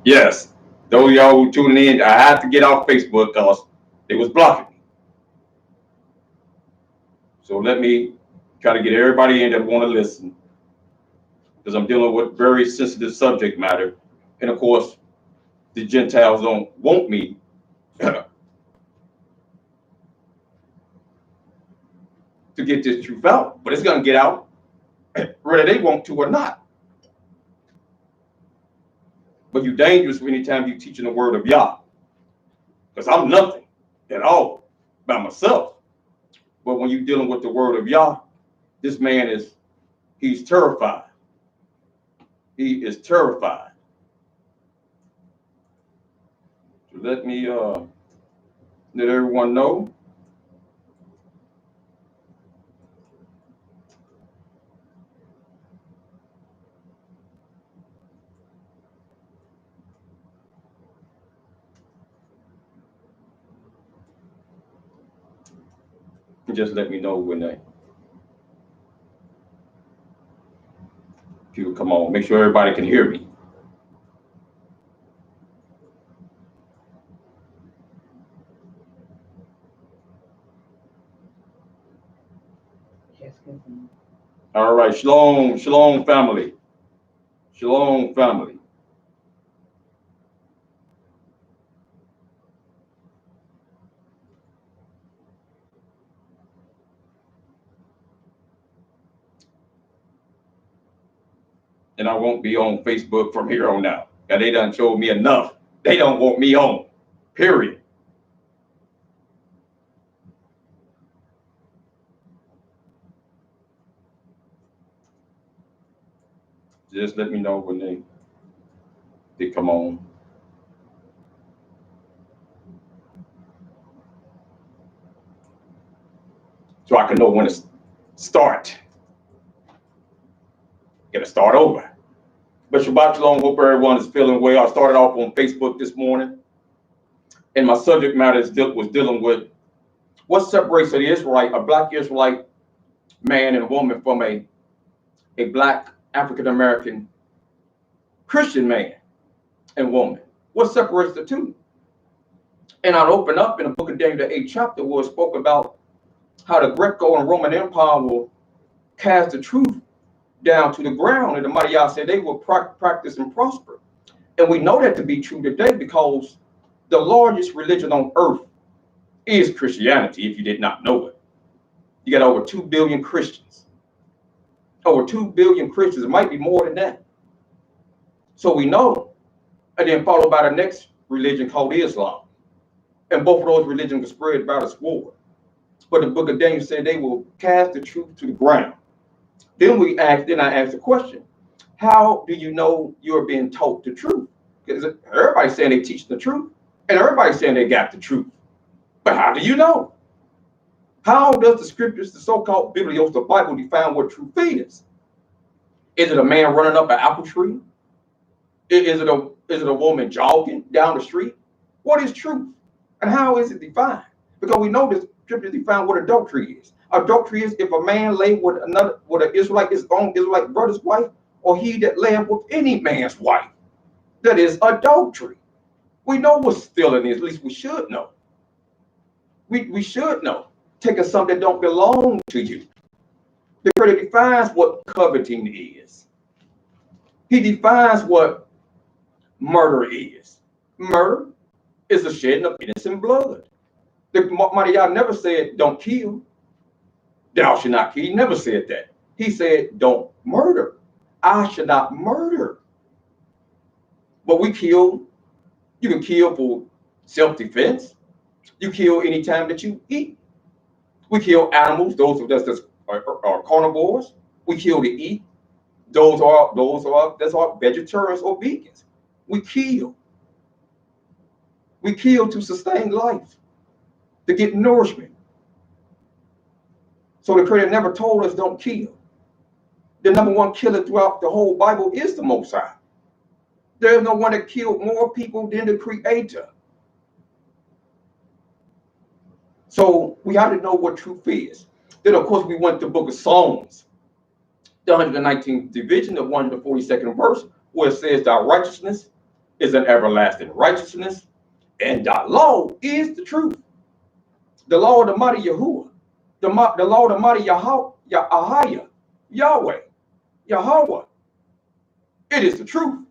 Yes, those y'all who tuning in, I had to get off Facebook because they was blocking me. So let me try to get everybody in that want to listen because I'm dealing with very sensitive subject matter. And of course, the Gentiles don't want me to get this truth out, but it's going to get out whether they want to or not. But you're dangerous anytime you're teaching the word of Yah because I'm nothing at all by myself. But when you're dealing with the word of Yah, this man he's terrified. He is terrified. So let me let everyone know. Just let me know when people come on. Make sure everybody can hear me. All right, shalom, shalom, family, shalom, family. And I won't be on Facebook from here on out. Now they done showed me enough. They don't want me on. Period. Just let me know when they come on. So I can know when to start. Gotta start over. But Shabbat Shalom, hope everyone is feeling well. I started off on Facebook this morning, and my subject matter was dealing with what separates an Israelite, a black Israelite man and woman from a black African American Christian man and woman. What separates the two? And I'll open up in the book of Daniel, the 8th chapter, where it spoke about how the Greco and Roman Empire will cast the truth down to the ground. And the mighty Yah said they will practice and prosper. And we know that to be true today because the largest religion on earth is Christianity, if you did not know it. You got over 2 billion Christians. Over 2 billion Christians. It might be more than that. So we know. And then followed by the next religion called Islam. And both of those religions were spread by the sword. But the book of Daniel said they will cast the truth to the ground. Then I asked the question, how do you know you're being taught the truth? Because everybody's saying they teach the truth, and everybody's saying they got the truth. But how do you know? How does the scriptures, the so-called Biblios, the Bible, define what truth is? Is it a man running up an apple tree? Is it a woman jogging down the street? What is truth? And how is it defined? Because we know the scriptures define what adultery is. Adultery is if a man lay with an Israelite, his own Israelite brother's wife, or he that lay with any man's wife. That is adultery. We know what stealing is, at least we should know. We should know. Taking something that don't belong to you. The Creator defines what coveting is. He defines what murder is. Murder is the shedding of innocent blood. The mighty Yah never said don't kill. Thou should not kill. He never said that. He said don't murder. I should not murder. But we kill. You can kill for self-defense. You kill anytime that you eat. We kill animals. Those of us that are carnivores. We kill to eat. Those are vegetarians or vegans. We kill. We kill to sustain life, to get nourishment. So the Creator never told us don't kill. The number one killer throughout the whole Bible is the Most High. There's no one that killed more people than the Creator. So we have to know what truth is. Then, of course, we went to the book of Psalms, the 119th division, the 142nd verse, where it says, thy righteousness is an everlasting righteousness, and thy law is the truth. The law of the mighty Yahuwah, the law of the mighty Yahweh, Yahweh, Yahweh. It is the truth.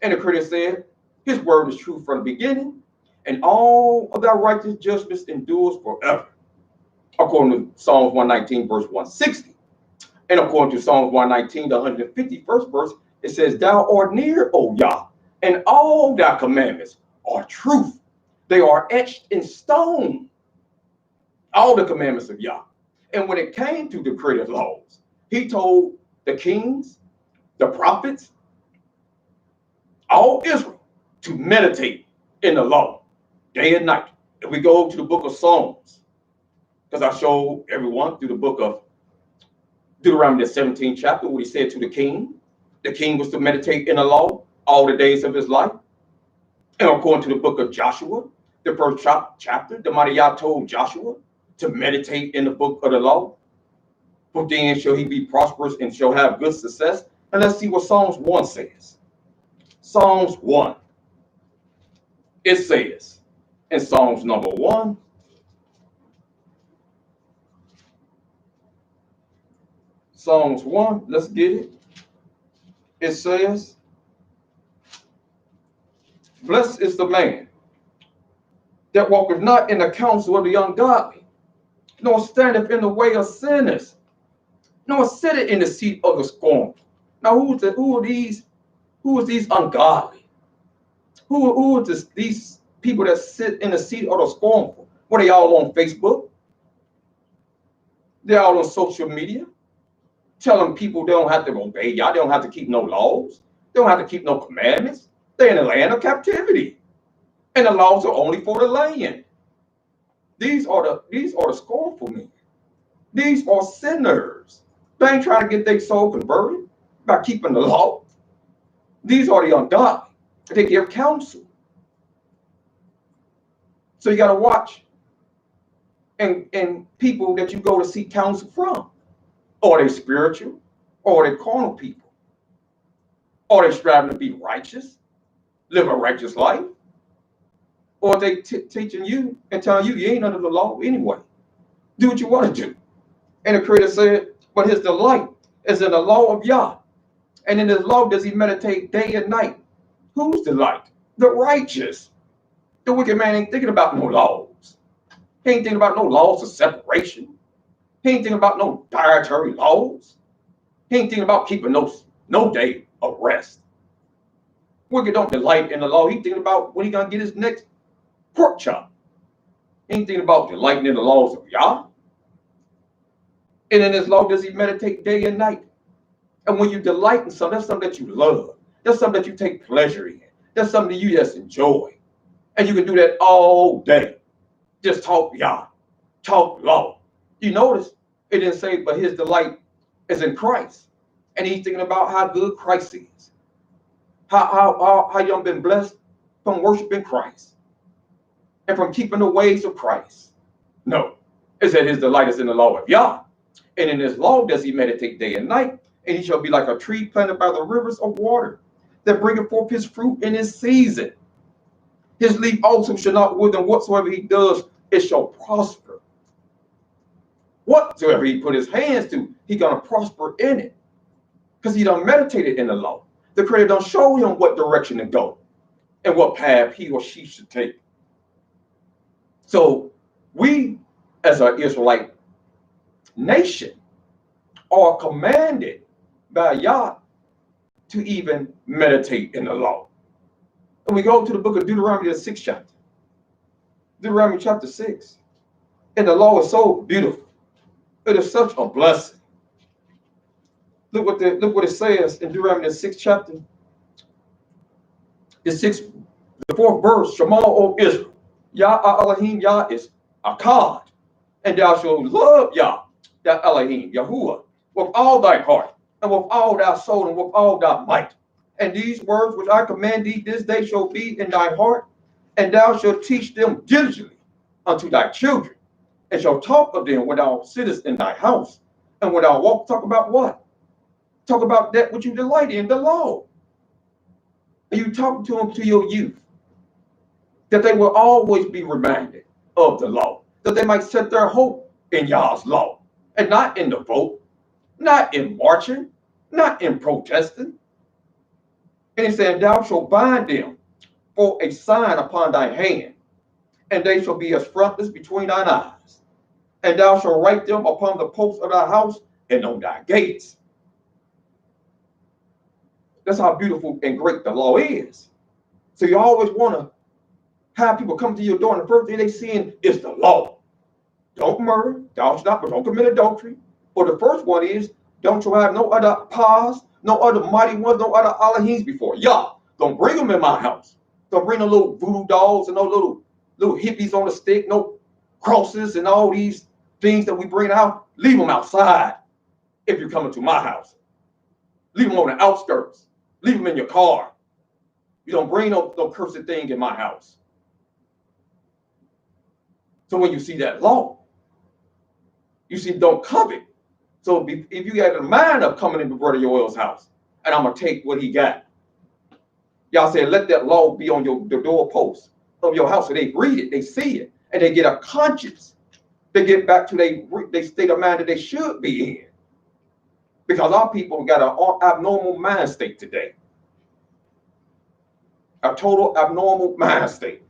And the Creator said, his word is true from the beginning, and all of thy righteous judgments endures forever. According to Psalms 119, verse 160. And according to Psalms 119, the 151st verse, it says, thou art near, O Yah, and all thy commandments are truth. They are etched in stone. All the commandments of Yah. And when it came to the creative laws, he told the kings, the prophets, all Israel to meditate in the law day and night. If we go to the book of Psalms, because I showed everyone through the book of Deuteronomy, the 17th chapter, what he said to the king was to meditate in the law all the days of his life. And according to the book of Joshua, the first chapter, the mighty Yah told Joshua to meditate in the book of the law. For then shall he be prosperous and shall have good success. And let's see what Psalms 1 says. Psalms 1. It says in Psalms number 1, Psalms 1, let's get it. It says, blessed is the man that walketh not in the counsel of the ungodly, nor standeth in the way of sinners, nor sitteth in the seat of the scornful. Now, who are these ungodly? Who are these people that sit in the seat of the scornful? What, are they all on Facebook? They're all on social media, telling people they don't have to obey Yah, they don't have to keep no laws, they don't have to keep no commandments. They're in the land of captivity, and the laws are only for the land. These are the scornful men. These are sinners. They ain't trying to get their soul converted by keeping the law. These are the ungodly. They give counsel. So you got to watch and people that you go to seek counsel from. Are they spiritual? Or are they carnal people? Are they striving to be righteous? Live a righteous life? Or are they teaching you and telling you you ain't under the law anyway? Do what you want to do. And the Creator said, but his delight is in the law of Yah. And in his law does he meditate day and night. Whose delight? The righteous. The wicked man ain't thinking about no laws. He ain't thinking about no laws of separation. He ain't thinking about no dietary laws. He ain't thinking about keeping no day of rest. Wicked don't delight in the law. He thinking about when he gonna get his next pork chop. He ain't thinking about delighting in the laws of Yah. And in his law does he meditate day and night. And when you delight in something, that's something that you love. That's something that you take pleasure in. That's something that you just enjoy. And you can do that all day. Just talk Yah, talk law. You notice it didn't say, but his delight is in Christ. And he's thinking about how good Christ is. How you been blessed from worshiping Christ and from keeping the ways of Christ. No, it said his delight is in the law of Yah. And in his law does he meditate day and night. And he shall be like a tree planted by the rivers of water that bringeth forth his fruit in his season. His leaf also shall not wither, and whatsoever he does, it shall prosper. Whatsoever he put his hands to, he gonna prosper in it. Because he done meditated in the law. The Creator done show him what direction to go and what path he or she should take. So we, as an Israelite nation, are commanded by Yah to even meditate in the law. And we go to the book of Deuteronomy, the 6th chapter. Deuteronomy chapter 6. And the law is so beautiful. It is such a blessing. Look what it says in Deuteronomy, the 6th chapter. The 4th verse, Shema, O Israel, Yah Elohim, Yah is Akkad, and thou shalt love Yah, thy Elohim, Yahuwah, with all thy heart, and with all thy soul, and with all thy might. And these words which I command thee this day shall be in thy heart, and thou shalt teach them diligently unto thy children, and shalt talk of them when thou sittest in thy house, and when thou walk. Talk about what? Talk about that which you delight in, the law. and you talk to them, to your youth, that they will always be reminded of the law, that they might set their hope in Yah's law, and not in the vote, not in marching, not in protesting. And he said, thou shalt bind them for a sign upon thy hand, and they shall be as frontlets between thine eyes. And thou shalt write them upon the posts of thy house and on thy gates. That's how beautiful and great the law is. So you always want to have people come to your door, and the first thing they seeing is the law. Don't murder, thou shalt not, but don't commit adultery. Or the first one is, don't you have no other pawns, no other mighty ones, no other Elohims before Yah. Don't bring them in my house. Don't bring no little voodoo dolls and no little hippies on a stick, no crosses and all these things that we bring out. Leave them outside if you're coming to my house. Leave them on the outskirts. Leave them in your car. You don't bring no cursed thing in my house. So when you see that law, you see don't covet. So if you got the mind of coming into Brother Yoel's house, and I'm going to take what he got, y'all said let that law be on the doorpost of your house so they read it, they see it, and they get a conscience. They get back to their state of mind that they should be in. Because our people got an abnormal mind state today. A total abnormal mind state.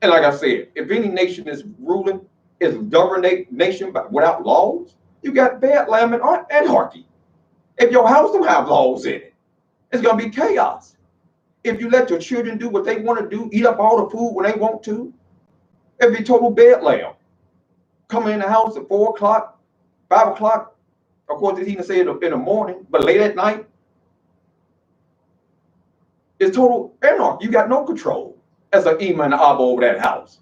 And like I said, if any nation is ruling, is governing nation without laws, you got bedlam and anarchy. If your house don't have laws in it, it's going to be chaos. If you let your children do what they want to do, eat up all the food when they want to, it'd be total bedlam. Come in the house at 4 o'clock, 5 o'clock, of course, he didn't say in the morning, but late at night, it's total anarchy. You got no control as an Imam Abba over that house.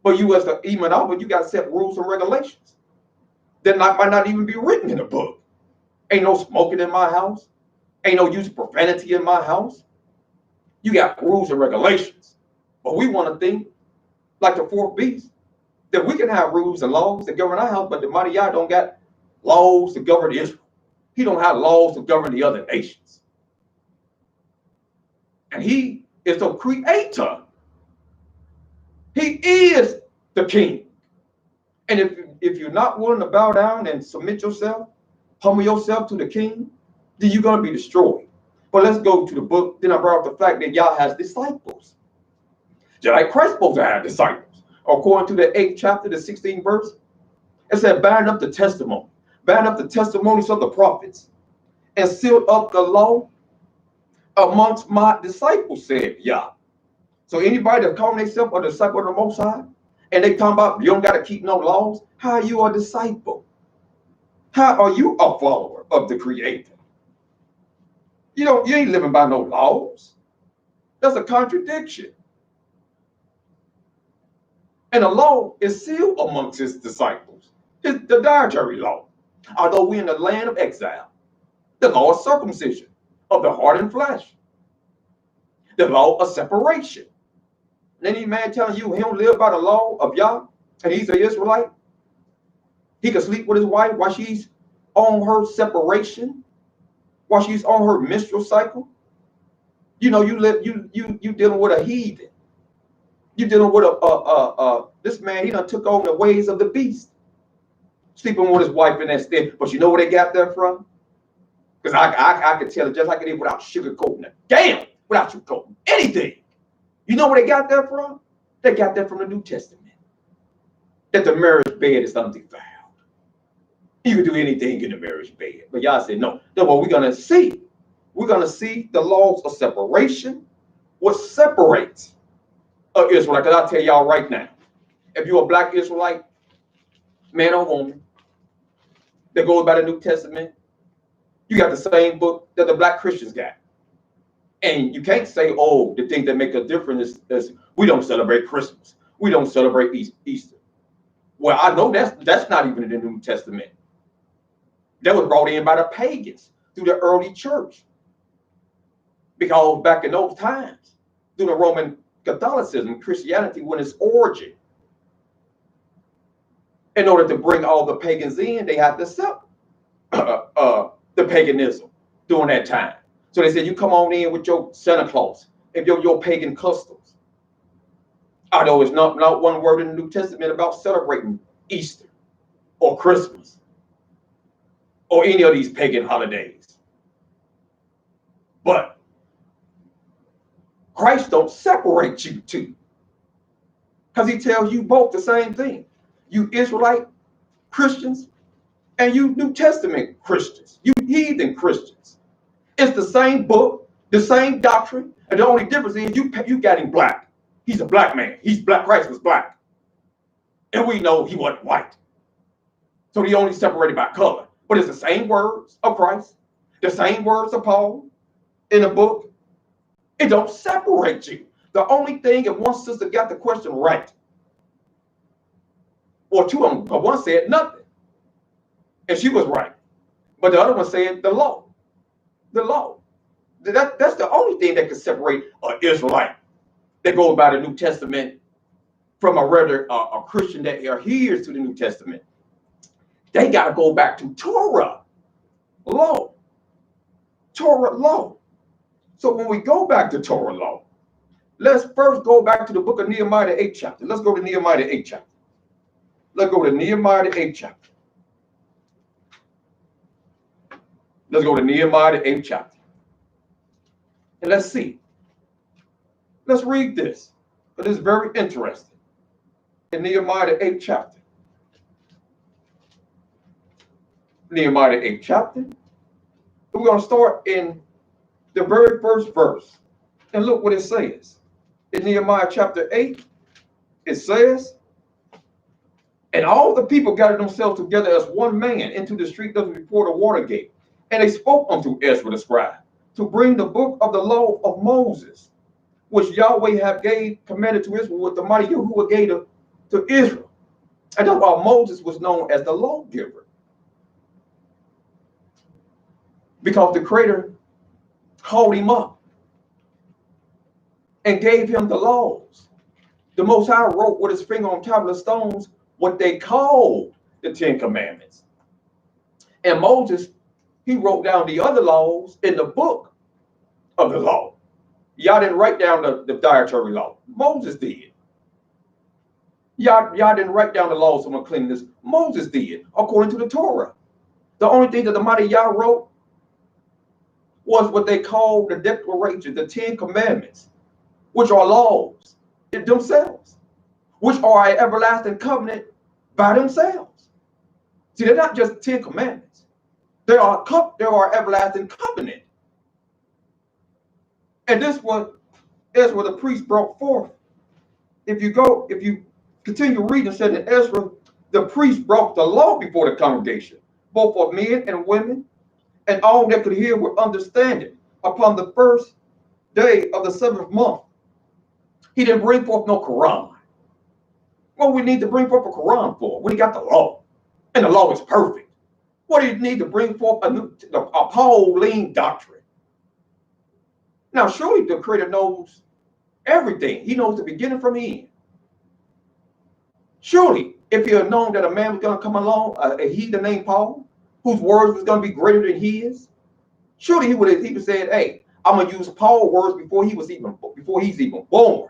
But you as the Imam Abba, you got to set rules and regulations that might not even be written in a book. Ain't no smoking in my house. Ain't no use of profanity in my house. You got rules and regulations. But we want to think like the fourth beast, that we can have rules and laws that govern our house, but the mighty Yah don't got laws to govern Israel. He don't have laws to govern the other nations. And he is the creator. He is the king. And if you're not willing to bow down and submit yourself, humble yourself to the king, then you're going to be destroyed. But let's go to the book. Then I brought up the fact that Yah has disciples. Just like Christ supposed to have disciples. According to the 8th chapter, the 16th verse, it said, bind up the testimony. Bind up the testimonies of the prophets and seal up the law amongst my disciples, said Yah. So anybody that calling themselves a disciple of the Most High, and they talking about you don't got to keep no laws, how are you a disciple? How are you a follower of the Creator? You ain't living by no laws. That's a contradiction. And the law is sealed amongst his disciples. The dietary law. Although we're in the land of exile, the law of circumcision of the heart and flesh, the law of separation. And any man telling you he don't live by the law of Yah and he's an Israelite, he can sleep with his wife while she's on her separation, while she's on her menstrual cycle. You dealing with a heathen. You dealing with this man, he done took on the ways of the beast. Sleeping with his wife in that state. But you know where they got that from? Because I could tell it just like it is without sugarcoating it. Damn, without sugarcoating anything. You know where they got that from? They got that from the New Testament. That the marriage bed is undefiled. You can do anything in the marriage bed. But y'all said no. That's what we're going to see. We're going to see the laws of separation. What separates an Israelite? Because I'll tell y'all right now, if you're a black Israelite, man or woman, that goes by the New Testament, you got the same book that the black Christians got. And you can't say, oh, the thing that make a difference is we don't celebrate Christmas. We don't celebrate Easter. Well, I know that's not even in the New Testament. That was brought in by the pagans through the early church. Because back in those times, through the Roman Catholicism, Christianity went its origin. In order to bring all the pagans in, they had to accept the paganism during that time. So they said, you come on in with your Santa Claus and your pagan customs. I know it's not one word in the New Testament about celebrating Easter or Christmas or any of these pagan holidays. But Christ don't separate you two, because he tells you both the same thing. You Israelite Christians and you New Testament Christians, you heathen Christians. It's the same book, the same doctrine, and the only difference is you got him black. He's a black man. He's black. Christ was black. And we know he wasn't white. So he only separated by color. But it's the same words of Christ, the same words of Paul in the book. It don't separate you. The only thing, if one sister got the question right, or two of them, but one said nothing, and she was right. But the other one said the law. The law. That's the only thing that can separate an Israelite that goes by the New Testament from a Christian that adheres to the New Testament. They got to go back to Torah law. Torah law. So when we go back to Torah law, let's first go back to the book of Nehemiah, the 8th chapter. Let's go to Nehemiah, the 8th chapter. Let's go to Nehemiah, the 8th chapter. Let's go to Nehemiah, the 8th chapter. And let's see. Let's read this. But it's very interesting. In Nehemiah, the 8th chapter. Nehemiah, the 8th chapter. We're going to start in the very first verse. And look what it says. In Nehemiah chapter 8, it says, and all the people gathered themselves together as one man into the street that was before the water gate. And they spoke unto Ezra the scribe to bring the book of the law of Moses, which Yahweh had commanded to Israel with the mighty Yahuwah gave to Israel. And that's why Moses was known as the lawgiver, because the Creator called him up and gave him the laws. The Most High wrote with his finger on tablet of stones what they called the 10 Commandments. And Moses, he wrote down the other laws in the book of the law. Y'all didn't write down the dietary law. Moses did. Y'all didn't write down the laws of uncleanness. Moses did, according to the Torah. The only thing that the mighty Yah wrote was what they called the declaration, the 10 Commandments, which are laws themselves, which are an everlasting covenant by themselves. See, they're not just 10 Commandments. There are everlasting covenant. And this was Ezra the priest brought forth. If you continue reading, it said that Ezra the priest brought the law before the congregation, both of men and women, and all that could hear with understanding upon the first day of the 7th month. He didn't bring forth no Quran. What we need to bring forth a Quran for? We got the law, and the law is perfect. What do you need to bring forth a Pauline doctrine? Now, surely the Creator knows everything. He knows the beginning from the end. Surely, if he had known that a man was going to come along, a heathen named Paul, whose words was going to be greater than his, surely he would have said, "Hey, I'm going to use Paul's words before he's even born.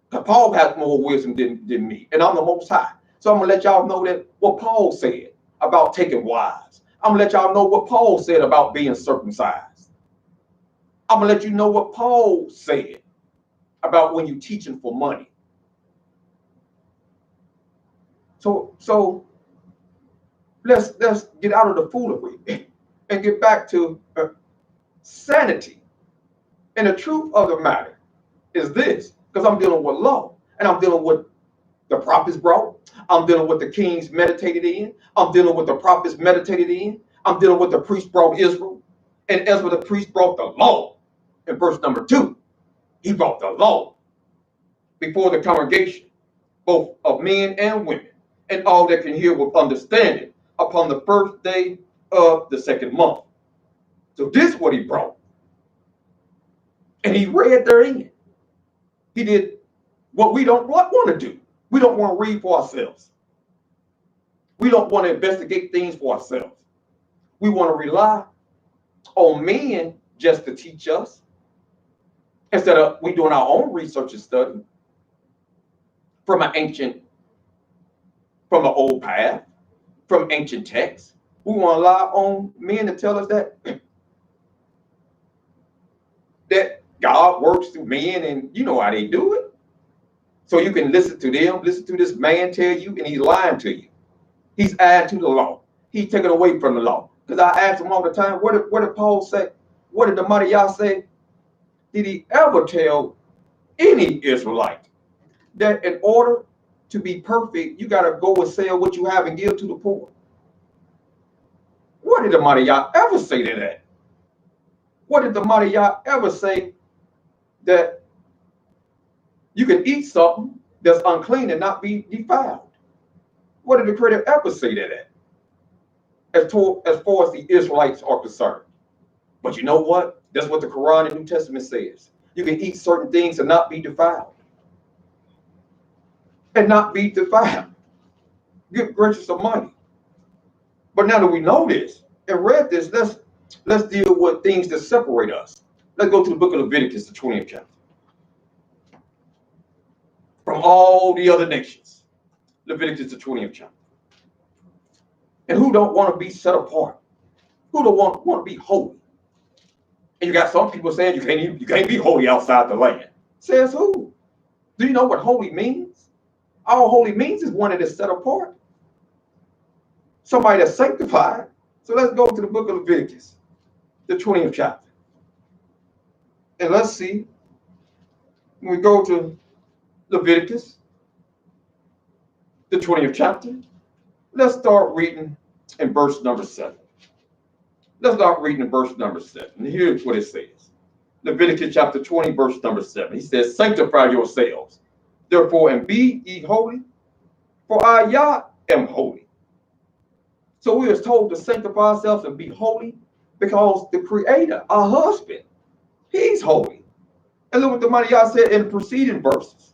Because Paul has more wisdom than me, and I'm the Most High. So I'm going to let y'all know that what Paul said about taking wives. I'm going to let y'all know what Paul said about being circumcised. I'm going to let you know what Paul said about when you're teaching for money." So let's get out of the foolery and get back to sanity. And the truth of the matter is this, because I'm dealing with law, and I'm dealing with the prophets brought. I'm dealing with the kings meditated in. I'm dealing with the prophets meditated in. I'm dealing with the priest brought Israel. And Ezra the priest brought the law. In verse number 2, he brought the law before the congregation, both of men and women, and all that can hear with understanding upon the first day of the 2nd month. So this is what he brought. And he read therein. He did what we don't want to do. We don't want to read for ourselves. We don't want to investigate things for ourselves. We want to rely on men just to teach us, instead of we doing our own research and study from an old path, from ancient texts. We want to rely on men to tell us that that God works through men, and you know how they do it. So you can listen to them, listen to this man tell you, and he's lying to you. He's adding to the law. He's taking away from the law. Because I ask him all the time, what did Paul say? What did the mighty Yah say? Did he ever tell any Israelite that in order to be perfect, you got to go and sell what you have and give to the poor? What did the mighty Yah ever say to that? What did the mighty Yah ever say that you can eat something that's unclean and not be defiled? What did the Creator ever say to that? As far as the Israelites are concerned. But you know what? That's what the Quran and New Testament says. You can eat certain things and not be defiled. And not be defiled. Good gracious almighty. But now that we know this and read this, let's deal with things that separate us. Let's go to the book of Leviticus, the 20th chapter. From all the other nations. Leviticus, the 20th chapter. And who don't want to be set apart? Who don't want to be holy? And you got some people saying you can't be holy outside the land. Says who? Do you know what holy means? All holy means is one that is set apart. Somebody that's sanctified. So let's go to the book of Leviticus, the 20th chapter. And let's see. When we go to Leviticus, the 20th chapter, let's start reading in verse number 7. Let's start reading in verse number 7. And here's what it says. Leviticus chapter 20, verse number 7. He says, sanctify yourselves, therefore, and be ye holy, for I, Yah, am holy. So we was told to sanctify ourselves and be holy because the Creator, our husband, he's holy. And look what the mighty Yah said in the preceding verses.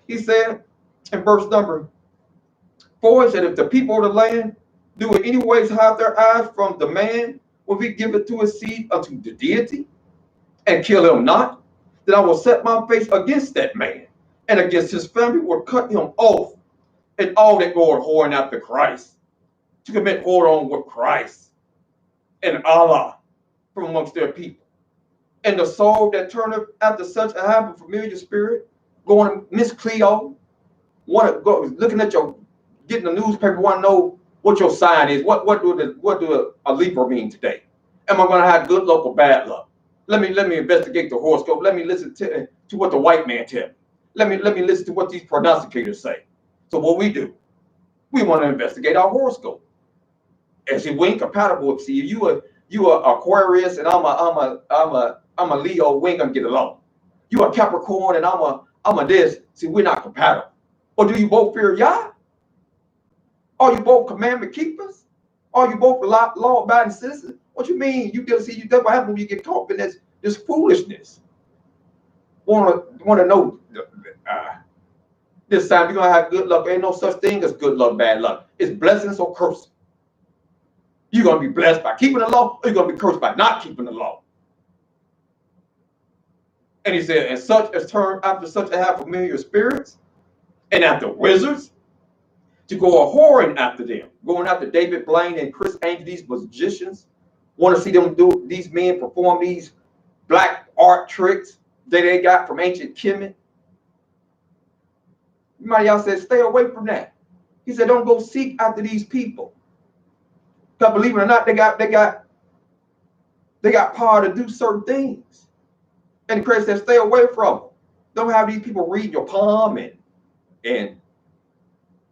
He said in verse number 4, he said, if the people of the land do in any ways hide their eyes from the man, will we give it to his seed unto the deity and kill him not? Then I will set my face against that man and against his family, will cut him off, and all that go whoring after Christ, to commit whoredom with Christ and Allah from amongst their people. And the soul that turneth after such a have a familiar spirit, going to Miss Cleo, want to go looking at your, getting the newspaper, want to know what your sign is. What do a Libra mean today? Am I going to have good luck or bad luck? Let me investigate the horoscope. Let me listen to what the white man tell me. Let me listen to what these prognosticators say. So what we do, we want to investigate our horoscope. As we ain't compatible. See, you are Aquarius and I'm a Leo. We ain't gonna get along. You are Capricorn and I'm a this. See, we're not compatible. Or do you both fear Yah? Are you both commandment keepers? Are you both law-abiding citizens? What you mean? That's what happens when you get caught in this foolishness. Want to know this time you're gonna have good luck. Ain't no such thing as good luck, bad luck. It's blessings or curses. You're gonna be blessed by keeping the law, or you're gonna be cursed by not keeping the law. And he said, and such as turn after such a have familiar spirits, and after wizards, to go a whoring after them, going after David Blaine and Chris Angel, these magicians, want to see them do, these men perform these black art tricks that they got from ancient Kemet. Y'all said, stay away from that. He said, don't go seek after these people. Because believe it or not, they got power to do certain things. And Christ said, stay away from them. Don't have these people read your palm and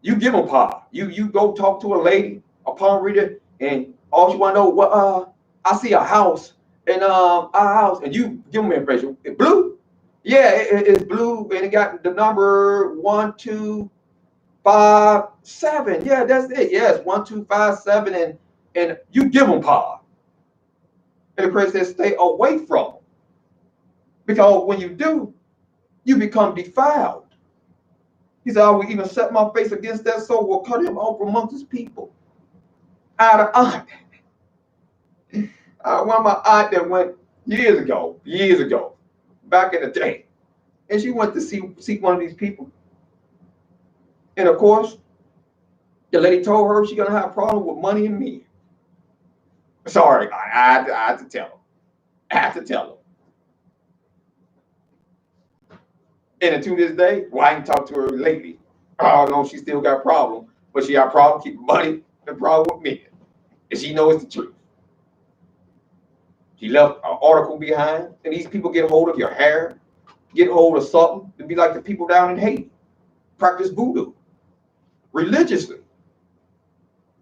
you give them power. You go talk to a lady, a palm reader, and all she want to know, well, I see a house, and our house, and you give them information. It's blue? Yeah, it's blue, and it got the number 1257. Yeah, that's it. Yes, 1257, and you give them power. And the Christ says, stay away from them. Because when you do, you become defiled. He said, I will even set my face against that soul, will cut him off amongst his people. I had an aunt. One of my aunt that went years ago, back in the day. And she went to see one of these people. And of course, the lady told her she's gonna have a problem with money and men. Sorry, I had to tell her. I had to tell her. And to this day, well, I ain't talked to her lately. Oh no, she still got a problem, but she got a problem keeping money and a problem with men. And she knows the truth. She left an article behind, and these people get hold of your hair, get hold of something, to be like the people down in Haiti, practice voodoo religiously.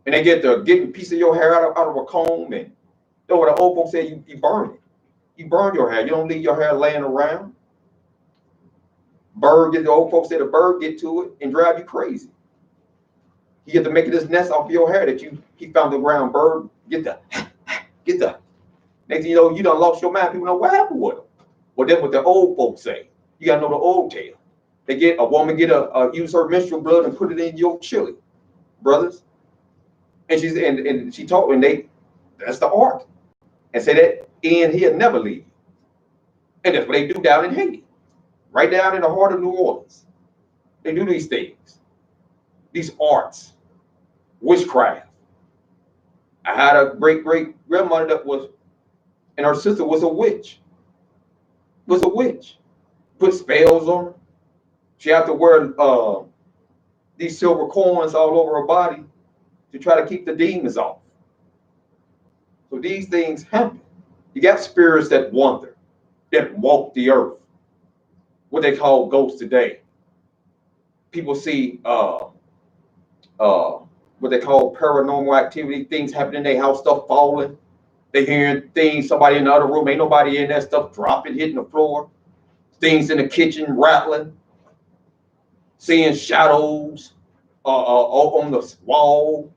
And they get the getting a piece of your hair out of a comb, and you know what the old folks say, you burn it. You burn your hair. You don't leave your hair laying around. The old folks say the bird get to it and drive you crazy. You get to make this nest off your hair that he found the ground. Bird, get the. Next thing you know, you done lost your mind. People know what happened with them. Well, that's what the old folks say. You gotta know the old tale. A woman use her menstrual blood and put it in your chili, brothers. And she taught, and that's the art. And say that and he'll never leave. And that's what they do down in Haiti, right down in the heart of New Orleans. They do these things, these arts, witchcraft. I had a great grandmother that was, and her sister was a witch. Put spells on her. She had to wear these silver coins all over her body to try to keep the demons off. So these things happen. You got spirits that wander, that walk the earth, what they call ghosts today. People see what they call paranormal activity, things happening in their house, stuff falling. They hearing things, somebody in the other room, ain't nobody in there, stuff dropping, hitting the floor, things in the kitchen rattling, seeing shadows on the wall,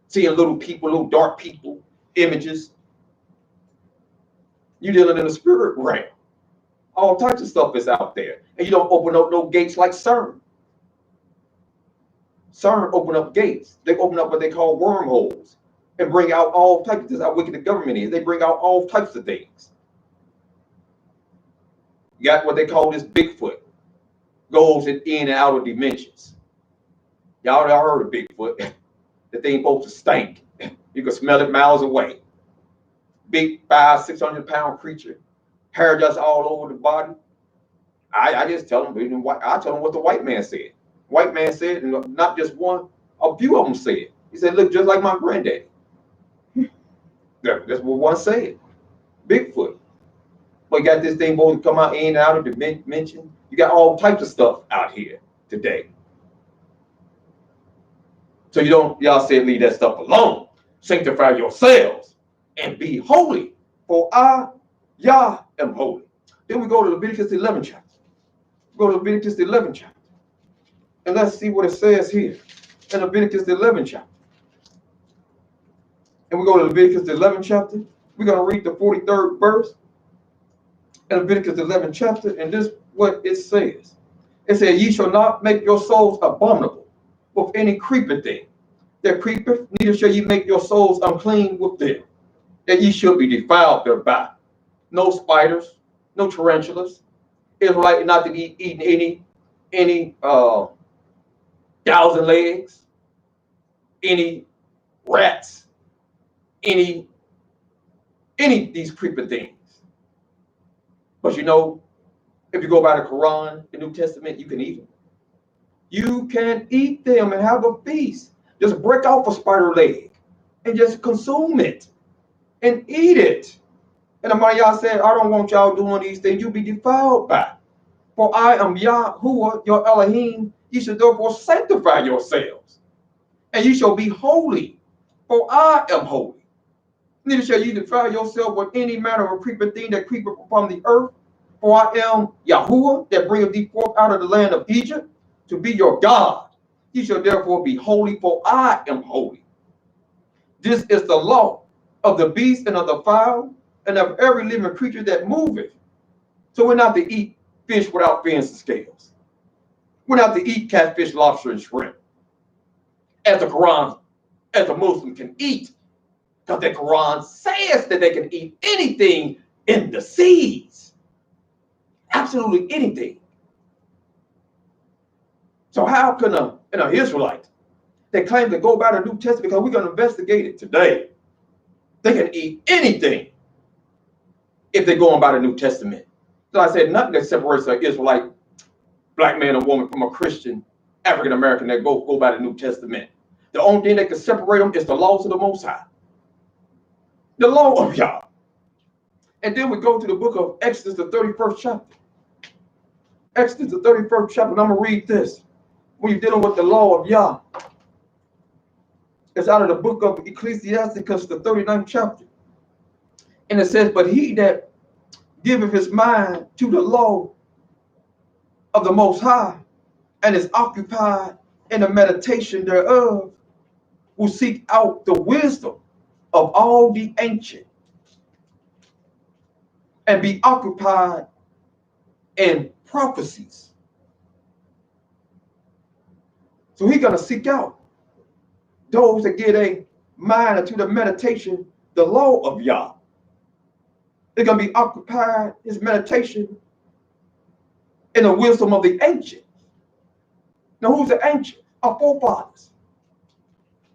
seeing little people, little dark people, images. You dealing in the spirit realm. All types of stuff is out there. And you don't open up no gates like CERN. CERN open up gates. They open up what they call wormholes and bring out all types of things. How wicked the government is. They bring out all types of things. You got what they call this Bigfoot. Goes in and out of dimensions. Y'all heard of Bigfoot. The thing supposed to stink. You can smell it miles away. Big 500-600-pound creature. Hair just all over the body. I just tell them, I tell them what the white man said. White man said, and not just one, a few of them said. He said, look just like my granddaddy. That's what one said. Bigfoot. But you got this thing supposed to come out in and out of dimension. You got all types of stuff out here today. So y'all said leave that stuff alone. Sanctify yourselves and be holy, for I, Yah, am holy. Then we go to Leviticus 11 chapter. Go to Leviticus 11 chapter. And let's see what it says here in Leviticus 11 chapter. And we go to Leviticus 11 chapter. We're going to read the 43rd verse in Leviticus 11 chapter. And this is what it says. It says, ye shall not make your souls abominable with any creeping thing that creepeth, neither shall ye make your souls unclean with them, that ye shall be defiled thereby. No spiders, no tarantulas. Israelite not to be eating any 1,000 legs, any rats, any of these creeping things. But if you go by the Quran, the New Testament, you can eat them. You can eat them and have a feast. Just break off a spider leg and just consume it and eat it. And the man y'all said, I don't want y'all doing these things. You'll be defiled by. For I am Yahuwah, your Elohim. You should therefore sanctify yourselves. And you shall be holy, for I am holy. Neither shall you defile yourself with any manner of creeping thing that creepeth upon the earth. For I am Yahuwah, that bringeth thee forth out of the land of Egypt, to be your God. Ye shall therefore be holy, for I am holy. This is the law of the beast and of the fowl, and of every living creature that moveth. So we're not to eat fish without fins and scales. We're not to eat catfish, lobster, and shrimp. As the Quran, as a Muslim can eat. Because the Quran says that they can eat anything in the seas. Absolutely anything. So how can an Israelite that claim to go by the New Testament, because we're going to investigate it today, they can eat anything if they're going by the New Testament. So I said nothing that separates an Israelite black man or woman from a Christian African American that go by the New Testament. The only thing that can separate them is the laws of the Most High, the law of Yah. And then we go to the book of Exodus, the 31st chapter. Exodus, the 31st chapter, and I'm going to read this. When you're dealing with the law of Yah, it's out of the book of Ecclesiasticus, the 39th chapter. And it says, but he that giveth his mind to the law of the Most High and is occupied in the meditation thereof will seek out the wisdom of all the ancient and be occupied in prophecies. So he's going to seek out those that get a mind into the meditation, the law of Yah. They're going to be occupied, his meditation, in the wisdom of the ancient. Now, who's the ancient? Our forefathers.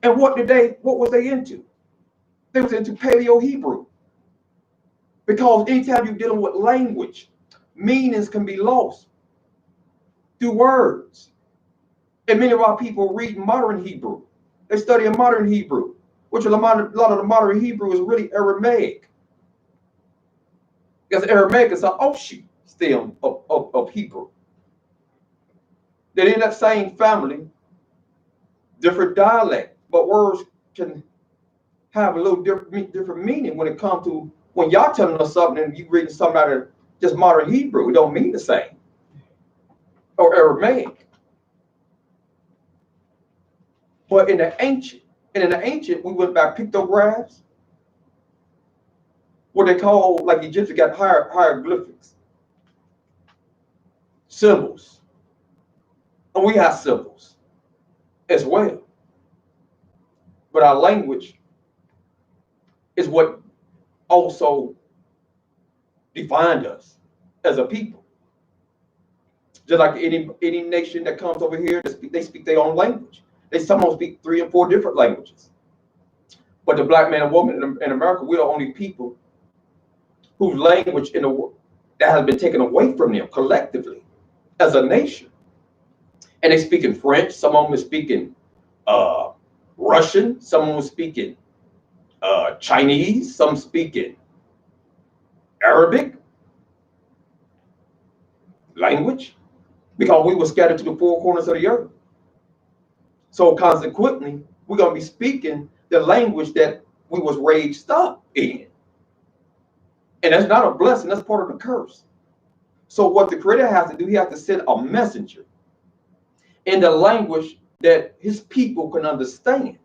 And what was they into? They was into Paleo-Hebrew. Because anytime you're dealing with language, meanings can be lost through words. And many of our people read modern Hebrew. They study in modern Hebrew, which a lot of the modern Hebrew is really Aramaic. Because Aramaic is an offshoot still of Hebrew. They're in that same family, different dialect, but words can have a little different meaning when it comes to when y'all telling us something and you reading something out of just modern Hebrew. It don't mean the same. Or Aramaic. But in the ancient, we went by pictographs, what they call, like Egyptians got hieroglyphics, symbols. And we have symbols as well. But our language is what also defined us as a people. Just like any nation that comes over here, they speak their own language. They sometimes speak 3 or 4 different languages. But the black man and woman in America, we're the only people whose language in the world that has been taken away from them collectively as a nation. And they speak in French. Some of them are speaking Russian. Some of them are speaking Chinese. Some speaking Arabic language, because we were scattered to the 4 corners of the earth. So consequently, we're going to be speaking the language that we was raised up in. And that's not a blessing, that's part of the curse. So what the Creator has to do, he has to send a messenger in the language that his people can understand.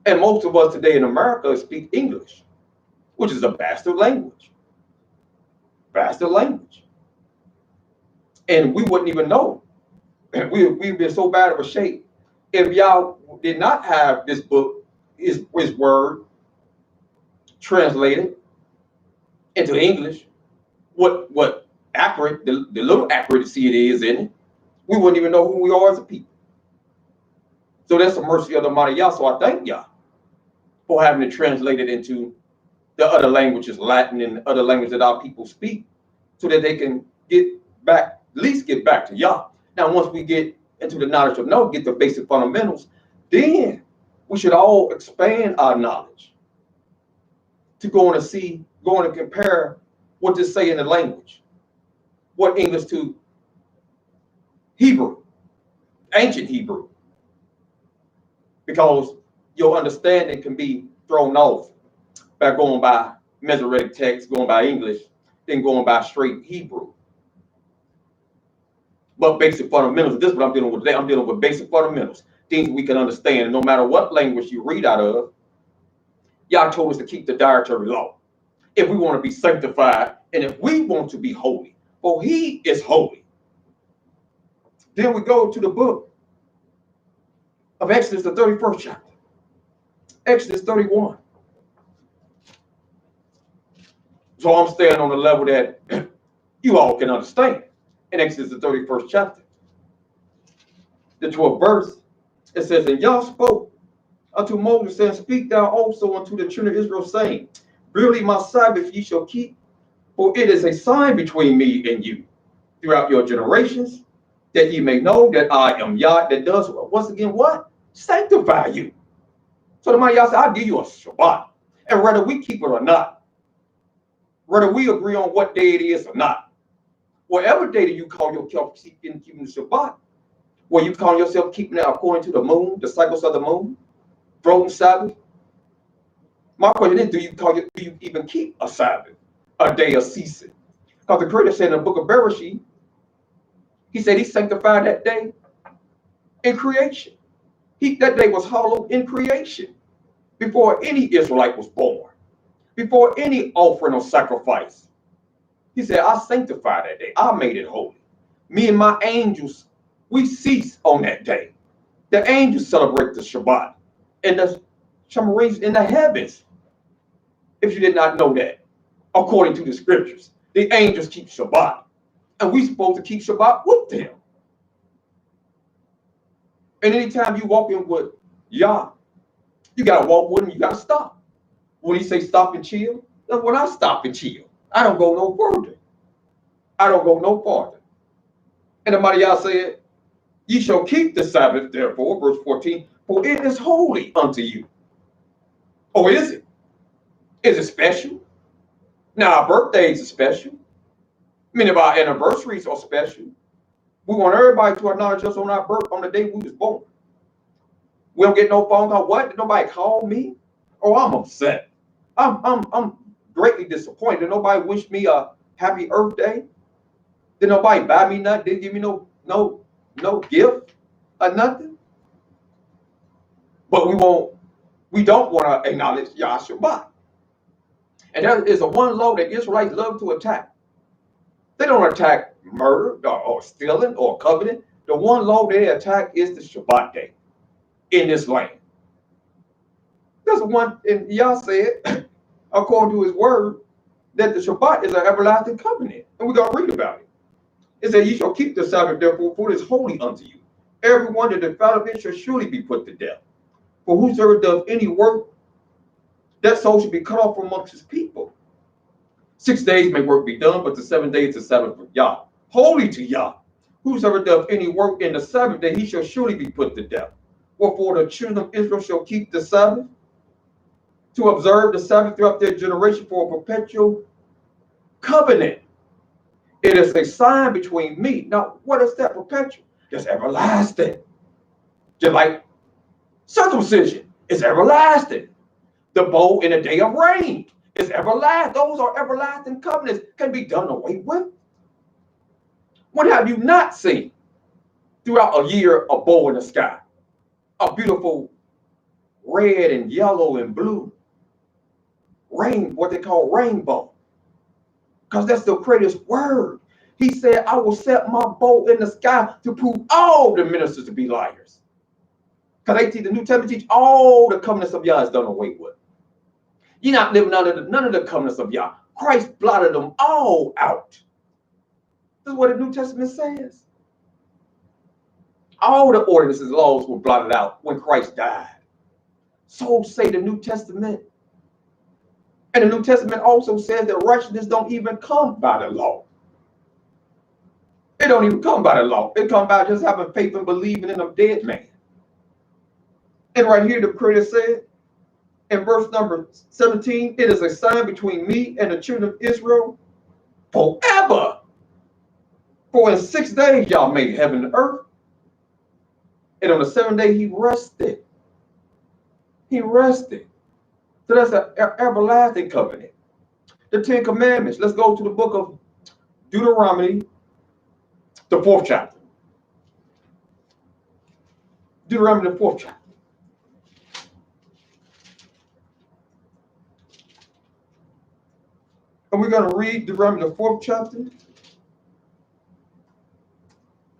And most of us today in America speak English, which is a bastard language. Bastard language. And we wouldn't even know. We've been so bad of a shape. If y'all did not have this book, his word translated into English, what accurate, the little accuracy it is in it, we wouldn't even know who we are as a people. So that's the mercy of the Almighty Yah. So I thank Yah for having it translated into the other languages, Latin and other languages that our people speak, so that they can get back, at least get back to Yah. Now, once we get into the knowledge of know, get the basic fundamentals, then we should all expand our knowledge to go on and compare what this say in the language, what English to Hebrew, ancient Hebrew, because your understanding can be thrown off by going by Masoretic text, going by English, then going by straight Hebrew. But basic fundamentals, this is what I'm dealing with today. I'm dealing with basic fundamentals, things we can understand. No matter what language you read out of, Yah told us to keep the dietary law if we want to be sanctified and if we want to be holy. For he is holy. Then we go to the book of Exodus, the 31st chapter. Exodus 31. So I'm staying on the level that you all can understand. In Exodus, the 31st chapter, the 12th verse, it says, and Yah spoke unto Moses, saying, speak thou also unto the children of Israel, saying, verily my Sabbath ye shall keep, for it is a sign between me and you throughout your generations, that ye may know that I am Yah that does, once again, what? Sanctify you. So the Yah said, I'll give you a Shabbat. And whether we keep it or not, whether we agree on what day it is or not, whatever day that you call yourself keeping the Shabbat, where you call yourself keeping it according to the moon, the cycles of the moon, frozen Sabbath. My question is, do you even keep a Sabbath, a day of ceasing? Because the Creator said in the book of Bereshit, he said he sanctified that day in creation. That day was hallowed in creation before any Israelite was born, before any offering or sacrifice. He said, I sanctified that day. I made it holy. Me and my angels, we cease on that day. The angels celebrate the Shabbat and the Shamarim in the heavens. If you did not know that, according to the scriptures, the angels keep Shabbat, and we're supposed to keep Shabbat with them. And anytime you walk in with Yah, you gotta walk with him, you gotta stop. When he say stop and chill, that's when I stop and chill. I don't go no further. I don't go no farther. And the mighty Yah said, ye shall keep the Sabbath, therefore, verse 14, for it is holy unto you. Or is it? Is it special? Now, our birthdays are special. Many of our anniversaries are special. We want everybody to acknowledge us on our birth, on the day we was born. We don't get no phone call. What? Did nobody call me? Oh, I'm upset. I'm greatly disappointed. Did nobody wish me a happy Earth Day? Did nobody buy me nothing? Didn't give me no gift or nothing? But we don't want to acknowledge Yah Shabbat. And that is the one law that Israelites love to attack. They don't attack murder or stealing or coveting. The one law they attack is the Shabbat day in this land. That's the one, and Yah said, according to his word, that the Shabbat is an everlasting covenant. And we're going to read about it. It said, ye shall keep the Sabbath, therefore, for it is holy unto you. Everyone that defileth it shall surely be put to death. For whosoever does any work, that soul should be cut off from amongst his people. 6 days may work be done, but the 7 days is the Sabbath of Yah, holy to Yah. Whosoever does any work in the Sabbath day, he shall surely be put to death. Wherefore the children of Israel shall keep the Sabbath, to observe the Sabbath throughout their generation for a perpetual covenant. It is a sign between me. Now, what is that perpetual? It's everlasting. Just like circumcision is everlasting. The bow in a day of rain is everlasting. Those are everlasting covenants, can be done away with. When have you not seen throughout a year a bow in the sky? A beautiful red and yellow and blue rain, what they call rainbow. Because that's the greatest word. He said, I will set my bow in the sky to prove all the ministers to be liars. Because they teach, the New Testament teach all the covenants of Yah is done away with. You're not living under none of the covenants of Yah. Christ blotted them all out. This is what the New Testament says. All the ordinances and laws were blotted out when Christ died. So say the New Testament. And the New Testament also says that righteousness don't even come by the law. It don't even come by the law. It comes by just having faith and believing in a dead man. And right here the Creator said, in verse number 17, it is a sign between me and the children of Israel forever. For in 6 days y'all made heaven and earth. And on the 7th day he rested. He rested. So that's an everlasting covenant. The 10 Commandments. Let's go to the book of Deuteronomy, the 4th chapter. Deuteronomy, the 4th chapter. And we're going to read Deuteronomy, the 4th chapter,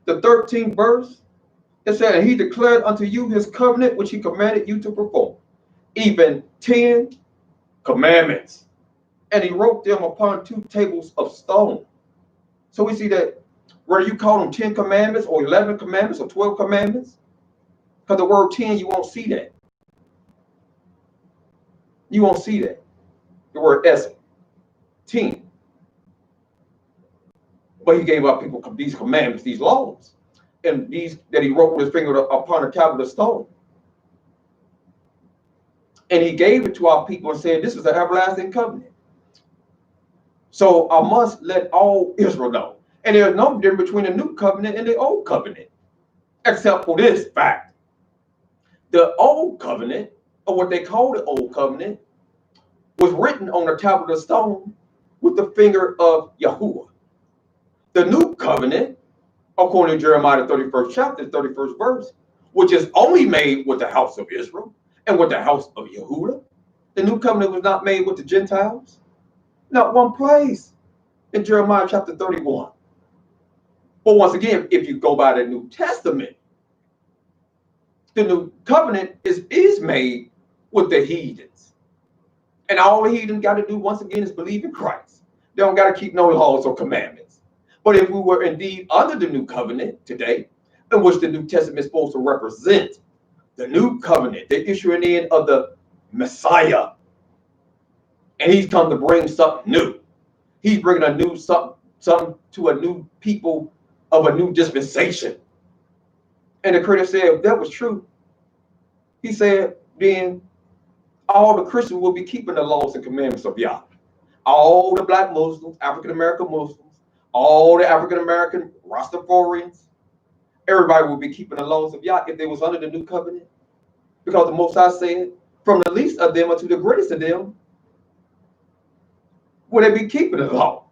the 13th verse. It said, and he declared unto you his covenant, which he commanded you to perform, even 10 commandments. and he wrote them upon 2 tables of stone. So we see that whether you call them 10 commandments or 11 commandments or 12 commandments, because the word 10, you won't see that. You won't see that. The word Ezra, 10. But he gave up people these commandments, these laws, and these that he wrote with his finger upon a tablet of stone. And he gave it to our people and said, this is an everlasting covenant. So I must let all Israel know. And there's no difference between the new covenant and the old covenant, except for this fact. The old covenant, or what they call the old covenant, was written on a tablet of stone with the finger of Yahuwah. The new covenant, according to Jeremiah, the 31st chapter, 31st verse, which is only made with the house of Israel and with the house of Yehudah. The new covenant was not made with the Gentiles. Not one place in Jeremiah chapter 31. But once again, if you go by the New Testament, the new covenant is made with the heathens. And all the heathens got to do, once again, is believe in Christ. They don't got to keep no laws or commandments. But if we were indeed under the new covenant today, in which the New Testament is supposed to represent the new covenant, the issuing in of the Messiah, and he's come to bring something new. He's bringing a new something to a new people of a new dispensation. And the critic said, if that was true, he said, then all the Christians will be keeping the laws and commandments of Yah. All the black Muslims, African American Muslims, all the African American Rastafarians, everybody will be keeping the laws of Yah if they was under the new covenant. Because the Most High said, from the least of them unto the greatest of them, will they be keeping the law.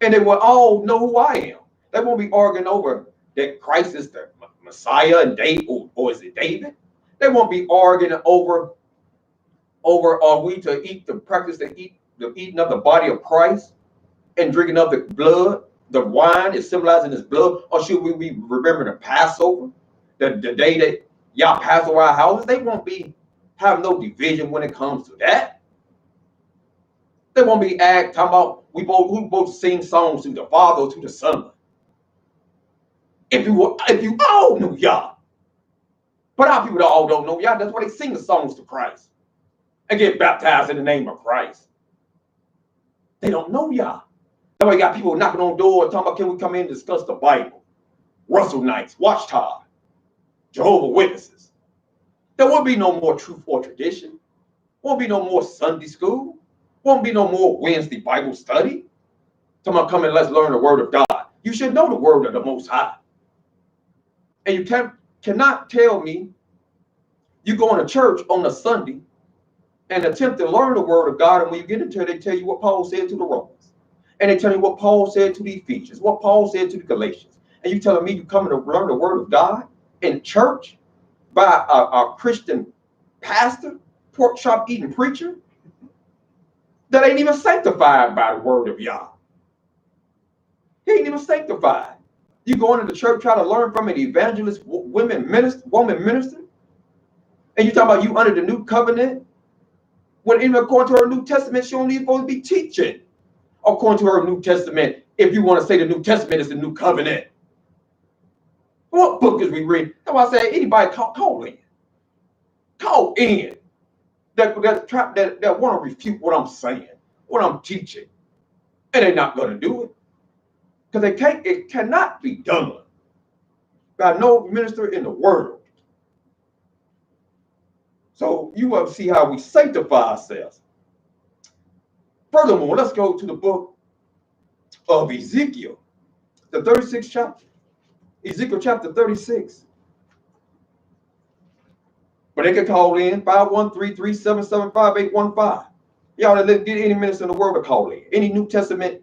And they will all know who I am. They won't be arguing over that Christ is the Messiah and David, or is it David? They won't be arguing over are we to eat, to practice the eating of the body of Christ and drinking of the blood, the wine is symbolizing his blood, or should we be remembering the Passover, the day that y'all pass over our houses? They won't be have no division when it comes to that. They won't be talking about we both sing songs to the Father or to the Son. If you all knew Yah, but our people all don't know Yah. That's why they sing the songs to Christ and get baptized in the name of Christ. They don't know Yah. That's why you got people knocking on doors talking about, can we come in and discuss the Bible? Russell Knights, Watchtower, Jehovah's Witnesses. There won't be no more truth or tradition. Won't be no more Sunday school. Won't be no more Wednesday Bible study. Talking about, come and let's learn the word of God. You should know the word of the Most High. And you cannot tell me you go to church on a Sunday and attempt to learn the word of God, and when you get into it, they tell you what Paul said to the Romans. And they tell you what Paul said to the Ephesians, what Paul said to the Galatians. And you telling me you coming to learn the word of God in church by a Christian pastor, pork chop eating preacher that ain't even sanctified by the word of Yah. He ain't even sanctified. You go into the church, try to learn from an evangelist, woman minister, and you talking about you under the new covenant, when even according to her New Testament, she only supposed to be teaching. According to her New Testament, if you want to say the New Testament is the new covenant. What book is we reading? That's why I say anybody call in. Call in. That want to refute what I'm saying, what I'm teaching. And they're not going to do it. Because it cannot be done by no minister in the world. So you will see how we sanctify ourselves. Furthermore, let's go to the book of Ezekiel, the 36th chapter. Ezekiel chapter 36. But they can call in 513-377-5815. Y'all let get any minister in the world to call in. Any New Testament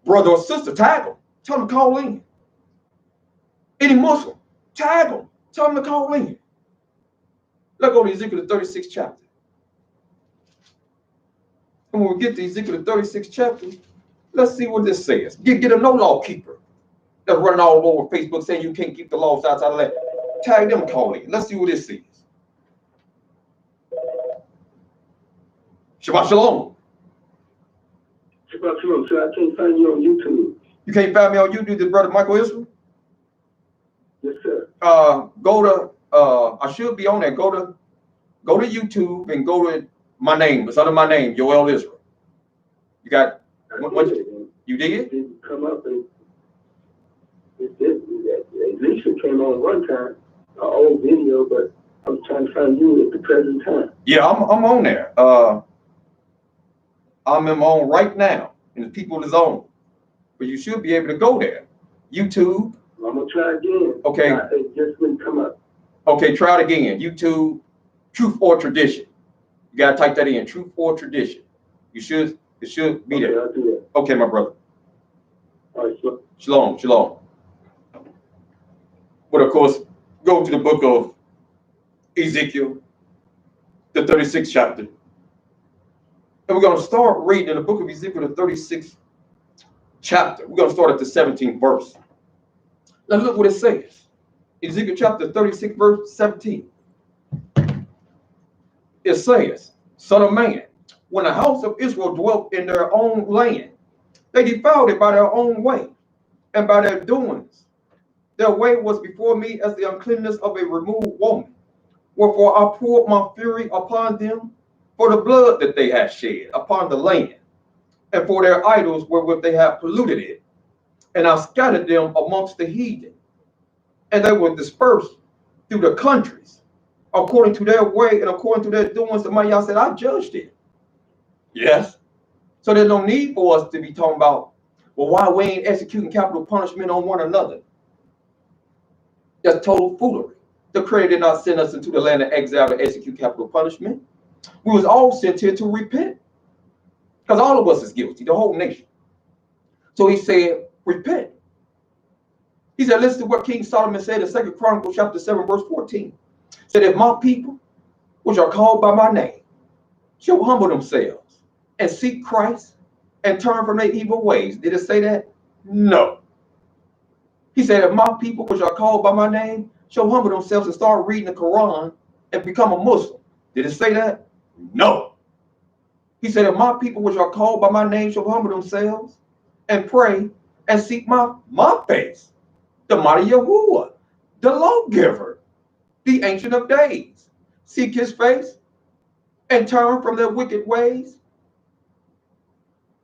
brother or sister, tag them. Tell them to call in. Any Muslim, tag them. Tell them to call in. Let's go to Ezekiel the 36th chapter. And when we get to Ezekiel the 36th chapter, let's see what this says. Get a no-law keeper that's running all over Facebook saying you can't keep the laws outside of that. Tag them, call in. Let's see what this says. Shabbat Shalom. Shabbat Shalom. So I can't find you on YouTube. You can't find me on YouTube, the brother Michael Israel? Yes, sir. Go to I should be on there. Go to YouTube and go to my name. It's under my name, Joel Israel. You got what you did? It didn't come up and it did. At least it came on one time, an old video, but I was trying to find you at the present time. Yeah, I'm on there. I'm on right now, and the people is on. But you should be able to go there. YouTube. I'm gonna try again. Okay. It just wouldn't come up. Okay, try it again. YouTube, Truth or Tradition. You gotta type that in, Truth or Tradition. It should be there. I'll do that. Okay, my brother. All right, sure. Shalom, shalom. But of course, go to the book of Ezekiel, the 36th chapter. And we're going to start reading in the book of Ezekiel, the 36th chapter. We're going to start at the 17th verse. Now look what it says. Ezekiel chapter 36, verse 17. It says, Son of man, when the house of Israel dwelt in their own land, they defiled it by their own way and by their doings. Their way was before me as the uncleanness of a removed woman. Wherefore I poured my fury upon them for the blood that they had shed upon the land, and for their idols wherewith they had polluted it. And I scattered them amongst the heathen, and they were dispersed through the countries, according to their way and according to their doings. The Yah said, I judged it. Yes. So there's no need for us to be talking about, well, why we ain't executing capital punishment on one another? That's total foolery. The Creator did not send us into the land of exile to execute capital punishment. We was all sent here to repent. Because all of us is guilty, the whole nation. So he said, repent. He said, listen to what King Solomon said in 2 Chronicles chapter 7, verse 14. He said, if my people, which are called by my name, shall humble themselves and seek Christ and turn from their evil ways. Did it say that? No. He said, if my people, which are called by my name, shall humble themselves and start reading the Quran and become a Muslim. Did it say that? No. He said, if my people, which are called by my name, shall humble themselves and pray and seek my face, the mighty Yahuwah, the lawgiver, the ancient of days, seek his face and turn from their wicked ways.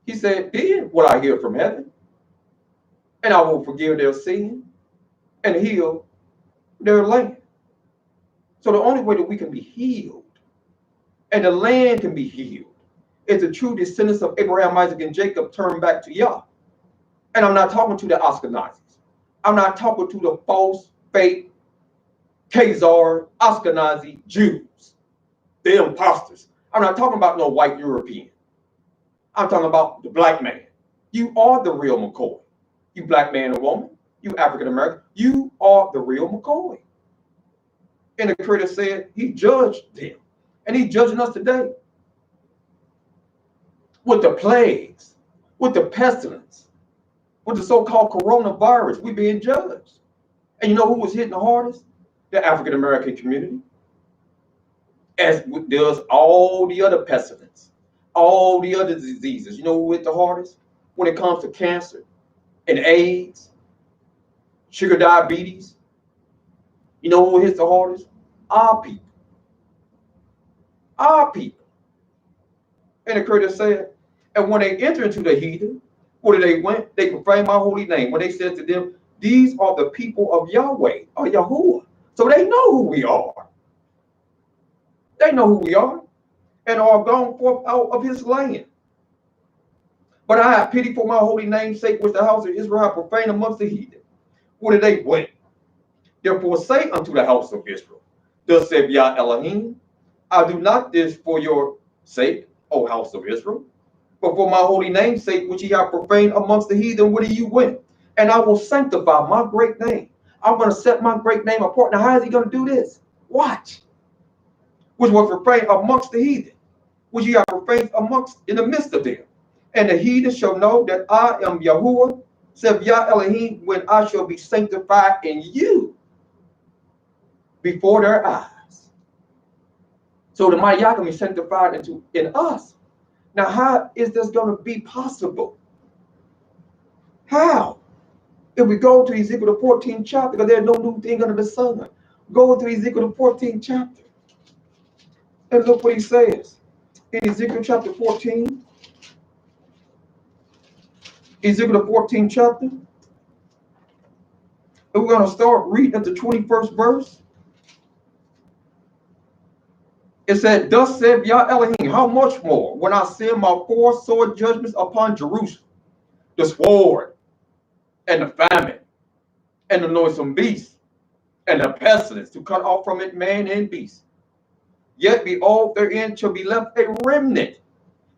He said, then will I hear from heaven, and I will forgive their sin and heal their land. So the only way that we can be healed and the land can be healed is the true descendants of Abraham, Isaac, and Jacob turn back to Yah. And I'm not talking to the Ashkenazis. I'm not talking to the false, fake, Khazar, Ashkenazi Jews, the imposters. I'm not talking about no white European. I'm talking about the black man. You are the real McCoy. You black man and woman, you African American, you are the real McCoy. And the Creator said he judged them. And he's judging us today with the plagues, with the pestilence, with the so-called coronavirus. We're being judged. And you know who was hitting the hardest? The African American community. As does all the other pestilence, all the other diseases. You know who hit the hardest? When it comes to cancer and AIDS, sugar diabetes. You know who hits the hardest? Our people. Our people. And the Creator said, and when they enter into the heathen, where they went, they profane my holy name. When they said to them, these are the people of Yahweh, or Yahuwah. So they know who we are. They know who we are and are gone forth out of his land. But I have pity for my holy name's sake, which the house of Israel have profaned amongst the heathen. Where they went. Therefore say unto the house of Israel, thus saith Yah Elohim, I do not this for your sake, O house of Israel, but for my holy name's sake, which ye have profaned amongst the heathen, whither you went. And I will sanctify my great name. I'm going to set my great name apart. Now, how is he going to do this? Watch. Which was profaned amongst the heathen, which ye have profaned amongst in the midst of them. And the heathen shall know that I am Yahuwah, saith Yah Elohim, when I shall be sanctified in you before their eyes. So the mighty Yah can be sanctified in us Now, how is this going to be possible? How? If we go to Ezekiel the 14th chapter, because there's no new thing under the sun. Go to Ezekiel the 14th chapter and look what he says. In Ezekiel chapter 14, Ezekiel the 14th chapter, and we're going to start reading at the 21st verse. It said, thus said Yah Elohim, how much more when I send my 4 sword judgments upon Jerusalem, the sword, and the famine, and the noisome beast, and the pestilence, to cut off from it man and beast. Yet behold, therein shall be left a remnant.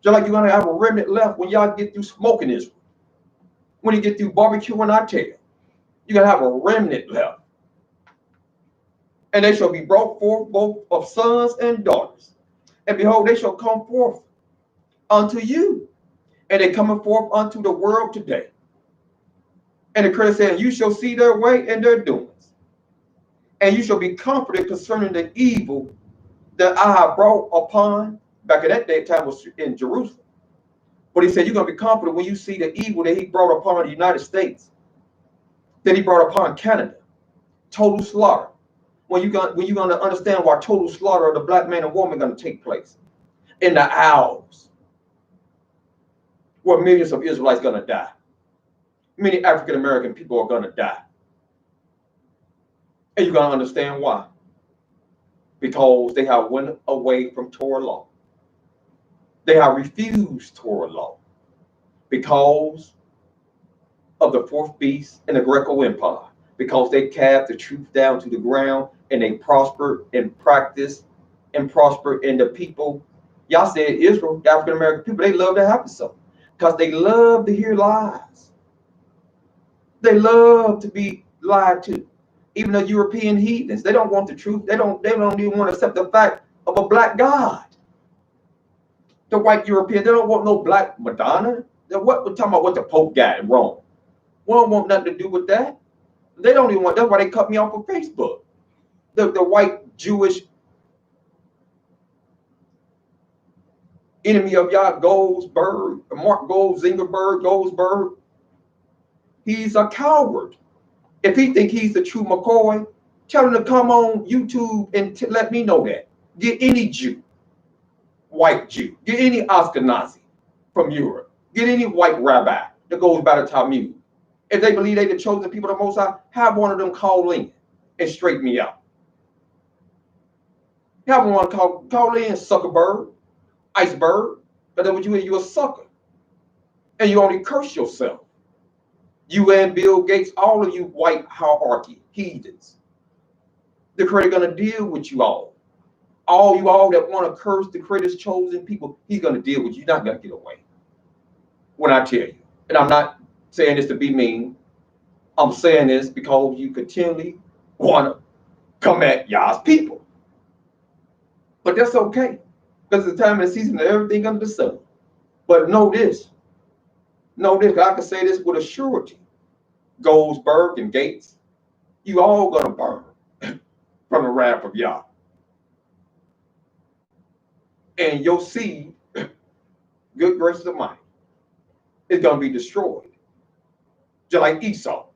Just like you're going to have a remnant left when y'all get through smoking Israel. When you get through barbecuing, I tell you, you're going to have a remnant left. And they shall be brought forth both of sons and daughters. And behold, they shall come forth unto you. And they coming forth unto the world today. And the Creator said, you shall see their way and their doings. And you shall be comforted concerning the evil that I have brought upon, back in that day time was in Jerusalem. But he said, you're going to be comforted when you see the evil that he brought upon the United States, that he brought upon Canada. Total slaughter. When you're going to understand why total slaughter of the black man and woman going to take place in the hours where millions of Israelites going to die. Many African American people are going to die. And you're going to understand why. Because they have went away from Torah law. They have refused Torah law because of the 4th beast and the Greco Empire. Because they cast the truth down to the ground and they prosper and practice and prosper in the people. Y'all said Israel, the African American people, they love to happen so. Because they love to hear lies. They love to be lied to. Even the European heathens, they don't want the truth. They don't even want to accept the fact of a black God. The white European, they don't want no black Madonna. We're talking about what the Pope got in Rome. We don't want nothing to do with that. They don't even want, that's why they cut me off of Facebook. The white Jewish enemy of Yah, Goldsberg, Mark Goldsberg, he's a coward. If he think he's the true McCoy, tell him to come on YouTube and let me know that. Get any Jew, white Jew, get any Ashkenazi from Europe, get any white rabbi that goes by the Talmud. If they believe they the chosen people of the Most High, have one of them call in and straighten me out. Have one call in, suckerberg, iceberg, but then what you're a sucker. And you only curse yourself. You and Bill Gates, all of you white hierarchy heathens. The Creator gonna deal with you all. All you all that want to curse the Creator's chosen people, he's gonna deal with you. You're not gonna get away. When I tell you, and I'm not saying this to be mean, I'm saying this because you continually want to come at y'all's people. But that's okay, because it's the time and the season of everything under the sun. But know this, I can say this with a surety. Goldsberg and Gates, you all gonna burn from the wrath of Yah. And your seed, good gracious of mine, is gonna be destroyed. Just like Esau.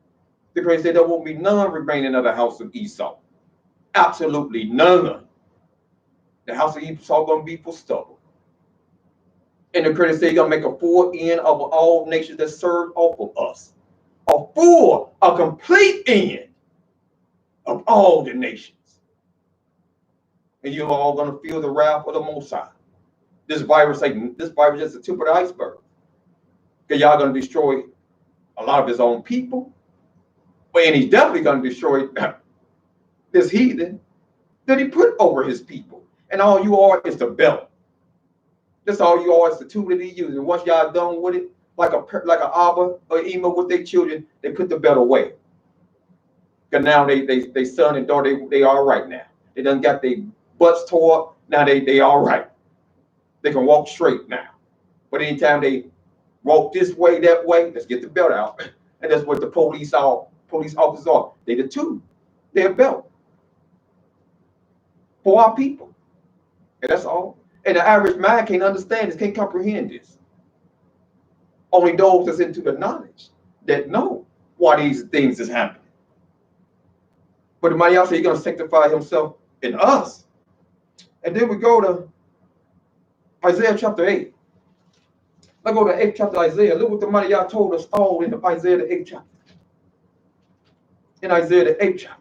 The Creator said there won't be none remaining of the house of Esau. Absolutely none. The house of Esau gonna be for stubble. And the Creator said he's gonna make a full end of all nations that serve off of us. A complete end of all the nations. And you're all gonna feel the wrath of the Most High. This virus is just the tip of the iceberg. Because y'all gonna destroy a lot of his own people. And he's definitely gonna destroy this heathen that he put over his people. And all you are is the belt. That's all you are is the tool that he uses. And once y'all done with it, like a Abba or Ema with their children, they put the belt away. Because now they son and daughter, they all right now. They done got their butts tore up. Now they all right. They can walk straight now. But anytime they walk this way, that way, let's get the belt out. And that's what the police officers are. They the two. They're a belt for our people. And that's all. And the average mind can't understand this, can't comprehend this. Only those that's into the knowledge that know why these things is happening. But the mighty Yah said he's going to sanctify himself in us. And then we go to Isaiah chapter 8. Let's go to the 8th chapter of Isaiah. Look what the mighty Yah told us all in Isaiah the 8th chapter. In Isaiah the 8th chapter.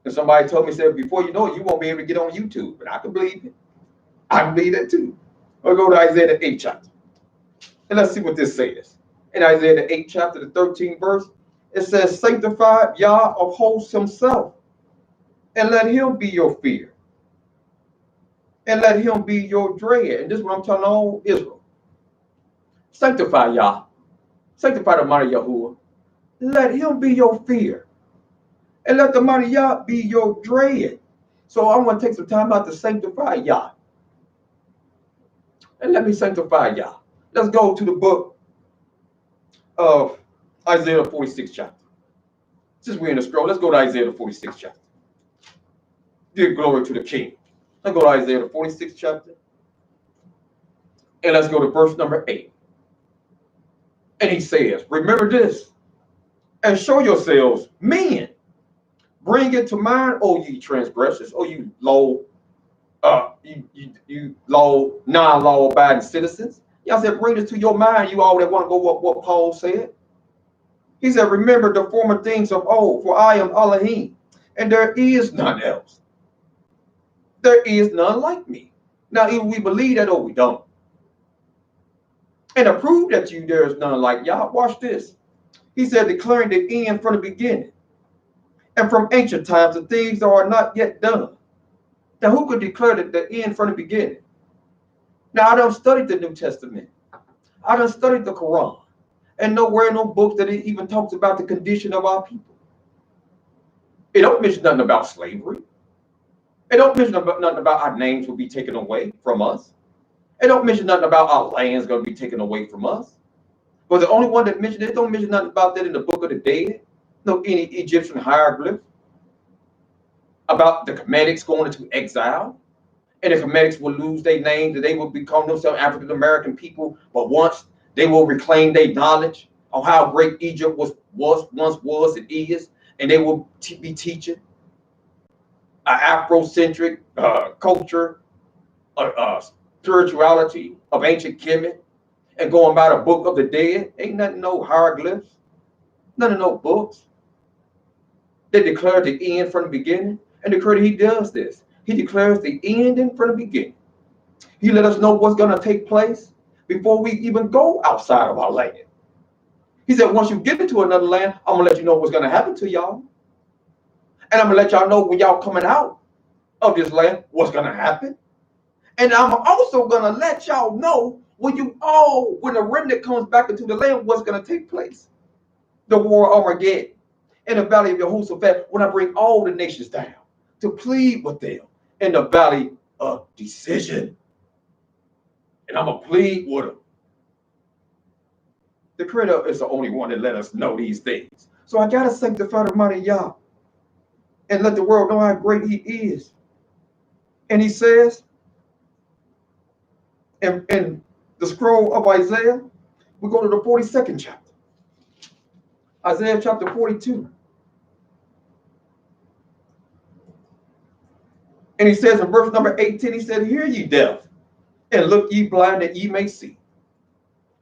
And somebody told me, said, before you know it, you won't be able to get on YouTube. But I can believe it. I can believe that too. We'll go to Isaiah the 8th chapter. And let's see what this says. In Isaiah the 8th chapter, the 13th verse, it says, sanctify Yah of hosts himself, and let him be your fear. And let him be your dread. And this is what I'm telling all Israel. Sanctify Yah. Sanctify the mighty Yahuwah. Let him be your fear. And let the mighty Yah be your dread. So I'm going to take some time out to sanctify Yah. And let me sanctify Yah. Let's go to the book of Isaiah 46 chapter. Since we're in the scroll, let's go to Isaiah 46 chapter. Give glory to the King. Let's go to Isaiah 46 chapter. And let's go to verse number 8. And he says, remember this, and show yourselves men. Bring it to mind, O ye transgressors, O you low, you low, non-law abiding citizens. Y'all said, bring this to your mind, you all that want to go what Paul said. He said, remember the former things of old, for I am Elohim, and there is none else. There is none like me. Now, either we believe that or we don't. And to prove that there is none like Yah, watch this. He said, declaring the end from the beginning, and from ancient times, the things that are not yet done. Now, who could declare the end from the beginning? Now, I done studied the New Testament. I done studied the Quran. And nowhere in no books that it even talks about the condition of our people. It don't mention nothing about slavery. It don't mention nothing about our names will be taken away from us. It don't mention nothing about our land's going to be taken away from us. But the only one that mentioned it don't mention nothing about that in the book of the dead. No, any Egyptian hieroglyph about the Comedics going into exile, and the Comedics will lose their names, and they will become themselves African American people. But once they will reclaim their knowledge of how great Egypt once was and is, and they will be teaching an Afrocentric culture, spirituality of ancient Kemet, and going by the book of the dead. Ain't nothing, no hieroglyphs, none of no books. They declare the end from the beginning, and declare that he does this. He declares the ending from the beginning. He let us know what's going to take place before we even go outside of our land. He said, once you get into another land, I'm going to let you know what's going to happen to y'all. And I'm going to let y'all know when y'all coming out of this land, what's going to happen. And I'm also going to let y'all know when the remnant comes back into the land, what's going to take place. The war of Armageddon in the valley of Jehoshaphat, when I bring all the nations down to plead with them in the valley of decision. And I'm going to plead with them. The Creator is the only one that let us know these things. So I got to sanctify the mighty Yah and let the world know how great he is. And he says, in the scroll of Isaiah, we go to the 42nd chapter. Isaiah chapter 42. And he says in verse number 18, he said, hear ye deaf, and look ye blind that ye may see.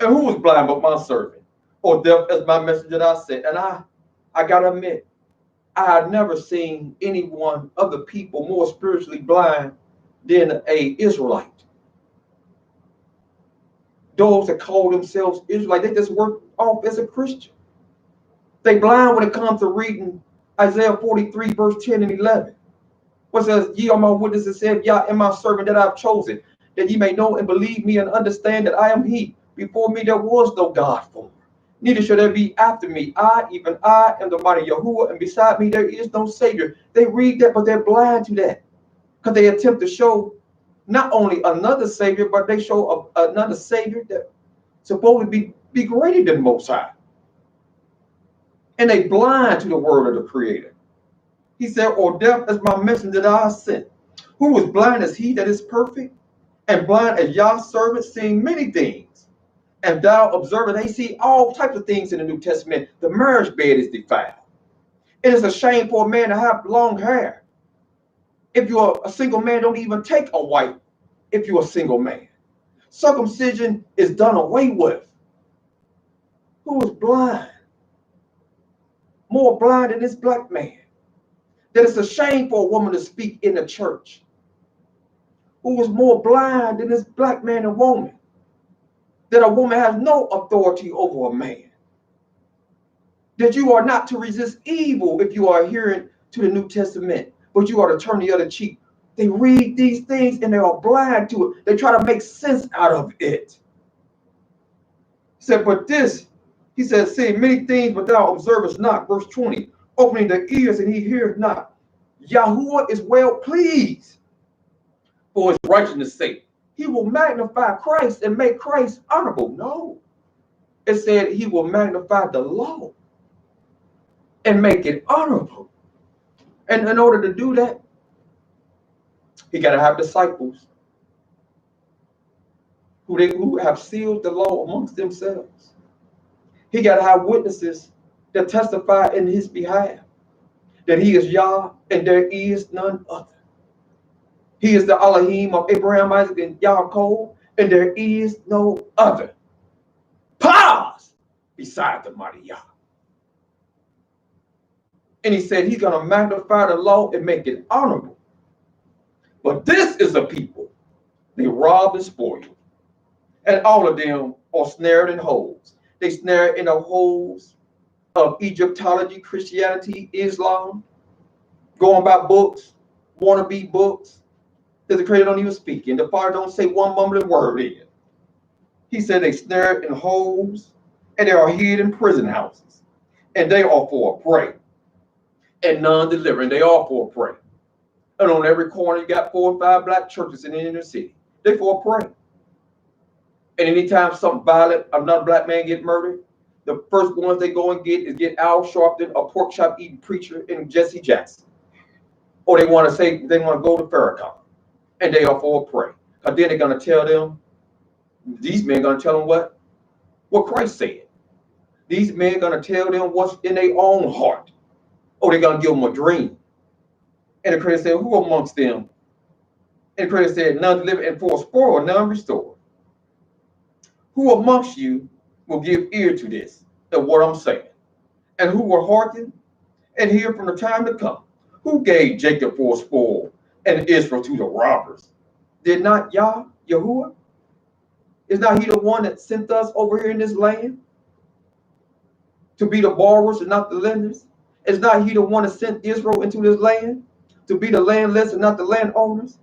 And who was blind but my servant, or deaf as my messenger that I sent? And I gotta admit, I had never seen anyone of the people more spiritually blind than a Israelite. Those that call themselves Israelite, they just work off as a Christian. They blind when it comes to reading Isaiah 43, verse 10 and 11. What says, ye are my witnesses, said Yah, and my servant that I've chosen, that ye may know and believe me and understand that I am he. Before me there was no God formed, neither shall there be after me. Even I, am the mighty Yahuwah, and beside me there is no Savior. They read that, but they're blind to that. Because they attempt to show not only another Savior, but they show another Savior that supposed to be greater than Most High. And they blind to the word of the Creator. He said, or deaf as my messenger that I sent, who was blind as he that is perfect, and blind as Yah's servant, seeing many things. And thou observest, they see all types of things in the New Testament. The marriage bed is defiled. It is a shame for a man to have long hair. If you're a single man, don't even take a wife if you're a single man. Circumcision is done away with. Who is blind? More blind than this black man. That it's a shame for a woman to speak in the church. Who is more blind than this black man and woman? That a woman has no authority over a man. That you are not to resist evil if you are adhering to the New Testament, but you are to turn the other cheek. They read these things and they are blind to it. They try to make sense out of it. He said, but this, he said, seeing many things, but thou observest not. Verse 20, opening the ears and he heareth not. Yahuwah is well pleased for his righteousness' sake. He will magnify Christ and make Christ honorable. No. It said he will magnify the law and make it honorable. And in order to do that, he got to have disciples who have sealed the law amongst themselves. He got to have witnesses that testify in his behalf that he is Yah and there is none other. He is the Elohim of Abraham, Isaac, and Yaakov, and there is no other. Pause beside the mighty Yah. And he said he's going to magnify the law and make it honorable. But this is a people, they rob and spoil. And all of them are snared in holes. They snare in the holes of Egyptology, Christianity, Islam, going by books, wannabe books, that the creator don't even speak in. The Father don't say one mumbling word in it. He said they snare in holes and they are hid in prison houses. And they are for a prey. And none delivering. They are for a prey. And on every corner, you got 4 or 5 black churches in the inner city. They for a prey. And anytime something violent, another black man get murdered, the first ones they go and get Al Sharpton, a pork chop eating preacher, and Jesse Jackson. Or they want to say they want to go to Farrakhan. And they are for a prey. Because then they're going to tell them, these men are going to tell them what Christ said. These men are going to tell them what's in their own heart. Or they're going to give them a dream. And the creator said, who amongst them? And the creator said, none delivered and for a spoil, none restored. Who amongst you will give ear to this, and what I'm saying? And who will hearken and hear from the time to come? Who gave Jacob for a spoil and Israel to the robbers? Did not Yahuwah? Is not he the one that sent us over here in this land to be the borrowers and not the lenders? Is not he the one that sent Israel into this land to be the landless and not the landowners?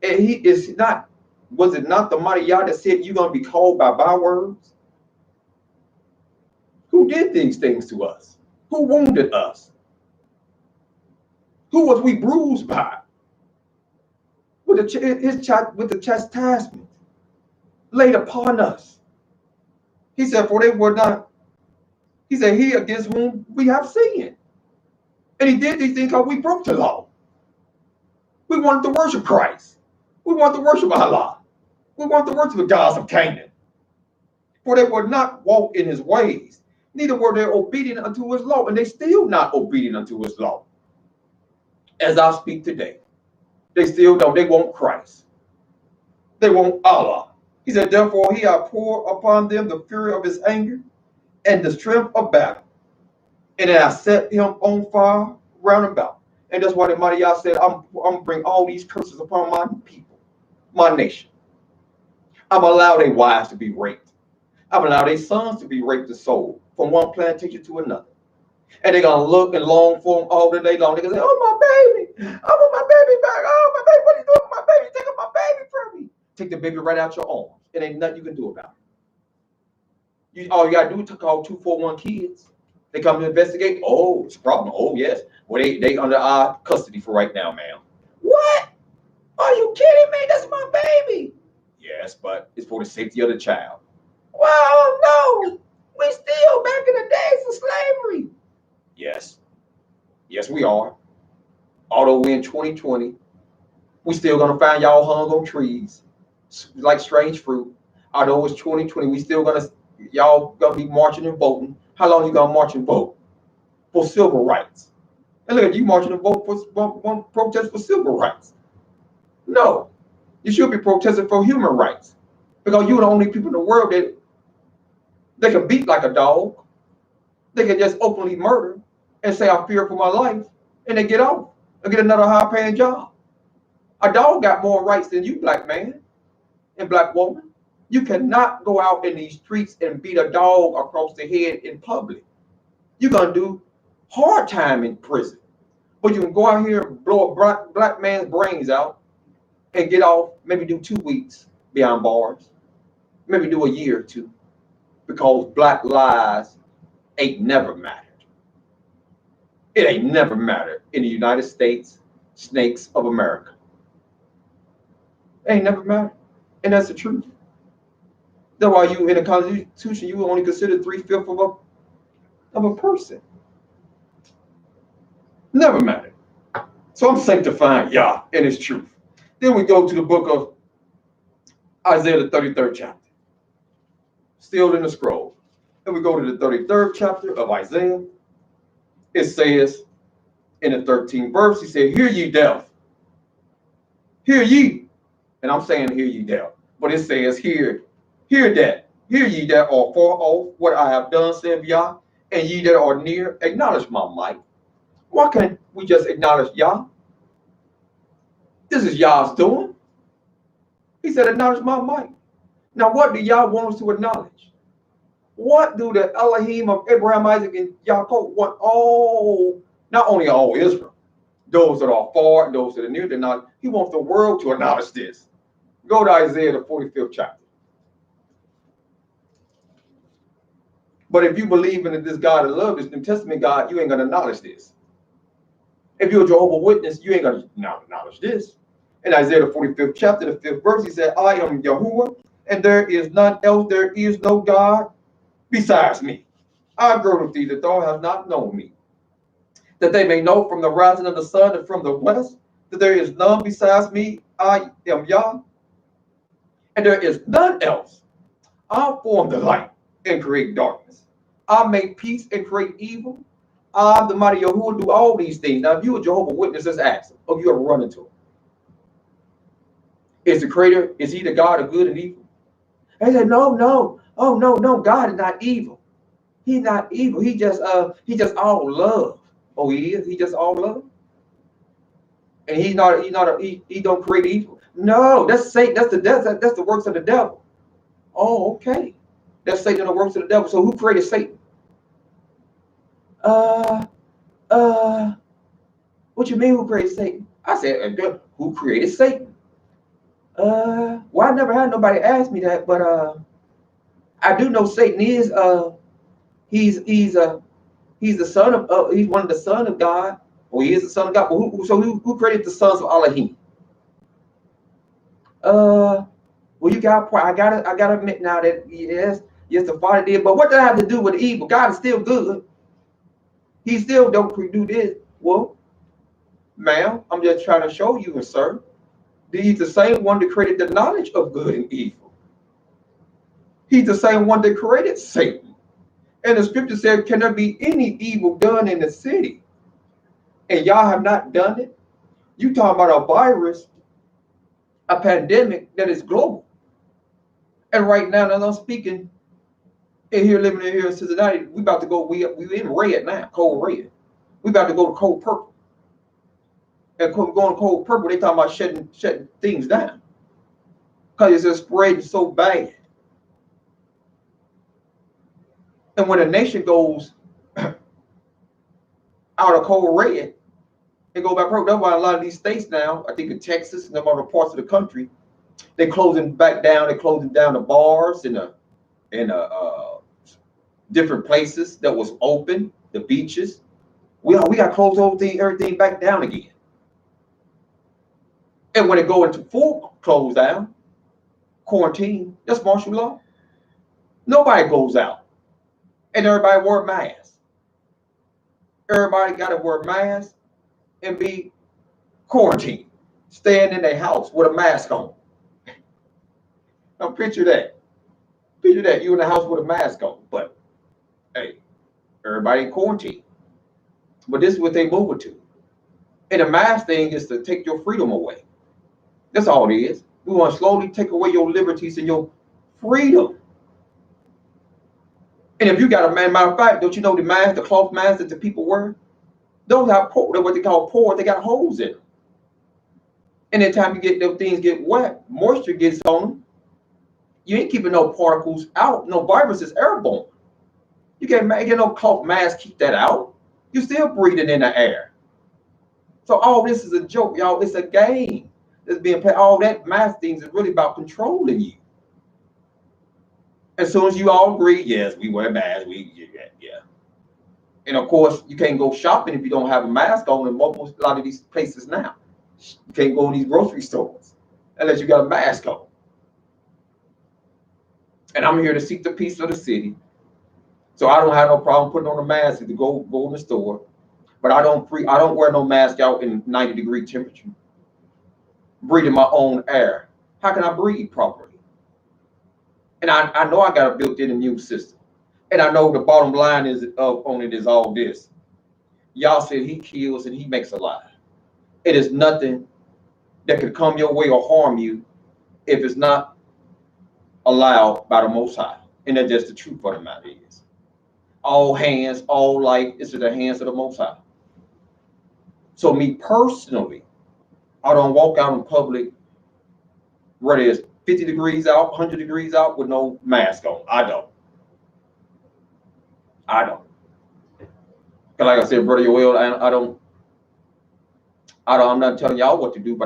And he is not, was it not the mighty Yah that said you're going to be called by bywords? Who did these things to us? Who wounded us? Who was we bruised by? With the chastisement laid upon us. He said, for they were not, he said, he against whom we have sinned. And he did these things because we broke the law. We wanted to worship Christ. We wanted to worship Allah. We wanted to worship the gods of Canaan. For they would not walk in his ways, neither were they obedient unto his law, and they still not obedient unto his law. As I speak today, they still don't. They want Christ. They want Allah. He said, therefore he hath poured upon them the fury of his anger and the strength of battle. And then I set him on fire round about. And that's why the mighty Yah said, I'm going to bring all these curses upon my people, my nation. I'm going to allow their wives to be raped. I'm going to allow their sons to be raped and sold from one plantation to another. And they're going to look and long for them all the day long. They're going to say, oh, my baby. I want my baby back. Oh, my baby, what are you doing with my baby? Take up my baby from me. Take the baby right out your arms. It ain't nothing you can do about it. All you got to do is call 241 kids. They come to investigate. Oh, it's a problem. Oh, yes. Well, they under our custody for right now, ma'am. What? Are you kidding me? That's my baby. Yes, but it's for the safety of the child. Well, no. We still back in the days of slavery. Yes. Yes, we are. Although we're in 2020, we still gonna find y'all hung on trees like strange fruit. Although it's 2020, we still y'all gonna be marching and voting. How long you gonna march and vote for civil rights? And look at you marching and vote for protest for civil rights. No, you should be protesting for human rights because you're the only people in the world that they can beat like a dog. They can just openly murder and say, I fear for my life, and they get off and get another high paying job. A dog got more rights than you, black man and black woman. You cannot go out in these streets and beat a dog across the head in public. You're going to do hard time in prison. But you can go out here and blow a black man's brains out and get off, maybe do 2 weeks behind bars, maybe do a year or two, because black lives ain't never mattered. It ain't never mattered in the United States snakes of America. It ain't never mattered. And that's the truth. That's why you in the Constitution, you only consider 3/5 of a person. Never mattered. So I'm sanctifying Yah in his truth. Then we go to the book of Isaiah, the 33rd chapter. Still in the scroll. And we go to the 33rd chapter of Isaiah. It says in the 13th verse, he said, hear ye deaf. Hear ye. And I'm saying hear ye deaf. But it says hear that. Hear ye that are far off what I have done, saith Yah, and ye that are near, acknowledge my might. Why can't we just acknowledge Yah? This is Yah's doing. He said, acknowledge my might. Now, what do Yah want us to acknowledge? What do the Elohim of Abraham, Isaac, and Yaakov want all, not only all Israel, those that are far and those that are near, they're not. He wants the world to acknowledge this. Go to Isaiah, the 45th chapter. But if you believe in this God of love, this New Testament God, you ain't going to acknowledge this. If you're a Jehovah's Witness, you ain't going to acknowledge this. In Isaiah, the 45th chapter, the 5th verse, he said, I am Yahuwah, and there is none else, there is no God besides me. I girded thee that thou hast not known me, that they may know from the rising of the sun and from the west, that there is none besides me. I am Yah, and there is none else. I form the light and create darkness. I make peace and create evil. I'm the mighty Yahuwah, do all these things. Now, if you're a Jehovah's Witness, just ask him, or you ever run into him. Is the creator, is he the God of good and evil? And he said, no. Oh, no, God is not evil. He's not evil. He just all love. Oh, he is? He just all love? And he don't create evil. No, that's Satan. That's the works of the devil. Oh, okay. That's Satan and the works of the devil. So who created Satan? What you mean who created Satan? I said, who created Satan? Well, I never had nobody ask me that, but I do know Satan is he's the son of he's one of the son of God, or he is the son of God. But who created the sons of Elohim? Well, I gotta admit now that yes, the Father did, but what does that have to do with evil? God is still good. He still don't do this. Well, ma'am, I'm just trying to show you, sir. He's the same one that created the knowledge of good and evil. He's the same one that created Satan. And the scripture said, can there be any evil done in the city? And y'all have not done it? You talking about a virus, a pandemic that is global. And right now, as I'm speaking, living here in Cincinnati, we about to go, we in red now, cold red. We about to go to cold purple. And going to cold purple, they talking about shutting things down. Because it's just spreading so bad. And when a nation goes out of cold red, they go back purple. That's why a lot of these states now, I think in Texas and other parts of the country, they're closing back down. They're closing down the bars and different places that was open, the beaches. We got to close everything back down again. And when it go into full close down, quarantine, that's martial law. Nobody goes out. And everybody wear masks. Everybody got to wear masks and be quarantine, staying in their house with a mask on. Now picture that. Picture that, you in the house with a mask on. But hey, everybody in quarantine. But this is what they move it to. And the mask thing is to take your freedom away. That's all it is. We want to slowly take away your liberties and your freedom. And if you got a matter of fact, don't you know the mask, the cloth mask that the people wear? Those have what they call pores. They got holes in them. And anytime you get those things get wet, moisture gets on them. You ain't keeping no particles out. No virus is airborne. You can't get no cloth mask keep that out. You're still breathing in the air. So all this is a joke, y'all. It's a game that's being played. All that mask things is really about controlling you. As soon as you all agree, yes, we wear masks. Yeah. And of course, you can't go shopping if you don't have a mask on in a lot of these places now. You can't go in these grocery stores unless you got a mask on. And I'm here to seek the peace of the city. So I don't have no problem putting on a mask to go in the store. But I don't wear no mask out in 90-degree temperature. Breathing my own air. How can I breathe properly? And I know I got a built-in immune system. And I know the bottom line on it is all this. Y'all said he kills and he makes alive. It is nothing that could come your way or harm you if it's not allowed by the Most High. And that's just the truth of the matter is. All hands, all life is in the hands of the Most High. So me personally, I don't walk out in public whether it's 50 degrees out, 100 degrees out with no mask on. I don't. Like I said, Brother Yoel, I'm not telling y'all what to do, but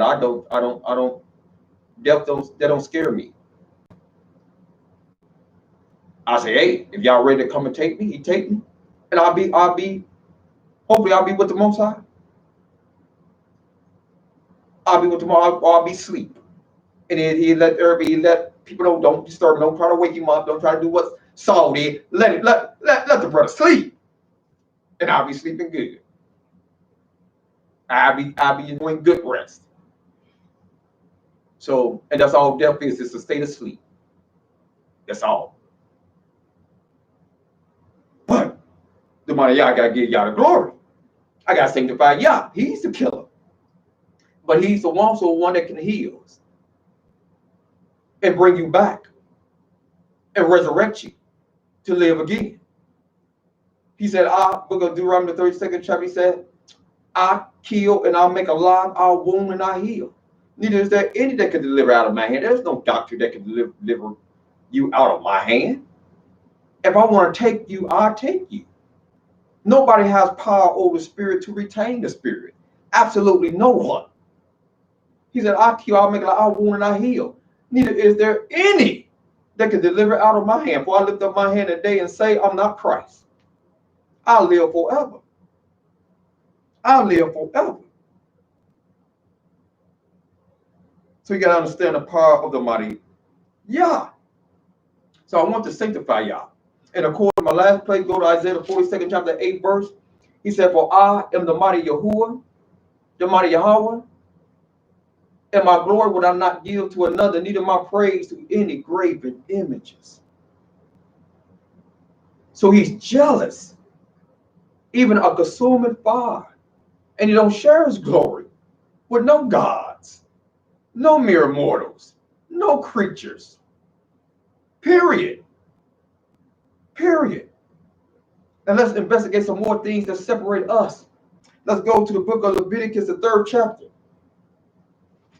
that don't scare me. I say, hey, if y'all ready to come and take me, he take me. And hopefully I'll be with the Most High. I'll be with them, I'll be asleep. And then he let people don't disturb him, don't try to wake him up, don't try to do what Saul did. Let the brother sleep. And I'll be sleeping good. I'll be doing good rest. So, and that's all death is, it's a state of sleep. That's all. But the money y'all gotta give y'all the glory. I gotta sanctify Yah. He's the killer. But he's also one that can heal and bring you back and resurrect you to live again. He said, book of Deuteronomy, the 32nd chapter, he said, I kill and I'll make alive, I'll wound and I heal. Neither is there any that can deliver out of my hand. There's no doctor that can deliver you out of my hand. If I want to take you, I'll take you. Nobody has power over the spirit to retain the spirit. Absolutely no one. He said, I kill, I'll make alive, I'll wound and I heal. Neither is there any that can deliver out of my hand. For I lift up my hand today and say, I'm not Christ. I'll live forever. I'll live forever. So you got to understand the power of the mighty Yah. So I want to sanctify Yah. And according to my last place, go to Isaiah the 42nd chapter, 8th verse. He said, for I am the mighty Yahuwah, the mighty Yahweh, and my glory would I not give to another, neither my praise to any graven images. So he's jealous, even a consuming fire. And he don't share his glory with no gods, no mere mortals, no creatures. Period. And let's investigate some more things that separate us. Let's go to the book of Leviticus, the 3rd chapter.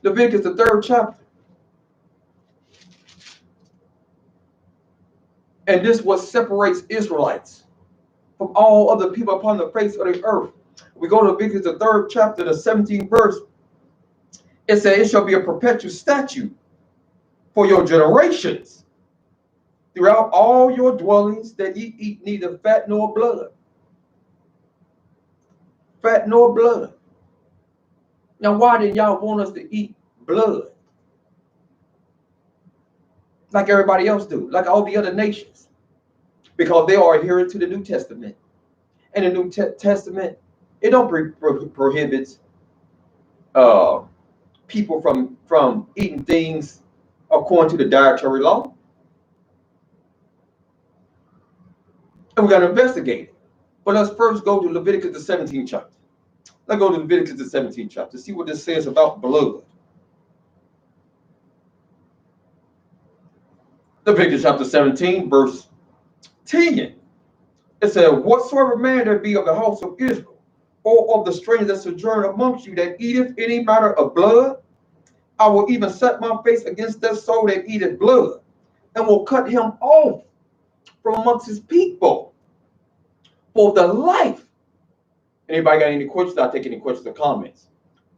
Leviticus, the 3rd chapter. And this is what separates Israelites from all other people upon the face of the earth. We go to Leviticus, the 3rd chapter, the 17th verse. It says, it shall be a perpetual statute for your generations throughout all your dwellings, that ye eat neither fat nor blood. Fat nor blood. Now, why did y'all want us to eat blood? Like everybody else do, like all the other nations. Because they are adherent to the New Testament. And the New Testament, it don't prohibits people from eating things according to the dietary law. And we're going to investigate it. But let's first go to Leviticus, the 17th chapter. Let's go to Leviticus, the 17th chapter, see what this says about blood. Leviticus chapter 17, verse 10. It says, whatsoever man there be of the house of Israel, or of the stranger that sojourn amongst you, that eateth any matter of blood, I will even set my face against that soul that eateth blood, and will cut him off from amongst his people for the life. Anybody got any questions? I'll take any questions or comments.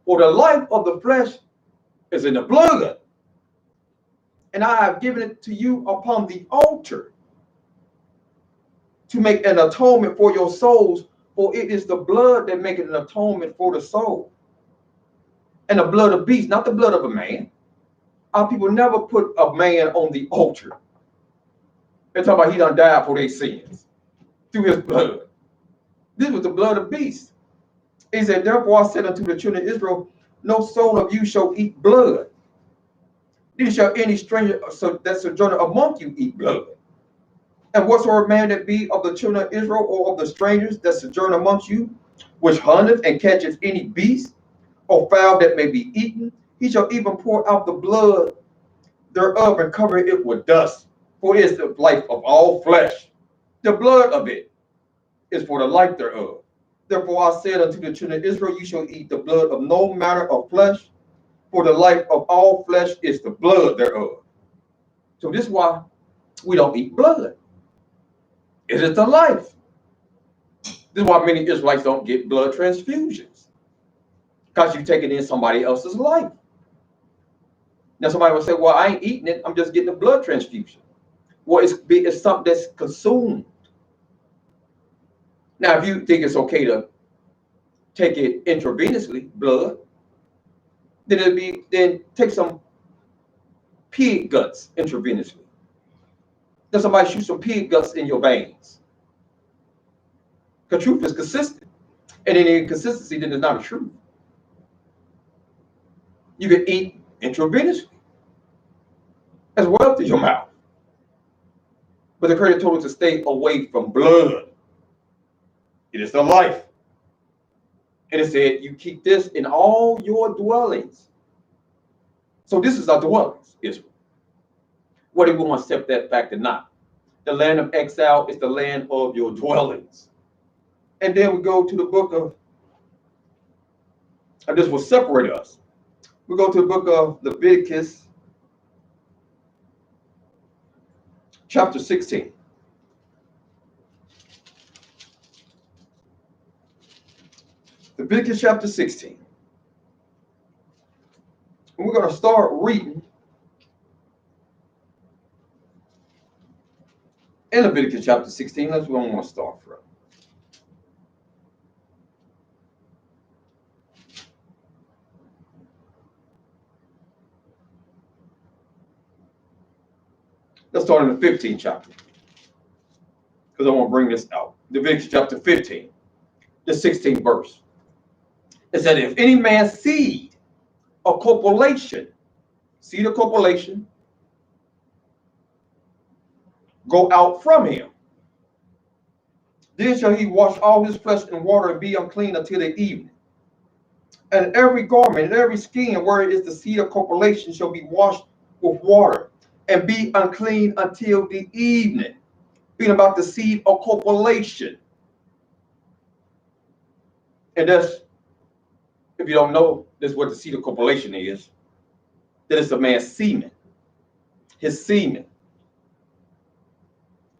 For the life of the flesh is in the blood, and I have given it to you upon the altar to make an atonement for your souls, for it is the blood that maketh an atonement for the soul. And the blood of beasts, not the blood of a man. Our people never put a man on the altar. They're talking about he done died for their sins through his blood. This was the blood of beasts. He said, therefore I said unto the children of Israel, no soul of you shall eat blood. Neither shall any stranger that sojourner among you eat blood. And whatsoever man that be of the children of Israel, or of the strangers that sojourn amongst you, which hunteth and catcheth any beast or fowl that may be eaten, he shall even pour out the blood thereof and cover it with dust. For it is the life of all flesh. The blood of it is for the life thereof. Therefore I said unto the children of Israel, you shall eat the blood of no matter of flesh, for the life of all flesh is the blood thereof. So this is why we don't eat blood. It is the life. This is why many Israelites don't get blood transfusions, because you're taking in somebody else's life. Now somebody will say, well, I ain't eating it, I'm just getting a blood transfusion. Well, it's something that's consumed. Now, if you think it's okay to take it intravenously, blood, then take some pig guts intravenously. Then somebody shoot some pig guts in your veins. Because truth is consistent. And any inconsistency, then it's not a truth. You can eat intravenously as well through your mouth. But the Creator told us to stay away from blood. It is the life. And it said, you keep this in all your dwellings. So this is our dwellings, Israel. Whether we want to accept that fact or not. The land of exile is the land of your dwellings. And then we go to the book of, and this will separate us. We go to the book of Leviticus, chapter 16. Leviticus chapter 16. And we're going to start reading in Leviticus chapter 16. That's where I want to start from. Let's start in the 15th chapter, because I want to bring this out. Leviticus chapter 15, the 16th verse. It said, if any man's seed or copulation, seed or copulation, go out from him, then shall he wash all his flesh in water and be unclean until the evening. And every garment and every skin where it is the seed of copulation shall be washed with water and be unclean until the evening. Being about the seed of copulation. And that's, if you don't know, this is what the seed of copulation is. That is a man's semen. His semen.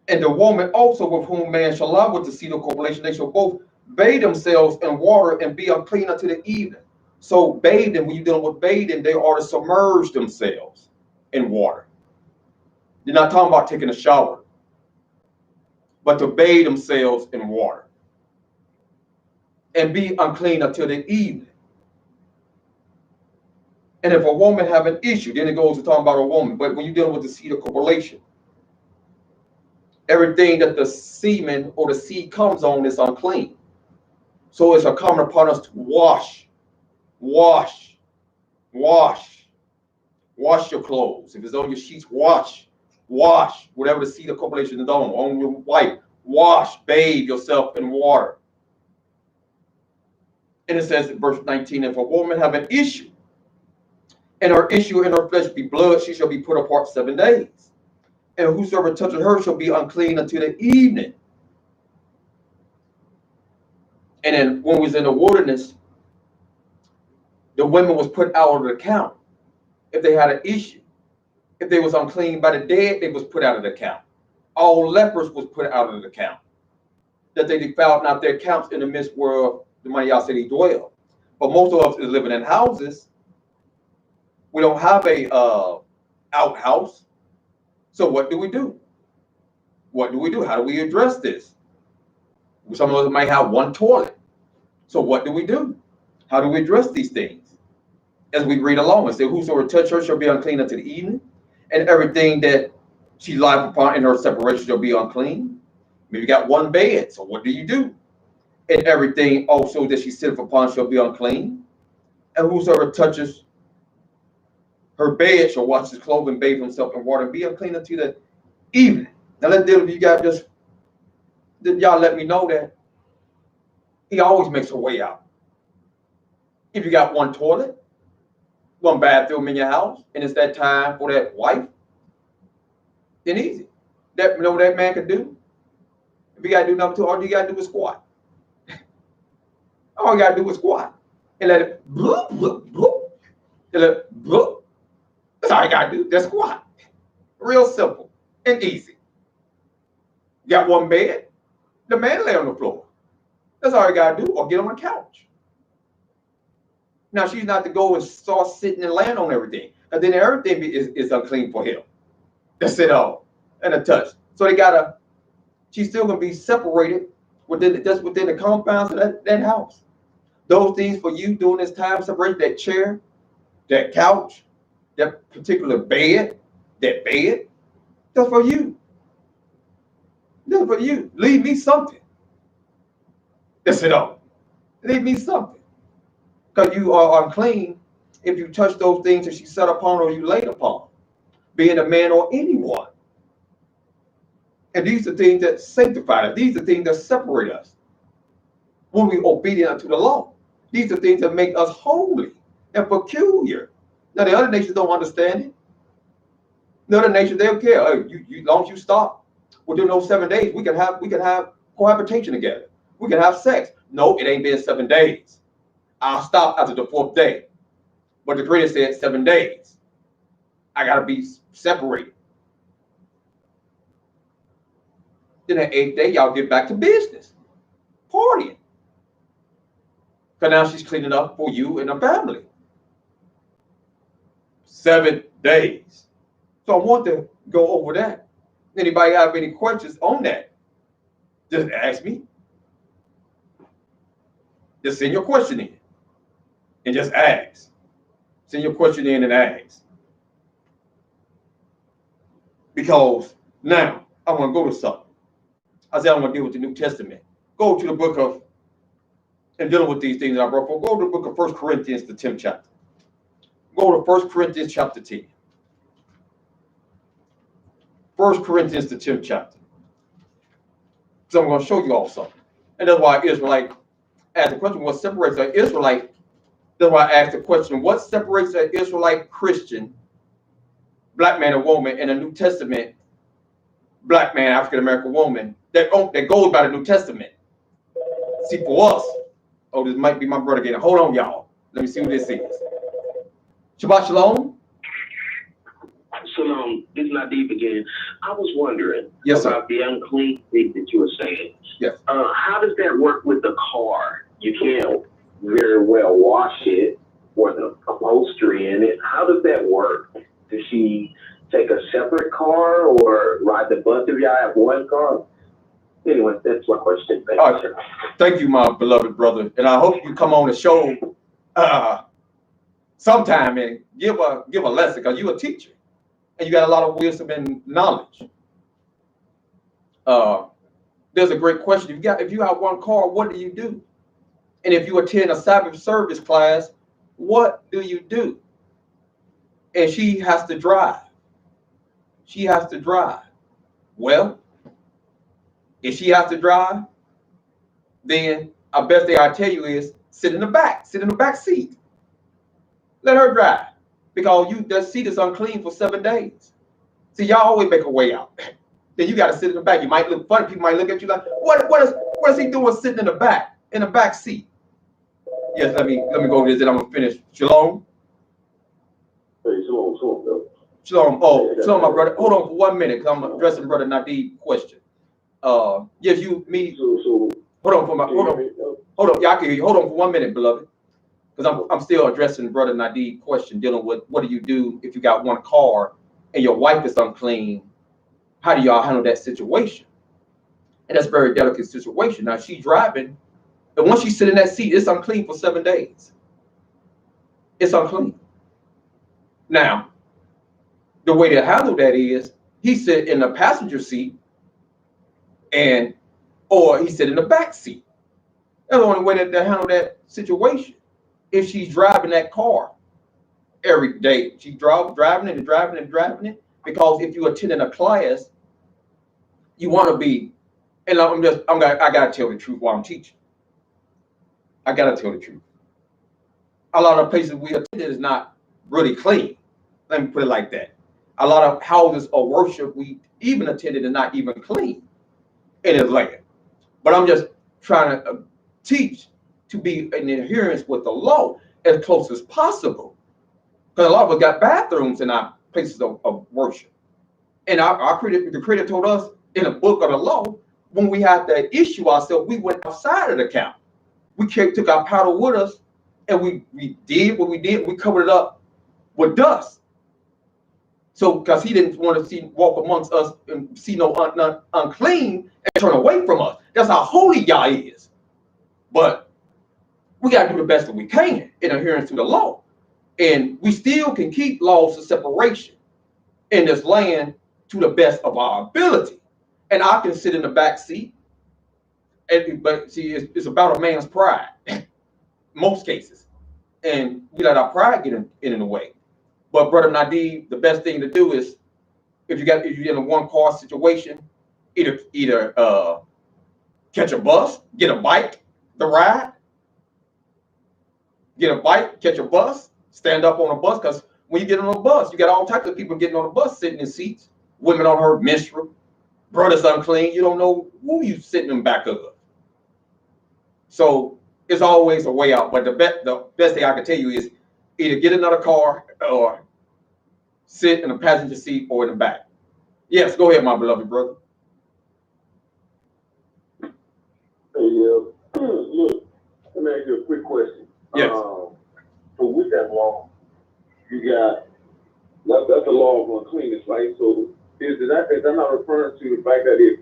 And the woman also with whom man shall lie with the seed of copulation, they shall both bathe themselves in water and be unclean until the evening. So bathing, when you're dealing with bathing, they are to submerge themselves in water. You're not talking about taking a shower, but to bathe themselves in water and be unclean until the evening. And if a woman have an issue, then it goes to talk about a woman. But when you're dealing with the seed of copulation, everything that the semen or the seed comes on is unclean. So it's incumbent upon us to wash Wash, wash, wash your clothes. If it's on your sheets, wash, wash. Whatever the seed of copulation is on your wife, wash, bathe yourself in water. And it says in verse 19, if a woman have an issue, and her issue in her flesh be blood, she shall be put apart 7 days. And whosoever touches her shall be unclean until the evening. And then when we was in the wilderness, the women was put out of the count if they had an issue. If they was unclean by the dead, they was put out of the count. All lepers was put out of the count. That they defiled not their counts in the midst where the money y'all said he dwell. But most of us is living in houses. We don't have a outhouse. So what do we do? What do we do? How do we address this? Some of us might have one toilet. So what do we do? How do we address these things? As we read along, it says, whosoever touch her shall be unclean unto the evening, and everything that she lieth upon in her separation shall be unclean. Maybe you got one bed, so what do you do? And everything also that she sitteth upon shall be unclean. And whosoever touches her bed shall wash his clothes and bathe himself in water and be unclean until the evening. Now let's deal with you guys. Just y'all let me know that he always makes a way out. If you got one toilet, one bathroom in your house, and it's that time for that wife, then easy. That, you know what that man can do? If you gotta do number two, all you gotta do is squat. All you gotta do is squat. And let it bloop, bloop, bloop. And let it bloop. That's all you gotta do. Just squat. Real simple and easy. You got one bed, the man lay on the floor. That's all you gotta do, or get on the couch. Now she's not to go and start sitting and laying on everything. And then everything is unclean for him. That's it all. And a touch. So she's still gonna be separated within the confines of that house. Those things for you during this time, separate that chair, that couch, that particular bed, that's for you. That's for you. Leave me something. That's it all. Leave me something. Because you are unclean if you touch those things that she set upon or you laid upon, being a man or anyone. And these are things that sanctify us. These are things that separate us when we obedient unto the law. These are things that make us holy and peculiar. Now the other nations don't understand it. The other nations, they don't care. As long as you stop within those 7 days, we can have cohabitation together. We can have sex. No, it ain't been 7 days. I'll stop after the 4th day. But the Creator said 7 days. I gotta be separated. Then the 8th day, y'all get back to business. Partying. Because now she's cleaning up for you and the family. 7 days. So I want to go over that. Anybody have any questions on that? Just ask me. Just send your question in. And just ask. Send your question in and ask. Because now I want to go to something. I said I'm going to deal with the New Testament. Go to the book of, and dealing with these things that I brought forth, go to the book of 1 Corinthians, the 10th chapter. Go to 1 Corinthians chapter 10. 1 Corinthians, the 10th chapter. So I'm going to show you all something. And that's why Israelite asked the question, what separates an Israelite? That's why I asked the question, what separates an Israelite Christian, black man or woman, in a New Testament, black man, African American woman, that goes by the New Testament? See, for us, oh, this might be my brother again. Hold on, y'all. Let me see what this is. Shabbat Shalom. Shalom, this is Nadib again. I was wondering sir. about the unclean thing that you were saying. Yes. How does that work with the car? You can't very well wash it or the upholstery in it. How does that work? Does she take a separate car or ride the bus if y'all have one car? Anyway, that's my question. Thank you. Thank you, my beloved brother. And I hope you come on the show sometime and give a lesson, because you're a teacher and you got a lot of wisdom and knowledge. There's a great question. If you have one car, what do you do? And if you attend a Sabbath service class, what do you do? And she has to drive. She has to drive. Well, if she has to drive, then the best thing I tell you is sit in the back seat. Let her drive. Because that seat is unclean for 7 days. See, y'all always make a way out. Then you got to sit in the back. You might look funny. People might look at you like, what is he doing sitting in the back seat? Yes, let me go over this and I'm gonna finish. Shalom. Hey, shalom, bro. Shalom. Oh, shalom, my brother. Hold on for 1 minute, because I'm addressing Brother Nadeem's question. Yes, So hold on. Y'all can hear you. Hold on for 1 minute, beloved. Because I'm still addressing Brother Nadeem's question, dealing with what do you do if you got one car and your wife is unclean? How do y'all handle that situation? And that's a very delicate situation. Now she's driving, and once she sit in that seat, it's unclean for 7 days. It's unclean. Now, the way to handle that is he sit in the passenger seat or he sit in the back seat. That's the only way to handle that situation. If she's driving that car every day, she's driving it, because if you're attending a class, you want to be, and I gotta tell the truth while I'm teaching. I gotta tell the truth. A lot of places we attended is not really clean. Let me put it like that. A lot of houses of worship we even attended is not even clean in his land. But I'm just trying to teach to be in adherence with the law as close as possible. Because a lot of us got bathrooms in our places of worship. And the Creator told us in the book of the law, when we had to issue ourselves, we went outside of the camp. We took our powder with us, and we did what we did. We covered it up with dust. So, because he didn't want to walk amongst us and see no unclean and turn away from us. That's how holy Yah is. But we got to do the best that we can in adherence to the law. And we still can keep laws of separation in this land to the best of our ability. And I can sit in the back seat. But see, it's about a man's pride, most cases. And we let our pride get in the way. But Brother Nadeem, the best thing to do is, if you're in a one car situation, either catch a bus, get a bike, the ride, get a bike, catch a bus, stand up on a bus. Because when you get on a bus, you got all types of people getting on a bus, sitting in seats, women on her menstrual, brothers unclean. You don't know who you sitting in back of. So it's always a way out. But the best thing I can tell you is either get another car or sit in the passenger seat or in the back. Yes, go ahead, my beloved brother. Hey, look, let me ask you a quick question. Yes. So with that law, you got that's the law of uncleanness, right? So is that not referring to the fact that if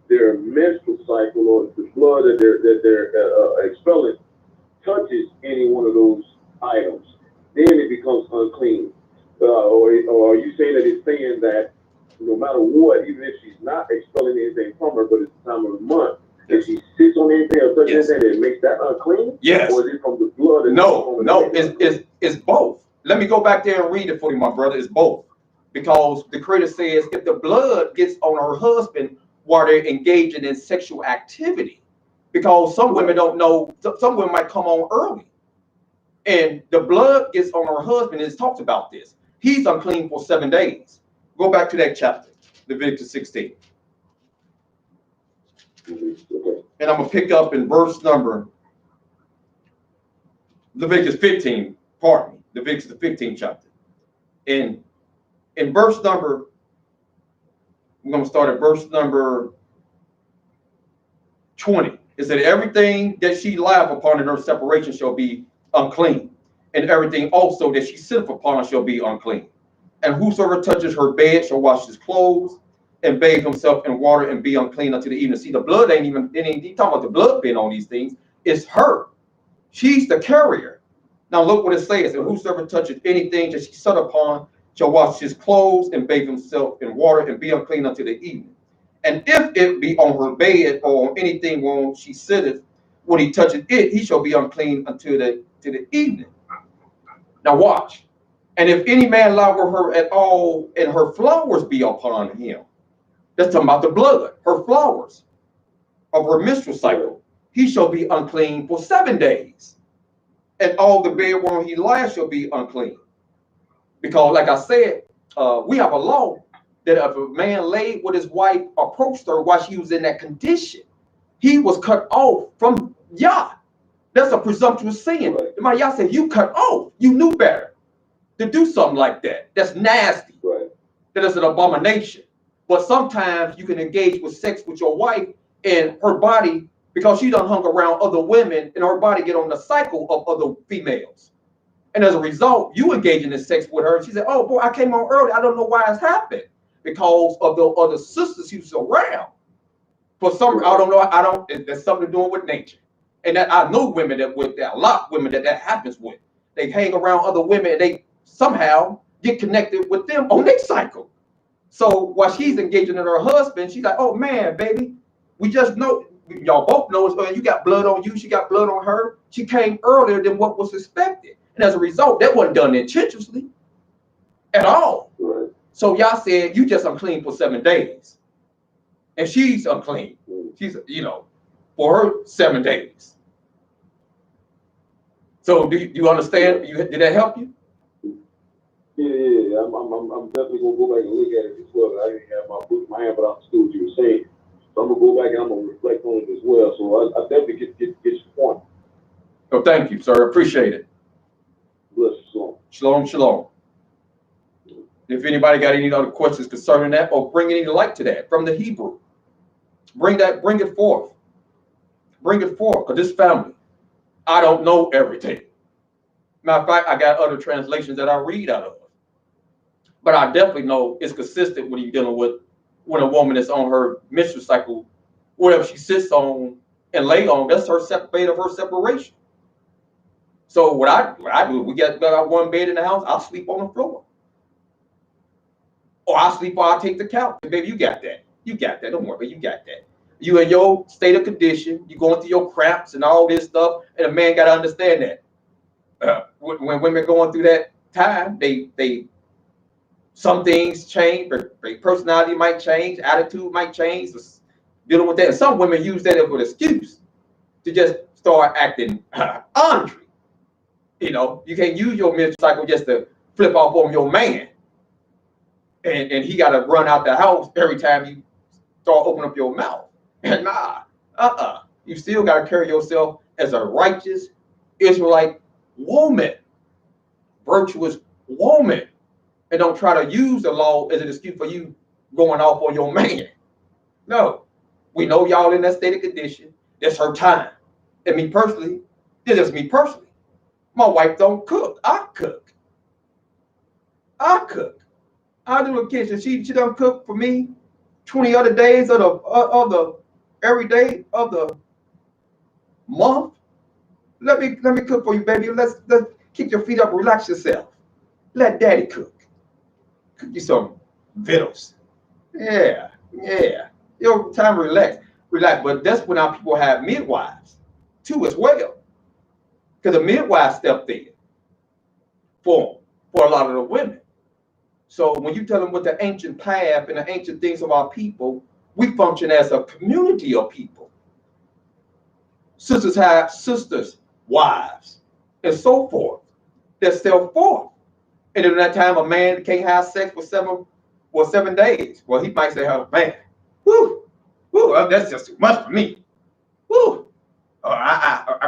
their menstrual cycle or the blood that they're expelling touches any one of those items, then it becomes unclean? Or are you saying that it's saying that no matter what, even if she's not expelling anything from her, but it's the time of the month, if she sits on anything or touches anything, it makes that unclean? Yes. Or is it from the blood? No, it's both. Let me go back there and read it for you, my brother. It's both. Because the Creator says if the blood gets on her husband while they're engaging in sexual activity, because some women don't know, some women might come on early, and the blood gets on her husband, and it talks about this. He's unclean for 7 days. Go back to that chapter, Leviticus 16. And I'm going to pick up in verse number, Leviticus 15, pardon me, Leviticus the 15th chapter. In verse number, we're going to start at verse number 20. It said, everything that she lieth upon in her separation shall be unclean, and everything also that she sitteth upon shall be unclean. And whosoever touches her bed shall wash his clothes and bathe himself in water and be unclean until the evening. See, the blood ain't talking about the blood being on these things. It's her. She's the carrier. Now look what it says. And whosoever touches anything that she sat upon shall wash his clothes and bathe himself in water and be unclean until the evening. And if it be on her bed or on anything whereon she sitteth, when he touches it, he shall be unclean until the evening. Now watch. And if any man lie with her at all, and her flowers be upon him, that's talking about the blood, her flowers of her menstrual cycle, he shall be unclean for 7 days. And all the bed whereon he lies shall be unclean. Because, like I said, we have a law that if a man laid with his wife, approached her while she was in that condition, he was cut off from Yah. That's a presumptuous sin. My Yah said, you cut off. You knew better to do something like that. That's nasty. Right. That is an abomination. But sometimes you can engage with sex with your wife and her body, because she done hung around other women, and her body get on the cycle of other females. And as a result, you engaging in sex with her. And she said, oh boy, I came on early. I don't know why it's happened. Because of the other sisters she was around. For some, I don't know. There's something to do with nature. And that I know women that with that, a lot of women that happens with. They hang around other women and they somehow get connected with them on their cycle. So while she's engaging in her husband, she's like, oh man, baby, we just know, y'all both know you got blood on you, she got blood on her. She came earlier than what was expected. And as a result, that wasn't done intentionally at all. Right. So y'all said, you just unclean for 7 days. And she's unclean. She's, for her 7 days. So do you understand? Did that help you? Yeah. I'm definitely gonna go back and look at it as well. I didn't have my book in my hand, but I understood what you were saying. So I'm gonna go back and I'm gonna reflect on it as well. So I definitely get your point. Oh, thank you, sir. Appreciate it. Bless you, shalom. Shalom, shalom. If anybody got any other questions concerning that, or bring any light to that from the Hebrew, bring it forth. Bring it forth, because this family, I don't know everything. Matter of fact, I got other translations that I read out of. But I definitely know it's consistent when you're dealing with when a woman is on her menstrual cycle, whatever she sits on and lay on, that's her bed of her separation. So what I do, we got one bed in the house, I'll sleep on the floor. Or I'll sleep or I'll take the couch. Baby, you got that. You got that. Don't worry, you got that. You in your state of condition, you going through your cramps and all this stuff, and a man got to understand that. When women going through that time, they some things change, their personality might change, attitude might change, dealing with that. And some women use that as an excuse to just start acting ornery. You can't use your menstrual cycle just to flip off on your man. And he got to run out the house every time you start opening up your mouth. And you still got to carry yourself as a righteous Israelite woman, virtuous woman, and don't try to use the law as an excuse for you going off on your man. No, we know y'all in that state of condition. That's her time. And me personally, this is me personally. My wife don't cook. I cook. I do the kitchen. She don't cook for me 20 other days of the every day of the month. Let me cook for you, baby. Let's kick your feet up, relax yourself. Let daddy cook. Cook you some victuals. Yeah. Time to relax. But that's when our people have midwives too as well. Because the midwives stepped in for a lot of the women. So when you tell them what the ancient path and the ancient things of our people, we function as a community of people. Sisters have sisters, wives, and so forth. They're still forth. And in that time, a man can't have sex for 7 days. Well, he might say, oh, man, that's just too much for me.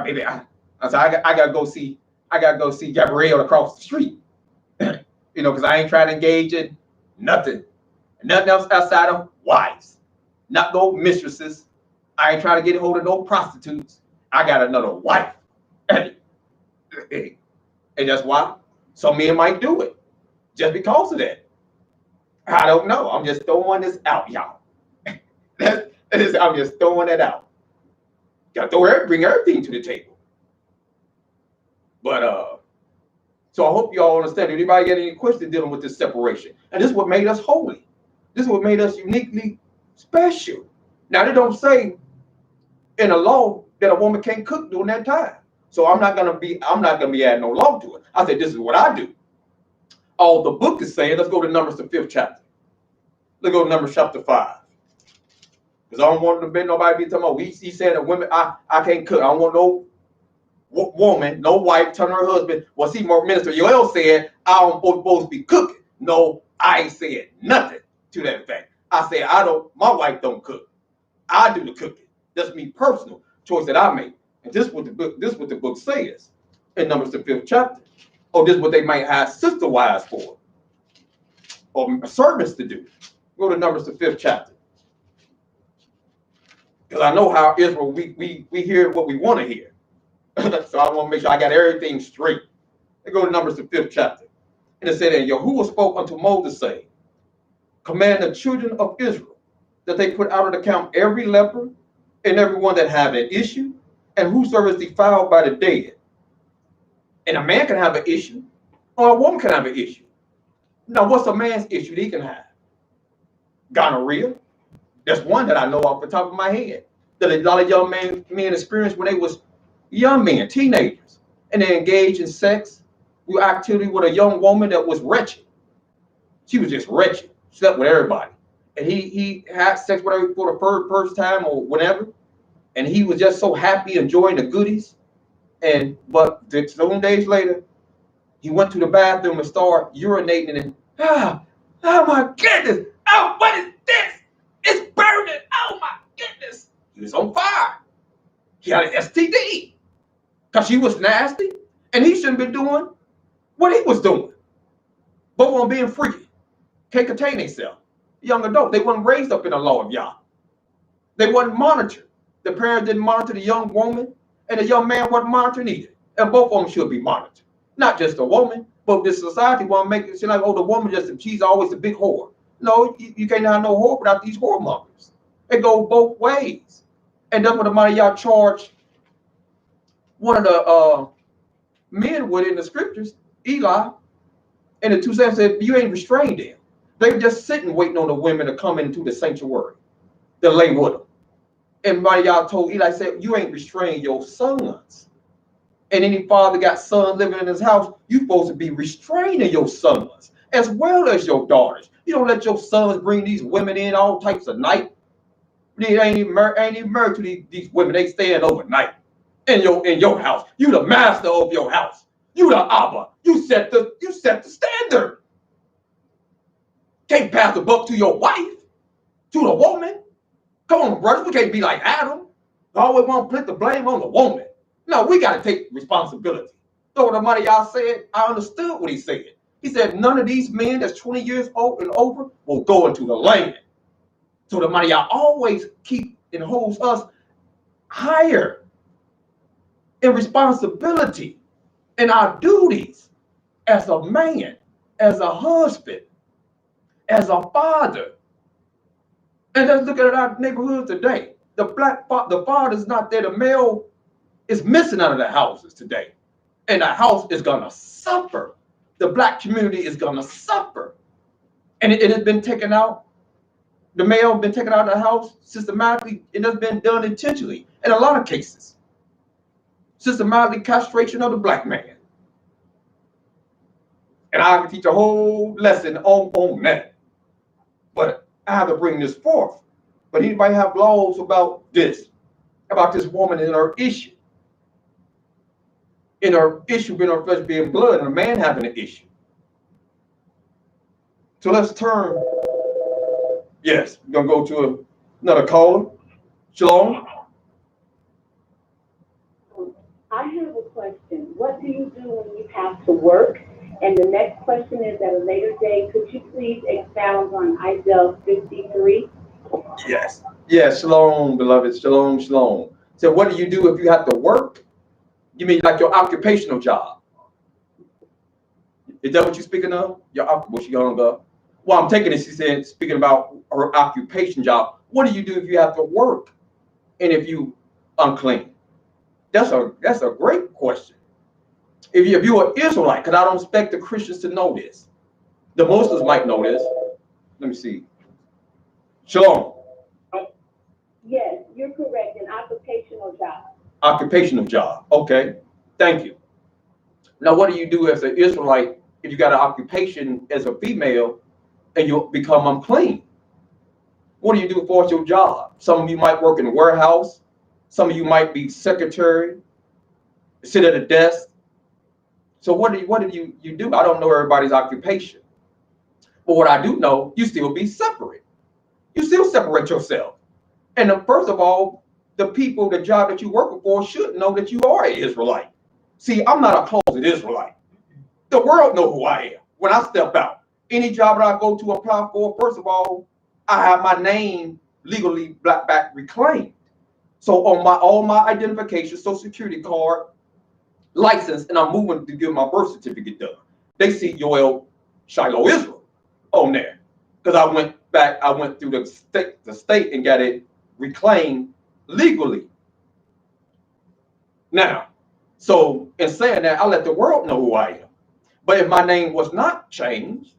Baby, I gotta go see Gabrielle across the street. Because I ain't trying to engage in nothing else outside of wives, not no mistresses. I ain't trying to get hold of no prostitutes. I got another wife. And that's why some men might do it, just because of that. I don't know. I'm just throwing this out, y'all. I'm just throwing it out. Got to bring everything to the table. But so I hope you all understand. Anybody got any questions dealing with this separation? And this is what made us holy. This is what made us uniquely special. Now, they don't say in the law that a woman can't cook during that time. So I'm not gonna be adding no law to it. I said, this is what I do. All the book is saying, let's go to Numbers, the 5th chapter. Let's go to Numbers chapter 5. Because I don't want to be nobody be talking about, he said that women, I can't cook. I don't want no woman, no wife, telling her husband, well, see, Minister Yoel said, I don't supposed to be cooking. No, I ain't said nothing to that effect. I said, my wife don't cook. I do the cooking. That's me personal choice that I make. And this is what the book says in Numbers, the 5th chapter. Or this is what they might have sister wives for, or servants to do. Go to Numbers, the 5th chapter. Because I know how Israel, we hear what we want to hear. So I want to make sure I got everything straight. Let's go to Numbers, the 5th chapter. And it said, and Yahuwah spoke unto Moses, saying, command the children of Israel that they put out of the camp every leper and everyone that have an issue, and whosoever is defiled by the dead. And a man can have an issue, or a woman can have an issue. Now, what's a man's issue that he can have? Gonorrhea. That's one that I know off the top of my head. That a lot of young men experienced when they was young men, teenagers, and they engaged in sex, activity with a young woman that was wretched. She was just wretched, slept with everybody. And he had sex with her for the first time or whatever. And he was just so happy, enjoying the goodies. But some days later, he went to the bathroom and started urinating and oh my goodness, oh, what is this? It's burning, oh my goodness. He was on fire. He had an STD because she was nasty and he shouldn't be doing what he was doing. Both of them being free, can't contain themselves. Young adult, they weren't raised up in the law of Yah. They wasn't monitored. The parents didn't monitor the young woman, and the young man wasn't monitoring either. And both of them should be monitored. Not just the woman, but this society want to make it seem like, oh, the woman she's always a big whore. No, you can't have no whore without these whoremongers. It goes both ways. And that's what the money y'all charged one of the men with in the scriptures, Eli, and the two sons said, you ain't restrained them. They were just sitting waiting on the women to come into the sanctuary to lay with them. And one of y'all told Eli, said, you ain't restrained your sons. And any father got sons living in his house, you supposed to be restraining your sons as well as your daughters. You don't let your sons bring these women in all types of night. They ain't even married to these women. They staying overnight in your house. You the master of your house. You the Abba. You set the standard. Can't pass the buck to your wife, to the woman. Come on, brothers. We can't be like Adam. I always want to put the blame on the woman. No, we got to take responsibility. So the money y'all said, I understood what he said. He said, none of these men that's 20 years old and over will go into the land. So the money y'all always keep and holds us higher in responsibility in our duties as a man, as a husband, as a father. And let's look at our neighborhood today. The father's not there. The male is missing out of the houses today. And the house is going to suffer. The black community is going to suffer. And it has been taken out. The male been taken out of the house systematically. It has been done intentionally in a lot of cases. Systematically castration of the black man. And I can teach a whole lesson on that. But I have to bring this forth. But anybody have laws about this woman and her issue? In her issue being her flesh being blood, and a man having an issue. So let's turn. Yes, we're going to go to another caller. Shalom. I have a question. What do you do when you have to work? And the next question is, at a later date, could you please expound on Isaiah 53? Yes. Yes, shalom, beloved. Shalom, shalom. So what do you do if you have to work? You mean like your occupational job? Is that what you're speaking of? What you hung up? Well, I'm taking it, she said, speaking about her occupation job. What do you do if you have to work and if you unclean? That's a great question. If you're an Israelite, because I don't expect the Christians to know this. The Muslims might know this. Let me see. Shalom. Yes, you're correct. An occupational job. Occupational job. Okay. Thank you. Now, what do you do as an Israelite if you got an occupation as a female and you become unclean? What do you do for your job? Some of you might work in a warehouse. Some of you might be secretary, sit at a desk. So what do you do? I don't know everybody's occupation. But what I do know, you still be separate. You still separate yourself. And first of all, the people, the job that you're working for should know that you are an Israelite. See, I'm not a closet Israelite. The world know who I am when I step out. Any job that I go to apply for, first of all, I have my name legally black back reclaimed. So on all my identification, social security card, license, and I'm moving to get my birth certificate done. They see Yoel Shiloh Israel on there. Because I went through the state and got it reclaimed legally. Now, so in saying that, I let the world know who I am. But if my name was not changed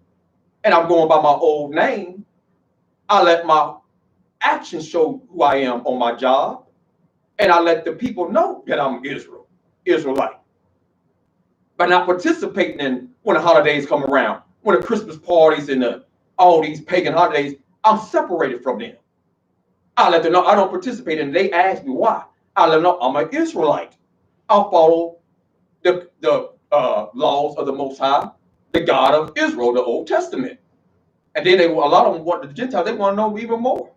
and I'm going by my old name, I let my actions show who I am on my job. And I let the people know that I'm Israelite. By not participating in when the holidays come around, when the Christmas parties and all these pagan holidays, I'm separated from them. I let them know I don't participate in it. They ask me why. I let them know I'm an Israelite. I'll follow the laws of the Most High, the God of Israel, the Old Testament. And then a lot of them want the Gentiles, they want to know even more.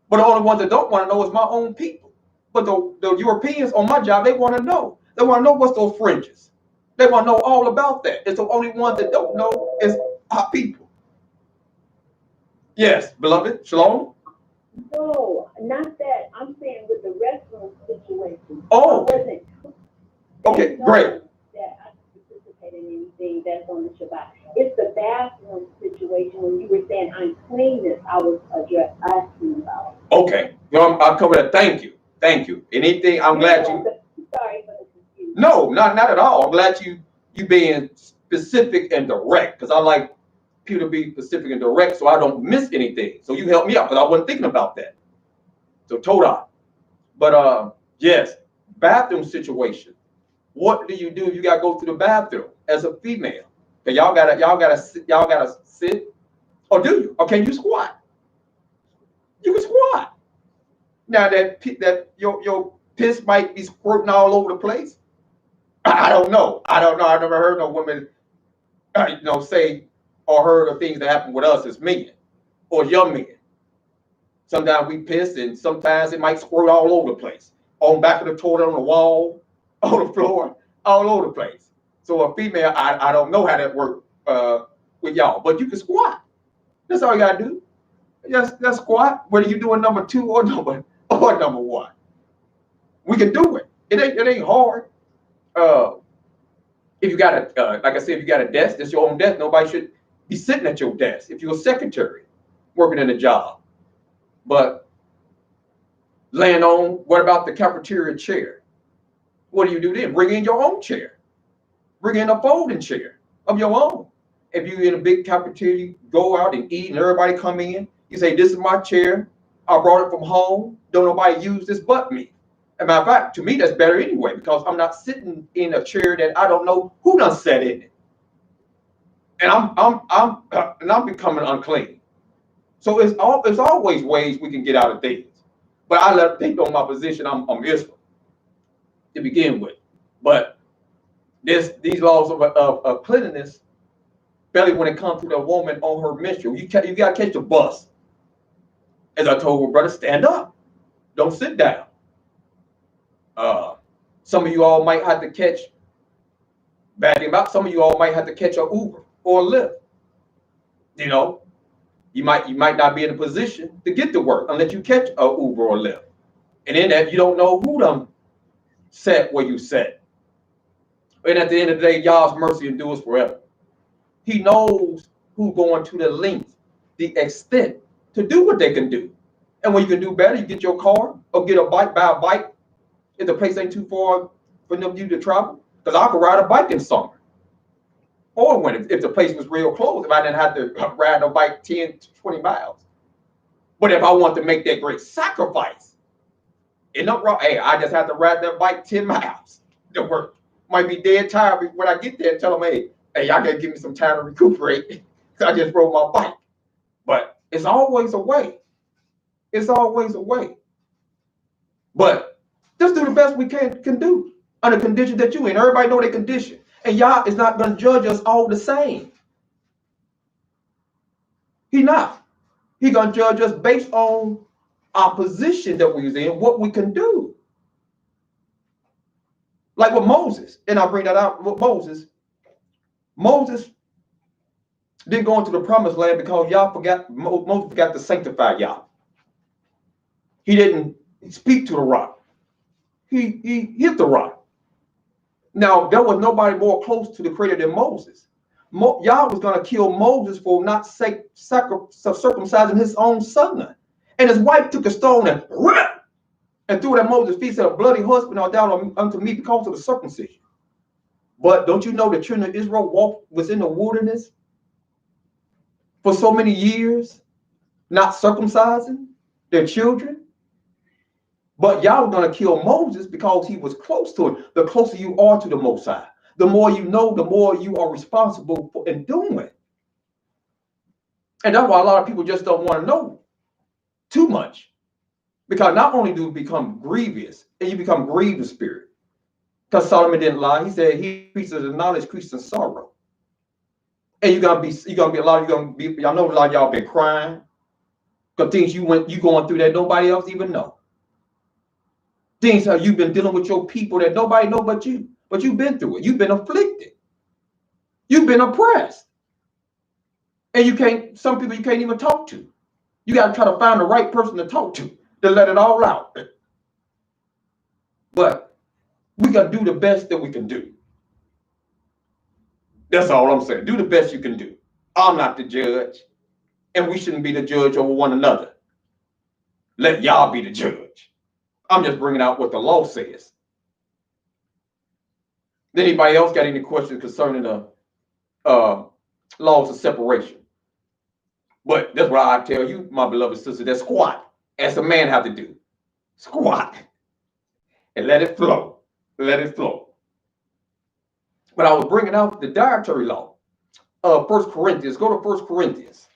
But the only ones that don't want to know is my own people. But the Europeans on my job, they want to know. They want to know what's those fringes. They want to know all about that. It's the only ones that don't know is our people. Yes, beloved, shalom. No, not that. I'm saying with the restroom situation. Oh, I wasn't. okay, great. That I participate in anything that's on the Shabbat. It's the bathroom situation when you were saying uncleanness. I was asking about. Okay, I'll cover that. Thank you. Anything? I'm glad you. Sorry for the confusion. No, not at all. I'm glad you being specific and direct because I like people to be specific and direct so I don't miss anything. So you helped me out because I wasn't thinking about that. So Toda. But yes, bathroom situation. What do you do if you gotta go to the bathroom as a female? Okay, y'all gotta sit, or do you? Or can you squat? You can squat. Now that your piss might be squirting all over the place. I don't know. I never heard no woman, say or heard of things that happen with us as men or young men. Sometimes we piss, and sometimes it might squirt all over the place, on back of the toilet, on the wall, on the floor, all over the place. So a female, I don't know how that works with y'all, but you can squat. That's all you gotta do. Just squat. Whether you doing number 2 or number 1, we can do it. It ain't hard. If you got like I said, if you got a desk, that's your own desk. Nobody should be sitting at your desk. If you're a secretary working in a job, but laying on, what about the cafeteria chair? What do you do then? Bring in your own chair. Bring in a folding chair of your own. If you're in a big cafeteria, you go out and eat and everybody come in, you say, this is my chair. I brought it from home. Don't nobody use this but me. As a matter of fact, to me, that's better anyway, because I'm not sitting in a chair that I don't know who done sat in it. And I'm becoming unclean. So it's always ways we can get out of things. But I let people on my position, I'm Israel to begin with. But these laws of cleanliness, barely when it comes to the woman on her menstrual, you got to catch the bus. As I told her brother, stand up, don't sit down. Some of you all might have to catch, some of you all might have to catch a Uber or a Lyft. You might not be in a position to get to work unless you catch a Uber or Lyft. And in that, you don't know who done sat where you sat. And at the end of the day, Yah's mercy endures forever. He knows who's going to the length, the extent to do what they can do. And when you can do better, you get your car or get a bike, buy a bike. If the place ain't too far for you to travel, because I could ride a bike in summer. Or if the place was real close, if I didn't have to ride a bike 10 to 20 miles. But if I want to make that great sacrifice, I just have to ride that bike 10 miles to work. might be dead tired when I get there. Tell them, hey, y'all gotta give me some time to recuperate. I just rode my bike. But it's always a way. It's always a way. But just do the best we can do under condition that you in. Everybody know their condition. And y'all is not going to judge us all the same. He not. He going to judge us based on our position that we was in, what we can do. Like with Moses, and I'll bring that out with Moses. Moses didn't go into the promised land because y'all forgot, Moses forgot to sanctify y'all. He didn't speak to the rock. He hit the rock. Now, there was nobody more close to the creator than Moses. Yah was going to kill Moses for not circumcising his own son. And his wife took a stone and threw it at Moses' feet, said, a bloody husband are down unto me because of the circumcision. But don't you know the children of Israel was in the wilderness for so many years, not circumcising their children? But y'all were going to kill Moses because he was close to it. The closer you are to the Most High, the more you know, the more you are responsible for in doing. And that's why a lot of people just don't want to know too much. Because not only do you become grievous, and you become grieved in spirit. Because Solomon didn't lie. He said he increases in knowledge, increases in sorrow. And y'all know a lot of y'all been crying. Because things you going through that nobody else even know. Things how you've been dealing with your people that nobody know but you. But you've been through it. You've been afflicted. You've been oppressed. And some people you can't even talk to. You got to try to find the right person to talk to let it all out. But we got to do the best that we can do. That's all I'm saying. Do the best you can do. I'm not the judge. And we shouldn't be the judge over one another. Let y'all be the judge. I'm just bringing out what the law says. Did anybody else got any questions concerning the laws of separation? But that's what I tell you, my beloved sister, that squat, as a man have to do. Squat. And let it flow. Let it flow. But I was bringing out the dietary law. 1 Corinthians. Go to 1 Corinthians.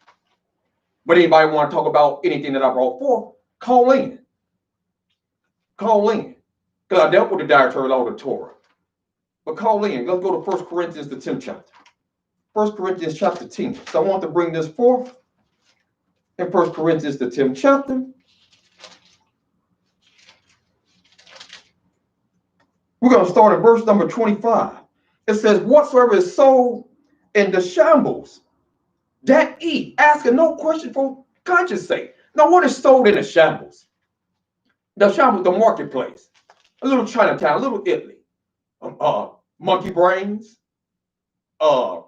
But anybody want to talk about anything that I brought forth, call in. Call in. Because I dealt with the dietary law of the Torah. But call in. Let's go to 1 Corinthians, the 10th chapter. 1 Corinthians chapter 10. So I want to bring this forth in 1 Corinthians, the 10th chapter. We're going to start at verse number 25. It says, whatsoever is sold in the shambles, that eat, asking no question for conscience sake. Now, what is sold in the shambles? The shambles, the marketplace. A little Chinatown, a little Italy. Monkey brains,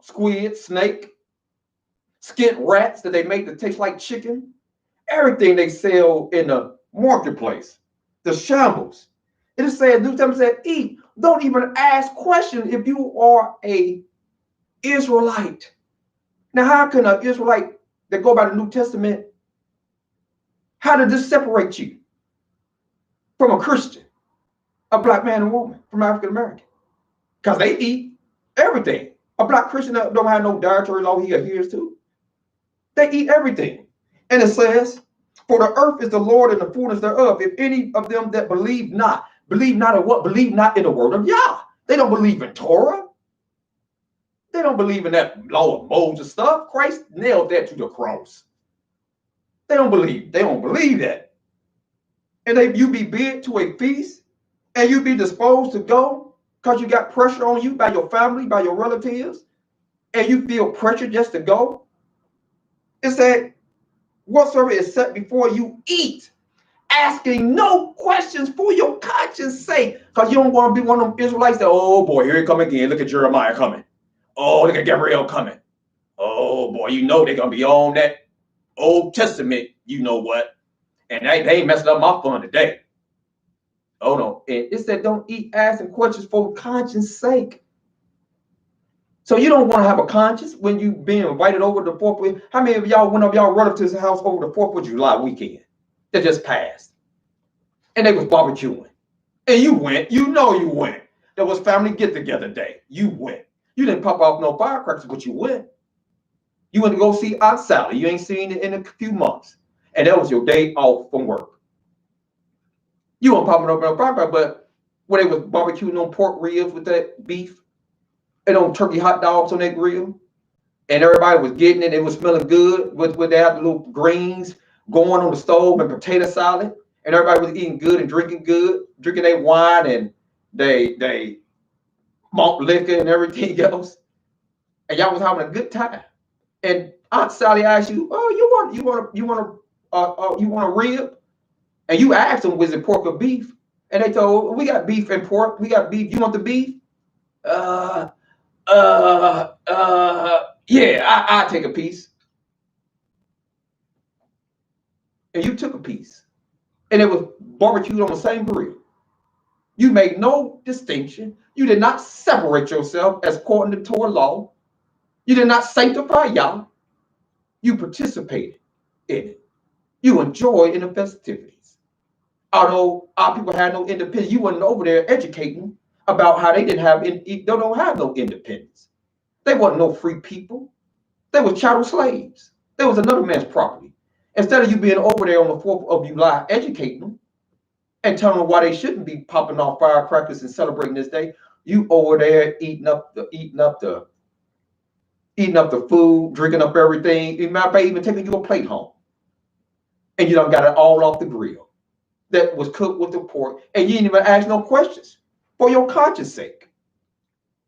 squid, snake, skint rats that they make that taste like chicken. Everything they sell in the marketplace. The shambles. It is said, New Testament said, eat. Don't even ask questions if you are a Israelite. Now, how can an Israelite that go by the New Testament, how did this separate you from a Christian, a black man and woman, from African American? Because they eat everything. A black Christian don't have no dietary law he adheres to. They eat everything. And it says, for the earth is the Lord and the fullness thereof. If any of them that believe not in what? Believe not in the word of Yah. They don't believe in Torah. They don't believe in that law of Moses stuff. Christ nailed that to the cross. They don't believe that. And you be bid to a feast and you be disposed to go because you got pressure on you by your family, by your relatives, and you feel pressure just to go. It said, whatsoever is set before you, eat, asking no questions for your conscience sake. Because you don't want to be one of them Israelites that, oh boy, here he come again. Look at Jeremiah coming. Oh, look at Gabriel coming. Oh boy, you know they're going to be on that Old Testament, you know what. And they ain't messing up my fun today. Oh no. And it said don't eat asking questions for conscience sake. So you don't want to have a conscience when you being invited over the 4th. How many of y'all went up y'all relatives' house over the 4th of July weekend that just passed? And they was barbecuing. And you went, you know you went. There was family get-together day. You went. You didn't pop off no firecrackers, but you went. You went to go see Aunt Sally. You ain't seen it in a few months. And that was your day off from work. You weren't popping up no firecrackers, but when they was barbecuing on pork ribs with that beef and on turkey hot dogs on that grill, and everybody was getting it, it was smelling good with they had the little greens going on the stove and potato salad, and everybody was eating good and drinking good, drinking their wine and they malt liquor and everything else, and y'all was having a good time. And Aunt Sally asked you, "Oh, you want a rib?" And you asked them, "Was it pork or beef?" And they told, "We got beef and pork. We got beef. You want the beef?" Yeah, I take a piece. And you took a piece. And it was barbecued on the same grill. You made no distinction. You did not separate yourself as according to Torah law. You did not sanctify Yah. You participated in it. You enjoyed in the festivities. Although our people had no independence, you weren't over there educating about how they don't have no independence. They wasn't no free people. They were chattel slaves. They was another man's property. Instead of you being over there on the 4th of July educating them and telling them why they shouldn't be popping off firecrackers and celebrating this day, you over there eating up the food, drinking up everything. As a matter of fact, even taking your plate home. And you done got it all off the grill that was cooked with the pork. And you didn't even ask no questions for your conscience sake.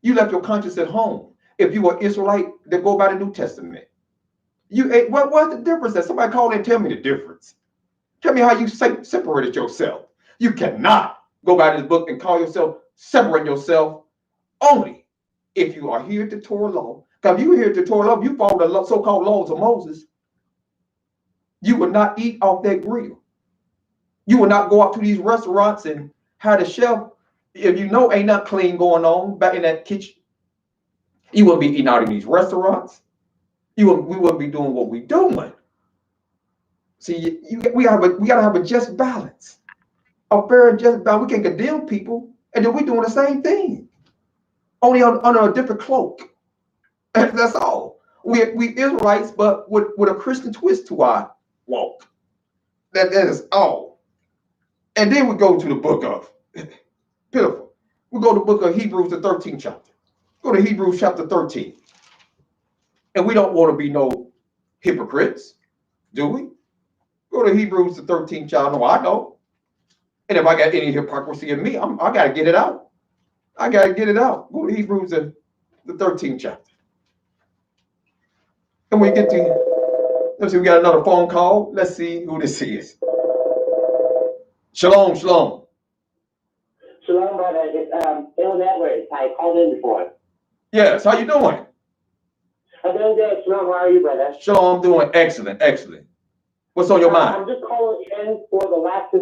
You left your conscience at home. If you were Israelite, that go by the New Testament. What's the difference? That somebody call and tell me the difference. Tell me how you separated yourself. You cannot go by this book and call yourself, separate yourself only if you are here to Torah law. Because if you here to Torah law, you follow the so-called laws of Moses, you will not eat off that grill. You will not go out to these restaurants and have the chef, if you know ain't not clean going on back in that kitchen. You wouldn't be eating out in these restaurants. We wouldn't be doing what we're doing. See, we gotta have a just balance, a fair and just balance. We can condemn people, and then we're doing the same thing, only under a different cloak. And that's all. We Israelites, but with a Christian twist to our walk. That is all. And then we go to the book of pitiful. We go to the book of Hebrews, the 13th chapter. Go to Hebrews chapter 13. And we don't want to be no hypocrites, do we? Go to Hebrews, the 13th chapter. No, I don't. And if I got any hypocrisy in me, I got to get it out. I got to get it out. Go to Hebrews, the 13th chapter. And we get to, let's see, we got another phone call. Let's see who this is. Shalom, shalom. Shalom, brother. It's Bill Edwards. I called in before. Yes, how you doing? I'm doing good. Shalom, how are you, brother? Shalom, doing excellent, excellent. What's on your mind? I'm just calling in for the last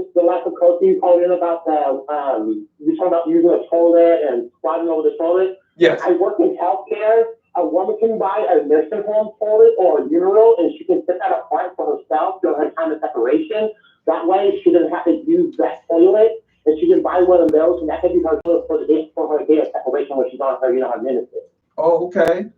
approach you called in about you talking about using a toilet and squatting over the toilet. Yes. I work in healthcare. A woman can buy a nursing home toilet or a urinal, and she can set that apart for herself during her time of separation. That way, she doesn't have to use that toilet, and she can buy one of those, and that can be her toilet for her day of separation when she's on her, her ministry. Oh, okay.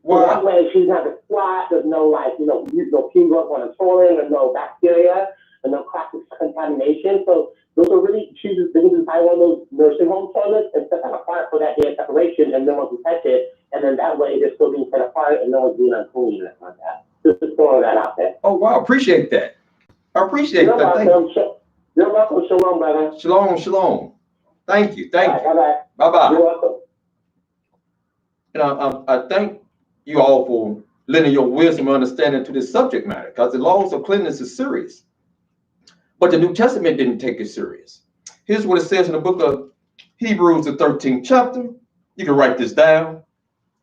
Well, so that way she doesn't have to squat. There's no no peeing on the toilet, and no bacteria, and no cross-contamination. So those are really, they can just buy one of those nursing home toilets and set that apart for that day of separation, and no one can touch it. And then that way they're still being set apart, and no one's being unclean or anything like that. Just throwing that out there. Oh, wow. Appreciate that. I appreciate that. Welcome. You're welcome. Shalom, brother. Shalom, shalom. Thank you. Thank you. Bye-bye. Bye-bye. You're welcome. And I thank you all for lending your wisdom and understanding to this subject matter, because the laws of cleanliness is serious. But the New Testament didn't take it serious. Here's what it says in the book of Hebrews, the 13th chapter. You can write this down.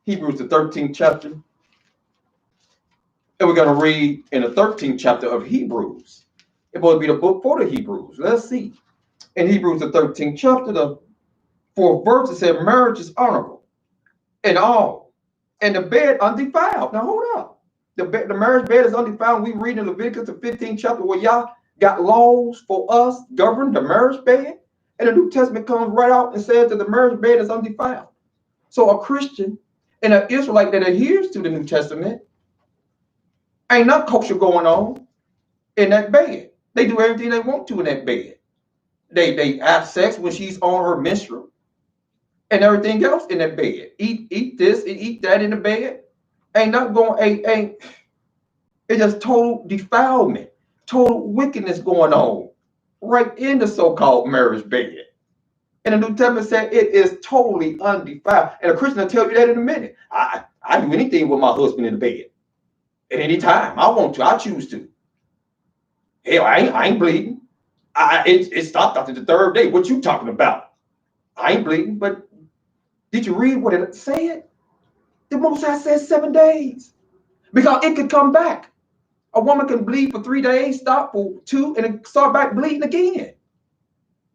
Hebrews, the 13th chapter. And we're going to read in the 13th chapter of Hebrews. It will be the book for the Hebrews. Let's see. In Hebrews, the 13th chapter, the 4th verse, it said, marriage is honorable in all, and the bed undefiled. Now, hold up. The marriage bed is undefiled. We read in Leviticus, the 15th chapter, where Yah got laws for us, govern the marriage bed. And the New Testament comes right out and says that the marriage bed is undefiled. So a Christian and an Israelite that adheres to the New Testament, ain't no kosher going on in that bed. They do everything they want to in that bed. They have sex when she's on her menstrual and everything else in that bed. Eat this and eat that in the bed. Ain't nothing going, ain't it's just total defilement, total wickedness going on right in the so-called marriage bed. And the New Testament said it is totally undefiled. And a Christian will tell you that in a minute. I do anything with my husband in the bed at any time. I want to. I choose to. Hell, I ain't bleeding. It stopped after the third day. What you talking about? I ain't bleeding. But did you read what it said? The Most High said 7 days. Because it could come back. A woman can bleed for 3 days, stop for 2, and then start back bleeding again.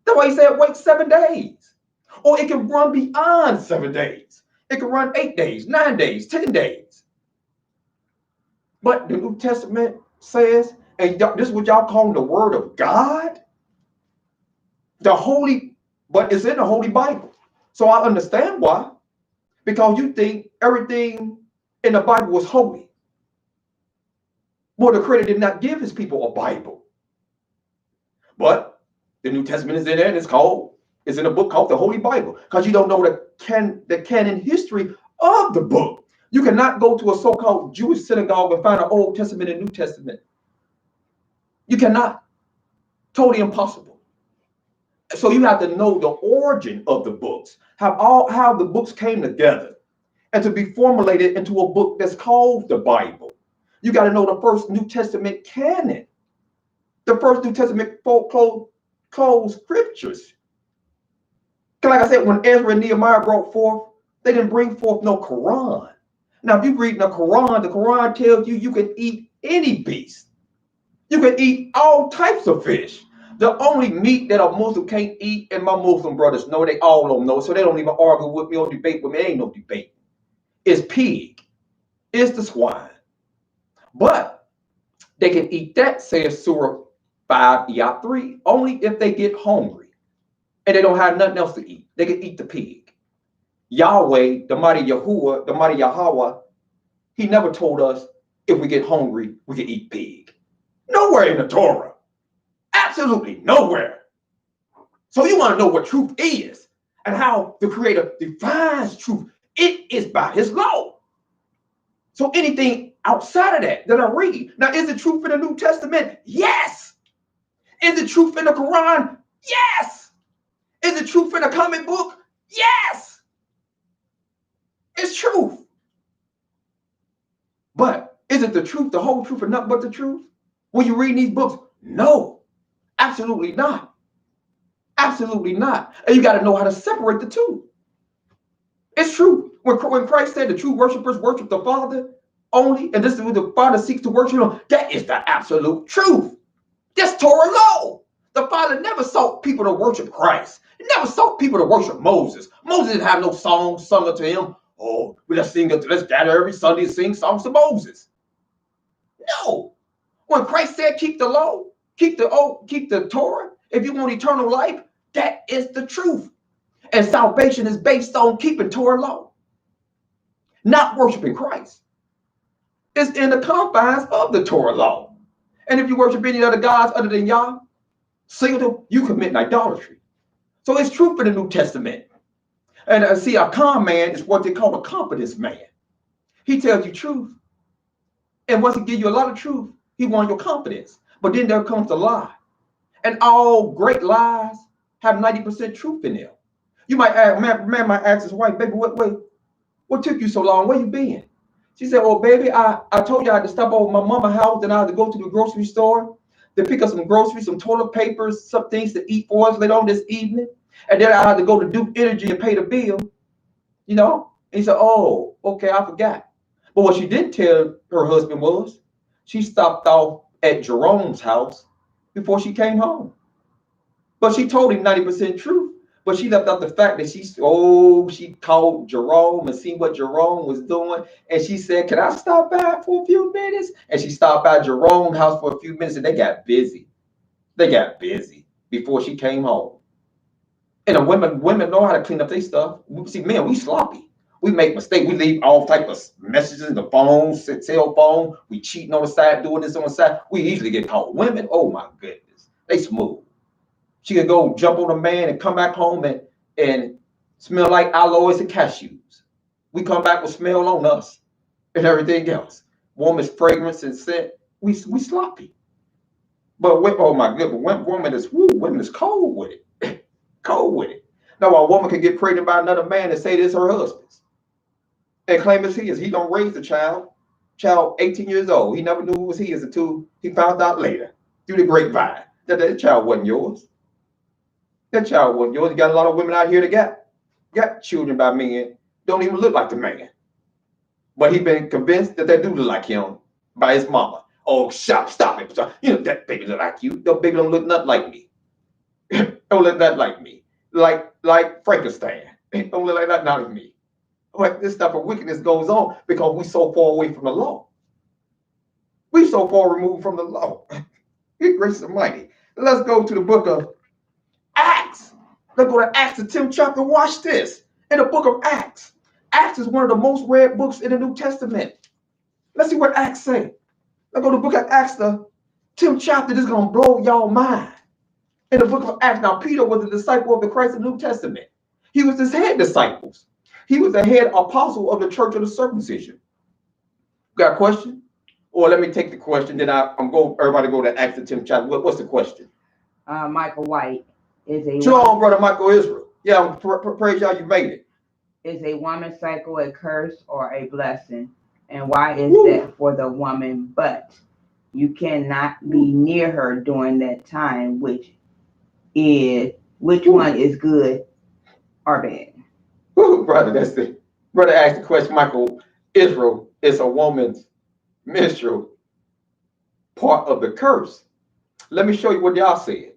That's why he said wait 7 days. Or it can run beyond 7 days. It can run 8 days, 9 days, 10 days. But the New Testament says, and this is what y'all call the Word of God, but it's in the Holy Bible. So I understand why. Because you think everything in the Bible was holy. Well, the Creator did not give his people a Bible. But the New Testament is in there, and it's in a book called the Holy Bible. Because you don't know the canon history of the book. You cannot go to a so-called Jewish synagogue and find an Old Testament and New Testament. You cannot. Totally impossible. So you have to know the origin of the books, how the books came together, and to be formulated into a book that's called the Bible. You got to know the first New Testament canon, the first New Testament closed scriptures. Like I said, when Ezra and Nehemiah brought forth, they didn't bring forth no Quran. Now, if you read the Quran tells you you can eat any beast. You can eat all types of fish. The only meat that a Muslim can't eat, and my Muslim brothers know, they all don't know, so they don't even argue with me or debate with me. Ain't no debate. It's pig. It's the swine. But they can eat that, says Surah 5, Iyat 3, only if they get hungry and they don't have nothing else to eat. They can eat the pig. Yahweh, the mighty Yahuwah, the mighty Yahweh, he never told us if we get hungry, we can eat pig. Nowhere in the Torah. Absolutely nowhere. So you want to know what truth is and how the Creator defines truth. It is by his law. So anything outside of that I read. Now, is it truth in the New Testament? Yes. Is it truth in the Quran? Yes. Is it truth in the comic book? Yes. It's truth. But is it the truth, the whole truth, and nothing but the truth? When you read these books? No. Absolutely not. Absolutely not. And you got to know how to separate the two. It's true. When Christ said the true worshipers worship the Father only, and this is what the Father seeks to worship him, that is the absolute truth. That's Torah law. The Father never sought people to worship Christ. He never sought people to worship Moses. Moses didn't have no songs sung unto him. Oh, let's gather every Sunday and sing songs to Moses. No. When Christ said keep the law, keep the Torah, if you want eternal life, that is the truth. And salvation is based on keeping Torah law, not worshiping Christ. It's in the confines of the Torah law. And if you worship any other gods other than Yah, you commit idolatry. So it's truth in the New Testament. And see, a calm man is what they call a confidence man. He tells you truth. And once he gives you a lot of truth, he wants your confidence. But then there comes the lie. And all great lies have 90% truth in them. You might ask, man might ask his wife, baby, what took you so long? Where you been? She said, oh, baby, I told you I had to stop over my mama's house, and I had to go to the grocery store to pick up some groceries, some toilet papers, some things to eat for us later on this evening. And then I had to go to Duke Energy and pay the bill, you know? And he said, oh, okay, I forgot. But what she didn't tell her husband was she stopped off at Jerome's house before she came home. But she told him 90% truth. But she left out the fact that she called Jerome and seen what Jerome was doing. And she said, can I stop by for a few minutes? And she stopped by Jerome's house for a few minutes, and they got busy. They got busy before she came home. And the women know how to clean up their stuff. See, men, we sloppy. We make mistakes. We leave all type of messages in the phone, cell phone. We cheating on the side, doing this on the side. We easily get caught. Women, oh my goodness, they smooth. She could go jump on a man and come back home and smell like aloes and cashews. We come back with smell on us and everything else. Woman's fragrance and scent, we sloppy. But oh my goodness, women is cold with it. Cold with it. Now, a woman can get pregnant by another man and say this her husband's and claim it's his. He don't raise the child 18 years old. He never knew it was his until he found out later through the grapevine that child wasn't yours. That child wasn't yours. You got a lot of women out here that got children by men, don't even look like the man. But he been convinced that they do look like him by his mama. Oh, stop it. You know, that baby look like you. That baby don't look nothing like me. Don't look nothing like me. Like Frankenstein. Don't look like that, not like me. But this type of wickedness goes on because we so far away from the law. We so far removed from the law. Good gracious almighty. Let's go to the book of Acts. Let's go to Acts, the 10th chapter. Watch this. In the book of Acts. Acts is one of the most read books in the New Testament. Let's see what Acts say. Let's go to the book of Acts, the 10th chapter. This is going to blow y'all mind. In the book of Acts, now Peter was a disciple of the Christ of the New Testament. He was his head disciples. He was the head apostle of the church of the circumcision. Got a question? Or let me take the question. Then everybody go to Acts the 10th chapter. What's the question? Michael White is a Shalom, brother Michael Israel. Yeah, praise y'all, you made it. Is a woman's cycle a curse or a blessing? And why is that for the woman? But you cannot be near her during that time, which one is good or bad? Ooh, brother, brother asked the question. Michael Israel is a woman's menstrual part of the curse. Let me show you what y'all said.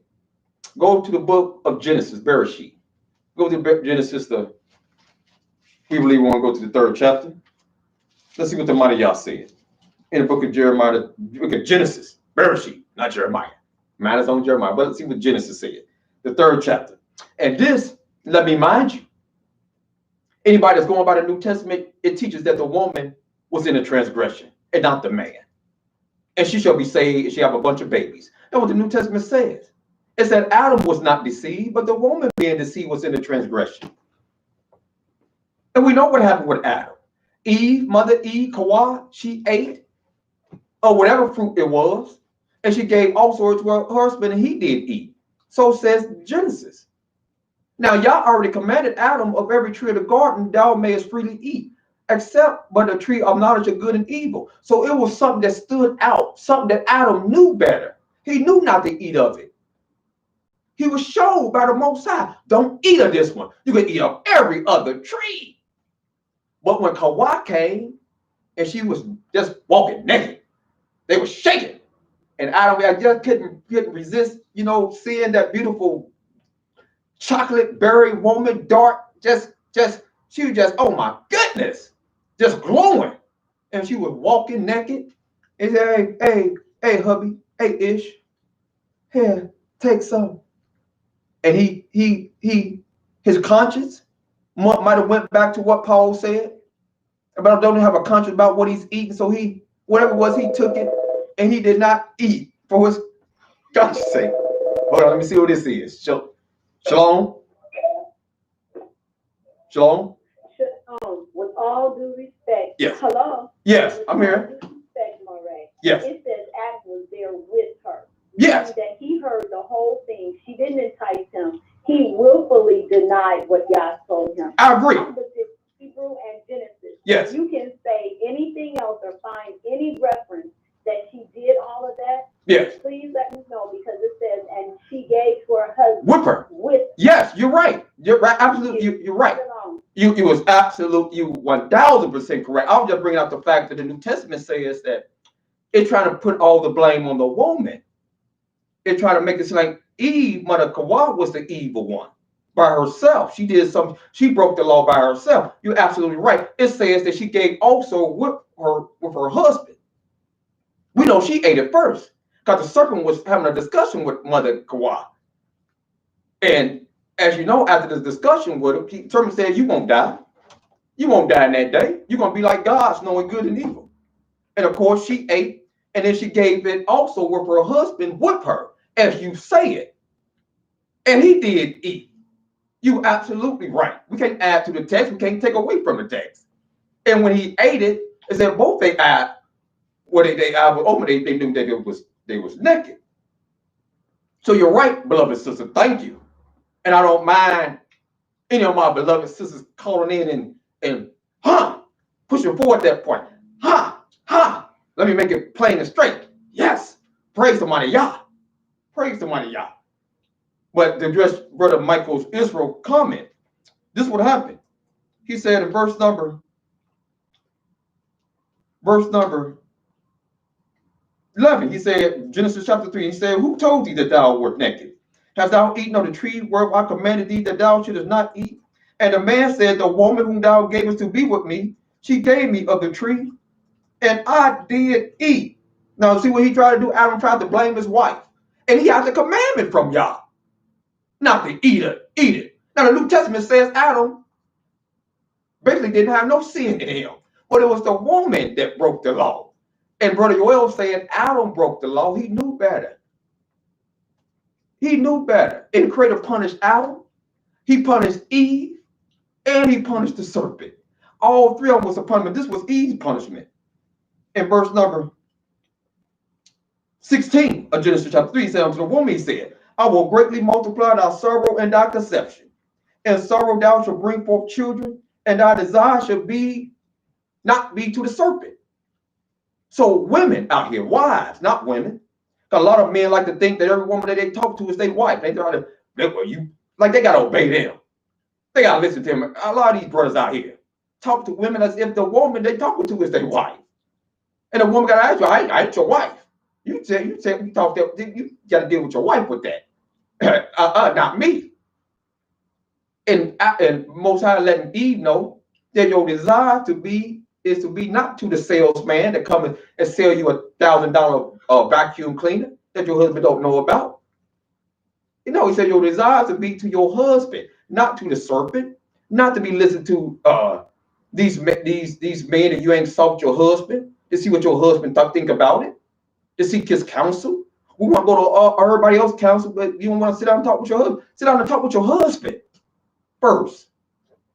Go to the book of Genesis, Bereshit. Go to Genesis, we believe we want to go to the 3rd chapter. Let's see what the mighty y'all said. In the book of Jeremiah, book of Genesis, Bereshit, not Jeremiah. Mine is on Jeremiah, but let's see what Genesis said. The 3rd chapter. And this, let me mind you, anybody that's going by the New Testament, it teaches that the woman was in a transgression and not the man. And she shall be saved and she have a bunch of babies. That's what the New Testament says. It said Adam was not deceived, but the woman being deceived was in a transgression. And we know what happened with Adam. Eve, Mother Eve, Kawa, she ate, or whatever fruit it was, and she gave also to her husband, and he did eat. So says Genesis. Now, y'all already commanded Adam of every tree of the garden, thou mayest freely eat, except but the tree of knowledge of good and evil. So it was something that stood out, something that Adam knew better. He knew not to eat of it. He was showed by the Most High, don't eat of this one. You can eat of every other tree. But when Kawa came, and she was just walking naked, they were shaking. And Adam, I just couldn't resist, seeing that beautiful chocolate berry woman, dark, she was just, oh my goodness, just glowing. And she was walking naked. And said, hey, hubby, hey, Ish, here, take some. And his conscience might have went back to what Paul said, but don't have a conscience about what he's eating. So whatever it was, he took it and he did not eat for his conscience sake. Hold on, let me see what this is. Shalom. Shalom. With all due respect. Yes. Hello. Yes, I'm here. With all due respect, Moray. Yes. It says Adam was there with her. Yes. That he heard the whole thing. She didn't entice him. He willfully denied what God told him. I agree. I looked at Hebrew and Genesis. Yes. You can say anything else or find any reference that she did all of that. Yes. Please let me know, because it says, and she gave to her husband. With her. Yes, you're right. You're right. Absolutely. You're right. You was absolute. You 1000% correct. I was just bringing out the fact that the New Testament says that it's trying to put all the blame on the woman. It's trying to make it seem like Eve, Mother Kawa, was the evil one by herself. She did something. She broke the law by herself. You're absolutely right. It says that she gave also with her husband. We know she ate it first because the serpent was having a discussion with Mother Kawa. And as you know, after the discussion with him, he Terman said, you won't die. You won't die in that day. You're going to be like God, knowing good and evil. And of course, she ate, and then she gave it also with her husband with her, as you say it. And he did eat. You absolutely right. We can't add to the text. We can't take away from the text. And when he ate it, it said both they eyed, well, they knew that they was naked. So you're right, beloved sister. Thank you. And I don't mind any of my beloved sisters calling in and pushing forward that point. Let me make it plain and straight. Yes. Praise the mighty Yah. Praise the mighty Yah. But to address Brother Michael's Israel comment, this is what happened. He said in verse number 11, he said, Genesis chapter 3, he said, who told thee that thou wert naked? Hast thou eaten of the tree whereof I commanded thee that thou shouldest not eat? And the man said, the woman whom thou gavest to be with me, she gave me of the tree, and I did eat. Now, see what he tried to do? Adam tried to blame his wife. And he had the commandment from Yah not to eat it. Now, the New Testament says Adam basically didn't have no sin in him, but it was the woman that broke the law. And Brother Yoel said Adam broke the law. He knew better. He knew better. And the Creator punished Adam, he punished Eve, and he punished the serpent. All three of them was a punishment. This was Eve's punishment. In verse number 16 of Genesis chapter 3, he said unto the woman, he said, I will greatly multiply thy sorrow and thy conception. And sorrow thou shalt bring forth children, and thy desire shall not be to the serpent. So women out here, wives, not women. A lot of men like to think that every woman that they talk to is their wife. They try to, they gotta obey them. They gotta listen to them. A lot of these brothers out here talk to women as if the woman they talking to is their wife. And the woman gotta ask you, I ain't your wife. You gotta deal with your wife with that. Not me. And Most High letting Eve know that your desire is to be not to the salesman that come and sell you $1,000 vacuum cleaner that your husband don't know about. He said your desire to be to your husband, not to the serpent, not to be listening to these men that you ain't sought your husband to see what your husband think about it, to seek his counsel. We want to go to everybody else's counsel, but you don't want to sit down and talk with your husband. Sit down and talk with your husband first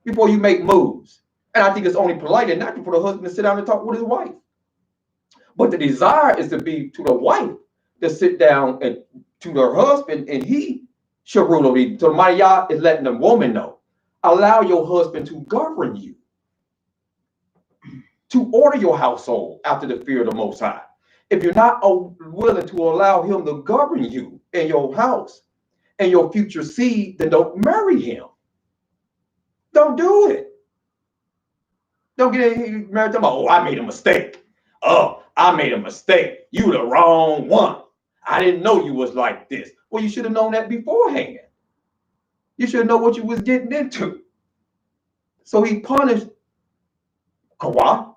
before you make moves. And I think it's only polite and natural for the husband to sit down and talk with his wife. But the desire is to be to the wife to sit down and to her husband, and he shall rule over you. So mighty Yah is letting the woman know, allow your husband to govern you, to order your household after the fear of the Most High. If you're not willing to allow him to govern you in your house and your future seed, then don't marry him. Don't do it. Don't get married to him. Oh, I made a mistake. Oh, I made a mistake. You the wrong one. I didn't know you was like this. Well, you should have known that beforehand. You should know what you was getting into. So he punished Kawah.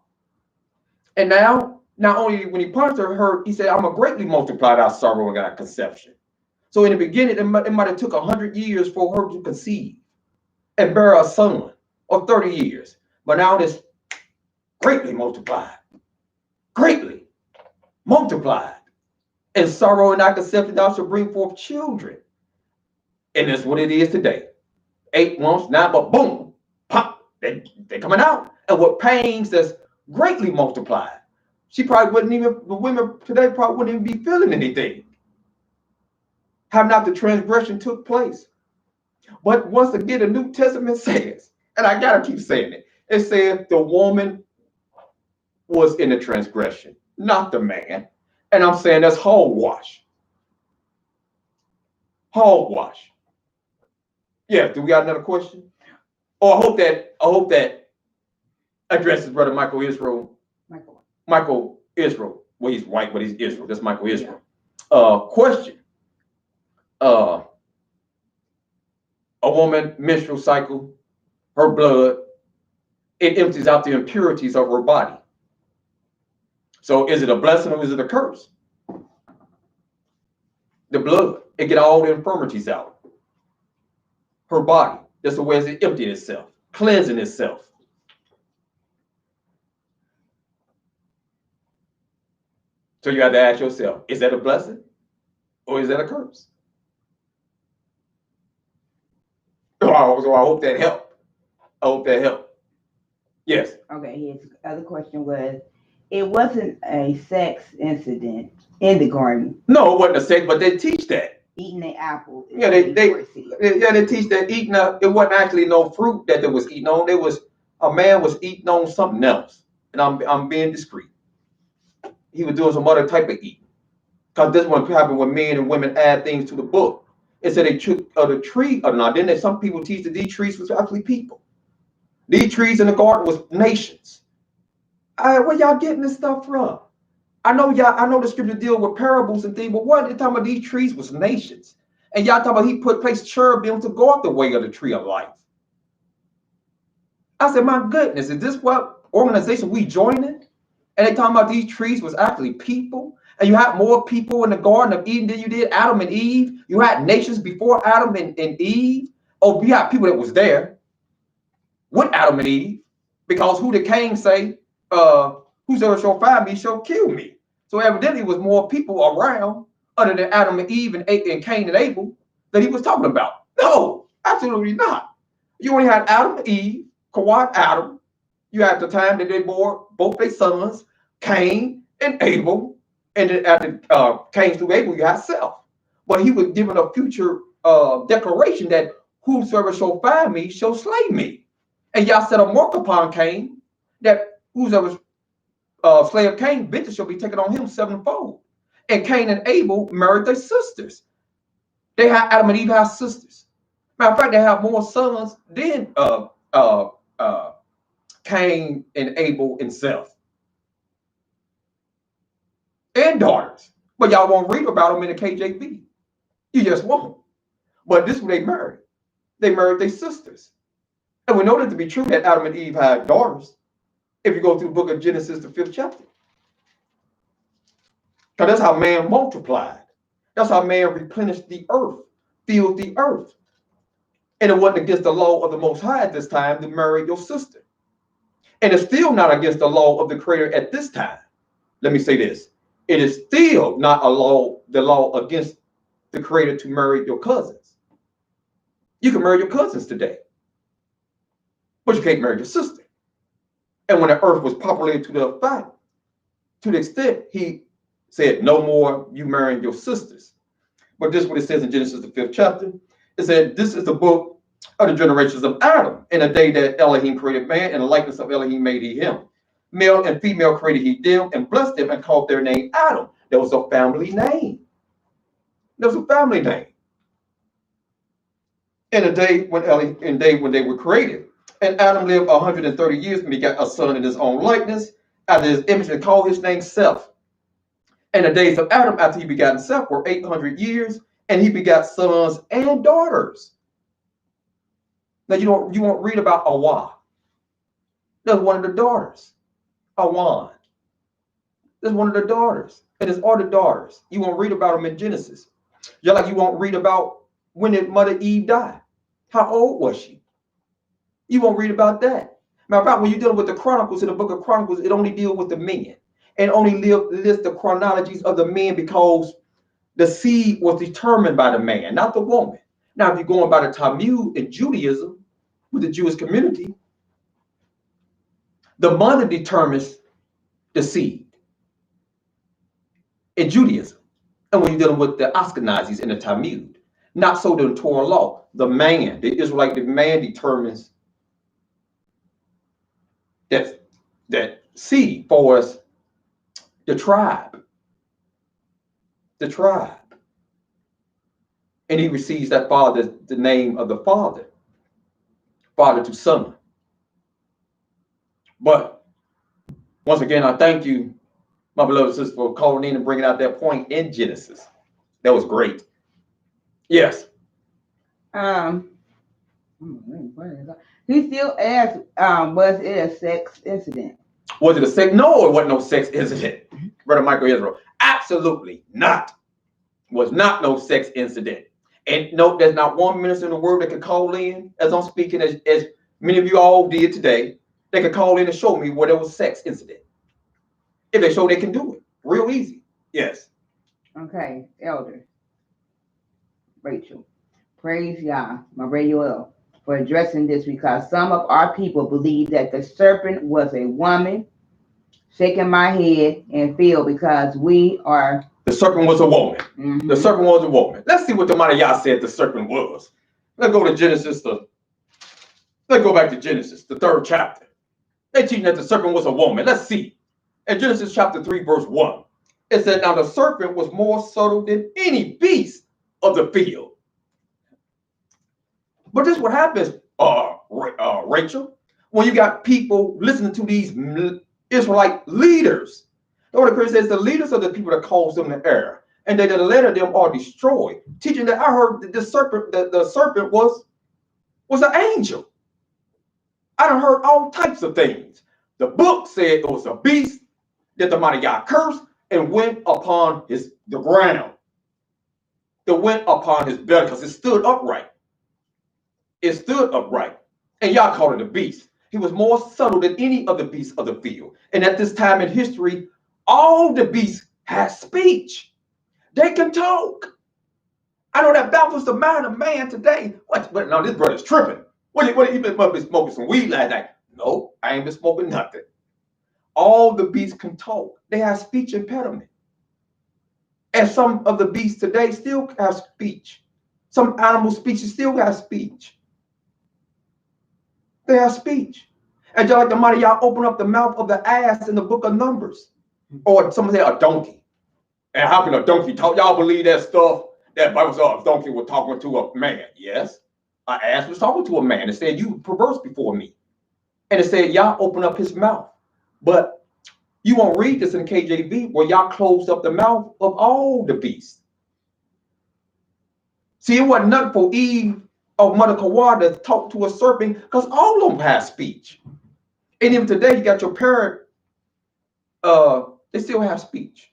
And now, not only when he punished her, he said, I'm going to greatly multiply thy sorrow and thy conception. So in the beginning, it might have took 100 years for her to conceive and bear a son, or 30 years. But now it's greatly multiplied. Greatly multiplied. And sorrow and thy conception thou shalt bring forth children. And that's what it is today. 8 months now, but boom, pop, they're coming out. And with pains that's greatly multiplied. She probably wouldn't even, the women today probably wouldn't even be feeling anything. Have not the transgression took place. But once again, the New Testament says, and I gotta keep saying it, it says the woman was in the transgression, not the man. And I'm saying that's hogwash. Hogwash. Yeah, do we got another question? Oh, I hope that addresses Brother Michael Israel. Michael Israel. Well, he's white, but he's Israel. That's Michael Israel. Yeah. Question. A woman menstrual cycle, her blood, it empties out the impurities of her body. So is it a blessing or is it a curse? The blood, it get all the infirmities out. her body. That's the way it's emptying itself, cleansing itself. So you have to ask yourself, is that a blessing or is that a curse? So I hope that helped. I hope that helped. Yes. Okay, his other question was, it wasn't a sex incident in the garden. No, it wasn't a sex, but they teach that. Eating the apple. Yeah, they teach that eating it wasn't actually no fruit that they was eating on. A man was eating on something else. And I'm being discreet. He was doing some other type of eating. Because this one happened when men and women add things to the book. It said they took the tree or not. Then some people teach that these trees was actually people. These trees in the garden was nations. Where y'all getting this stuff from? I know the scripture deal with parables and things, but what they talking about these trees was nations. And y'all talking about he placed cherubim to go up the way of the tree of life. I said, my goodness, is this what organization we joining? And they talking about these trees was actually people. And you had more people in the Garden of Eden than you did Adam and Eve. You had nations before Adam and Eve. Oh, you had people that was there with Adam and Eve. Because who did Cain say, whosoever shall find me shall kill me. So evidently it was more people around other than Adam and Eve and Cain and Abel that he was talking about. No, absolutely not. You only had Adam and Eve, Kawhi Adam. You had the time that they bore both their sons, Cain and Abel. And then after Cain through Abel, you had Seth. But he was given a future declaration that whosoever shall find me shall slay me. And y'all set a mark upon Cain that whosoever slay of Cain, vengeance shall be taken on him sevenfold. And Cain and Abel married their sisters. Adam and Eve have sisters. Matter of fact, they have more sons than Cain and Abel and Seth. And daughters. But y'all won't read about them in the KJV. You just won't. But this is what they married. They married their sisters. And we know that to be true that Adam and Eve had daughters. If you go through the book of Genesis, the 5th chapter. Because that's how man multiplied. That's how man replenished the earth, filled the earth. And it wasn't against the law of the Most High at this time to marry your sister. And it's still not against the law of the Creator at this time. Let me say this. It is still not the law against the Creator to marry your cousins. You can marry your cousins today. But you can't marry your sister. And when the earth was populated to the extent he said, no more you marrying your sisters. But this is what it says in Genesis, the 5th chapter. It said, this is the book of the generations of Adam. In the day that Elohim created man, in the likeness of Elohim made he him. Male and female created he them, and blessed them, and called their name Adam. There was a family name. There was a family name. In the day when they were created. And Adam lived 130 years and begat a son in his own likeness, after his image, and called his name Seth. And the days of Adam after he begat Seth were 800 years, and he begat sons and daughters. Now you won't read about Awa. That's one of the daughters. Awan. That's one of the daughters. And it's all the daughters. You won't read about them in Genesis. Just like you won't read about when did Mother Eve die. How old was she? You won't read about that. Matter of fact, when you're dealing with the Chronicles, in the book of Chronicles, it only deals with the men. And only lists the chronologies of the men because the seed was determined by the man, not the woman. Now, if you're going by the Talmud in Judaism, with the Jewish community, the mother determines the seed in Judaism. And when you're dealing with the Ashkenazis in the Talmud, not so the Torah law, the man, the Israelite, the man determines that seed for us, the tribe. And he receives that father, the name of the father to son. But once again, I thank you, my beloved sister, for calling in and bringing out that point in Genesis. That was great. Yes. He still asks, was it a sex incident? Was it a sex? No, it wasn't no sex incident. Brother Michael Israel. Absolutely not. Was not no sex incident. And no, there's not one minister in the world that can call in, as I'm speaking, as many of you all did today, they can call in and show me where there was sex incident. If they show they can do it, real easy. Yes. Okay, Elder Rachel, praise Yah, Mariel, for addressing this, because some of our people believe that the serpent was a woman. Shaking my head and feel because we are. The serpent was a woman. Mm-hmm. The serpent was a woman. Let's see what the man of Yah said the serpent was. Let's go to Genesis. Let's go back to Genesis, the 3rd chapter. They teach that the serpent was a woman. Let's see. In Genesis chapter 3, verse 1, it said, now the serpent was more subtle than any beast of the field. But this is what happens, Rachel, when you got people listening to these Israelite leaders. The Holy Spirit says the leaders are the people that cause them to err, and that the latter of them are destroyed. Teaching that I heard that the serpent was an angel. I done heard all types of things. The book said it was a beast that the mighty God cursed and went upon the ground. That went upon his belly because it stood upright. It stood upright. And y'all called it a beast. He was more subtle than any of the beasts of the field. And at this time in history, all the beasts had speech. They can talk. I know that baffles the mind of man today. What? No, this brother's tripping. What you been smoking some weed last night? No, I ain't been smoking nothing. All the beasts can talk. They have speech impediment. And some of the beasts today still have speech. Some animal species still have speech. They have speech. And just like the mighty Yah open up the mouth of the ass in the book of Numbers. Or someone say a donkey. And how can a donkey talk? Y'all believe that stuff? That Bible said a donkey was talking to a man. Yes. An ass was talking to a man. It said, you perverse before me. And it said, Yah opened up his mouth. But you won't read this in KJV where Yah closed up the mouth of all the beasts. See, it wasn't nothing for Eve or Mother Kawah to talk to a serpent because all of them have speech. And even today, you got your parrot, they still have speech.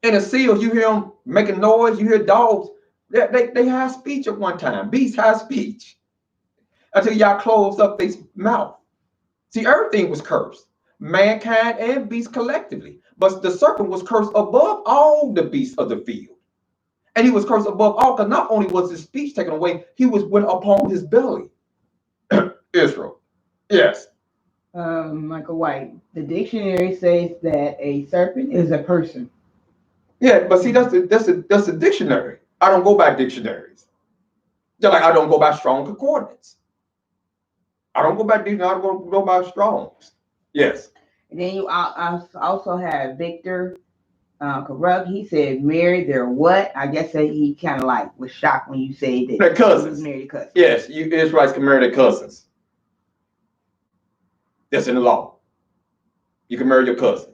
And the seals, you hear them making noise, you hear dogs, they have speech at one time. Beasts have speech. Until y'all closed up their mouth. See, everything was cursed. Mankind and beasts collectively. But the serpent was cursed above all the beasts of the field. And he was cursed above all, because not only was his speech taken away, he went upon his belly. Israel. Yes. Michael White, the dictionary says that a serpent is a person. Yeah, but see, that's a dictionary. I don't go by dictionaries. Just like I don't go by Strong Concordance. I don't go by dictionary. I don't go by Strongs. Yes. And then you also have Victor Karug. He said, married their what? I guess that he kind of like was shocked when you said that their cousins. Married cousins. Yes, you Israelites can marry their cousins. That's in the law. You can marry your cousin.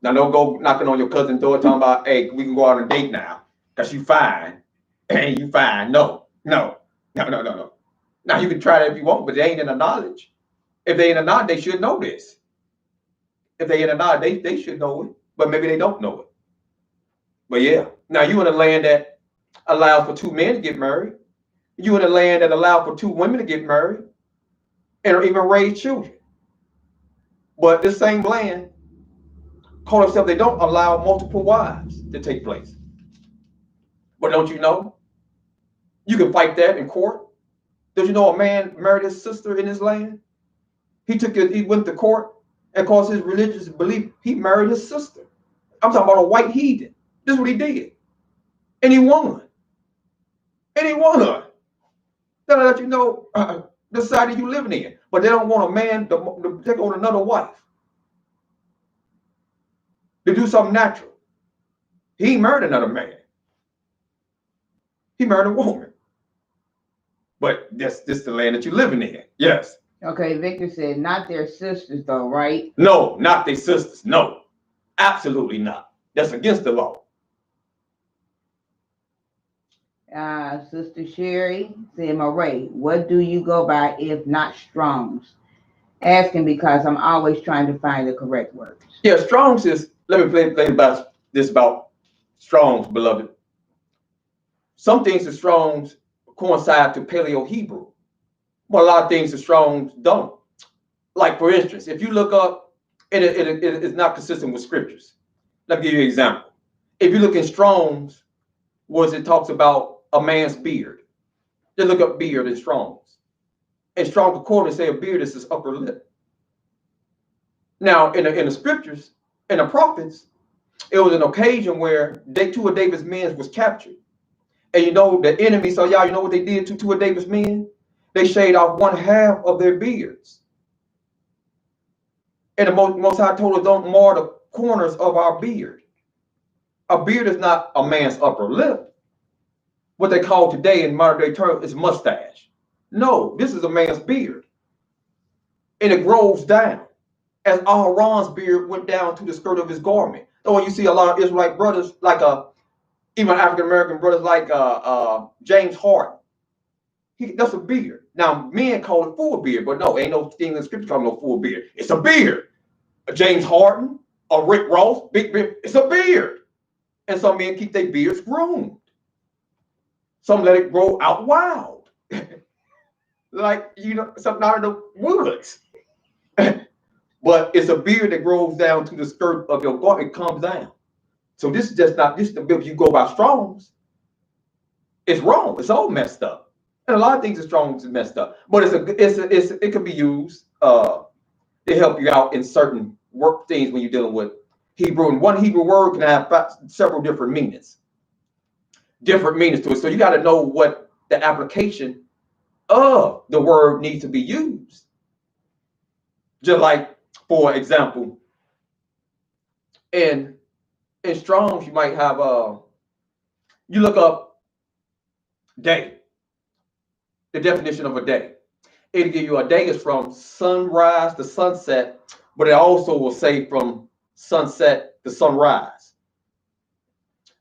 Now don't go knocking on your cousin's door talking about, hey, we can go out on a date now because you fine. And you fine. No. Now you can try that if you want, but they ain't in the knowledge. If they in the knowledge, they should know this. If they in the knowledge, they should know it, but maybe they don't know it. But yeah, now you in a land that allows for 2 men to get married. You in a land that allows for 2 women to get married and even raise children. But this same land call themselves, they don't allow multiple wives to take place. But don't you know? You can fight that in court. Don't you know a man married his sister in his land? He went to court and caused his religious belief, he married his sister. I'm talking about a white heathen. This is what he did. And he won. That'll let you know the society you living in. But they don't want a man to take on another wife. To do something natural. He married another man. He married a woman. But this is the land that you're living in. Yes. Okay, Victor said not their sisters though, right? No, not their sisters. No, absolutely not. That's against the law. Sister Sherry said, Murray, what do you go by if not Strong's? Asking because I'm always trying to find the correct words. Yeah, Strong's is, let me play about this about Strong's, beloved. Some things the Strong's coincide to Paleo-Hebrew, but a lot of things the Strong's don't. Like, for instance, if you look up, and it's not consistent with scriptures. Let me give you an example. If you look in Strong's, it talks about a man's beard. Just look up beard in Strong's. And Strong's according say a beard is his upper lip. Now, in the scriptures, in the prophets, it was an occasion where two of David's men was captured. And you know, the enemy, so y'all, you know what they did to two of David's men? They shaved off one half of their beards. And the Most High told us, don't mar the corners of our beard. A beard is not a man's upper lip. What they call today in modern day terms is mustache. No, this is a man's beard. And it grows down. As Aaron's beard went down to the skirt of his garment. So when you see a lot of Israelite brothers, like even African-American brothers like James Harden, that's a beard. Now, men call it full beard, but no, ain't no thing in the scripture called no full beard. It's a beard. A James Harden, a Rick Ross, big beard, it's a beard. And some men keep their beards groomed. Some let it grow out wild. Like, you know, something out of the woods. But it's a beard that grows down to the skirt of your garment. It comes down. So this is just not, this is the bill you go by Strong's. It's wrong. It's all messed up. And a lot of things in Strong's is messed up. But it can be used to help you out in certain work things when you're dealing with Hebrew. And one Hebrew word can have several different meanings. Different meanings to it. So you got to know what the application of the word needs to be used. Just like, for example, in Strong's, you might have you look up day, the definition of a day. It'll give you a day is from sunrise to sunset, but it also will say from sunset to sunrise.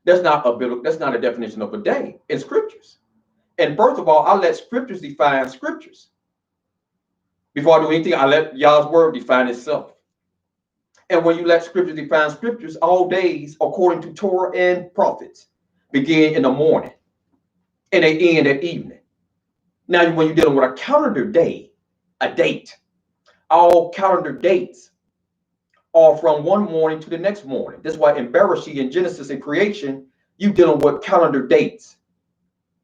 That's not a definition of a day in scriptures. And first of all, I let scriptures define scriptures. Before I do anything, I let Yah's word define itself. And when you let scriptures define scriptures, all days, according to Torah and prophets, begin in the morning and they end at evening. Now, when you're dealing with a calendar day, a date, all calendar dates are from one morning to the next morning. That's why in Bereshit, in Genesis and creation, you're dealing with calendar dates.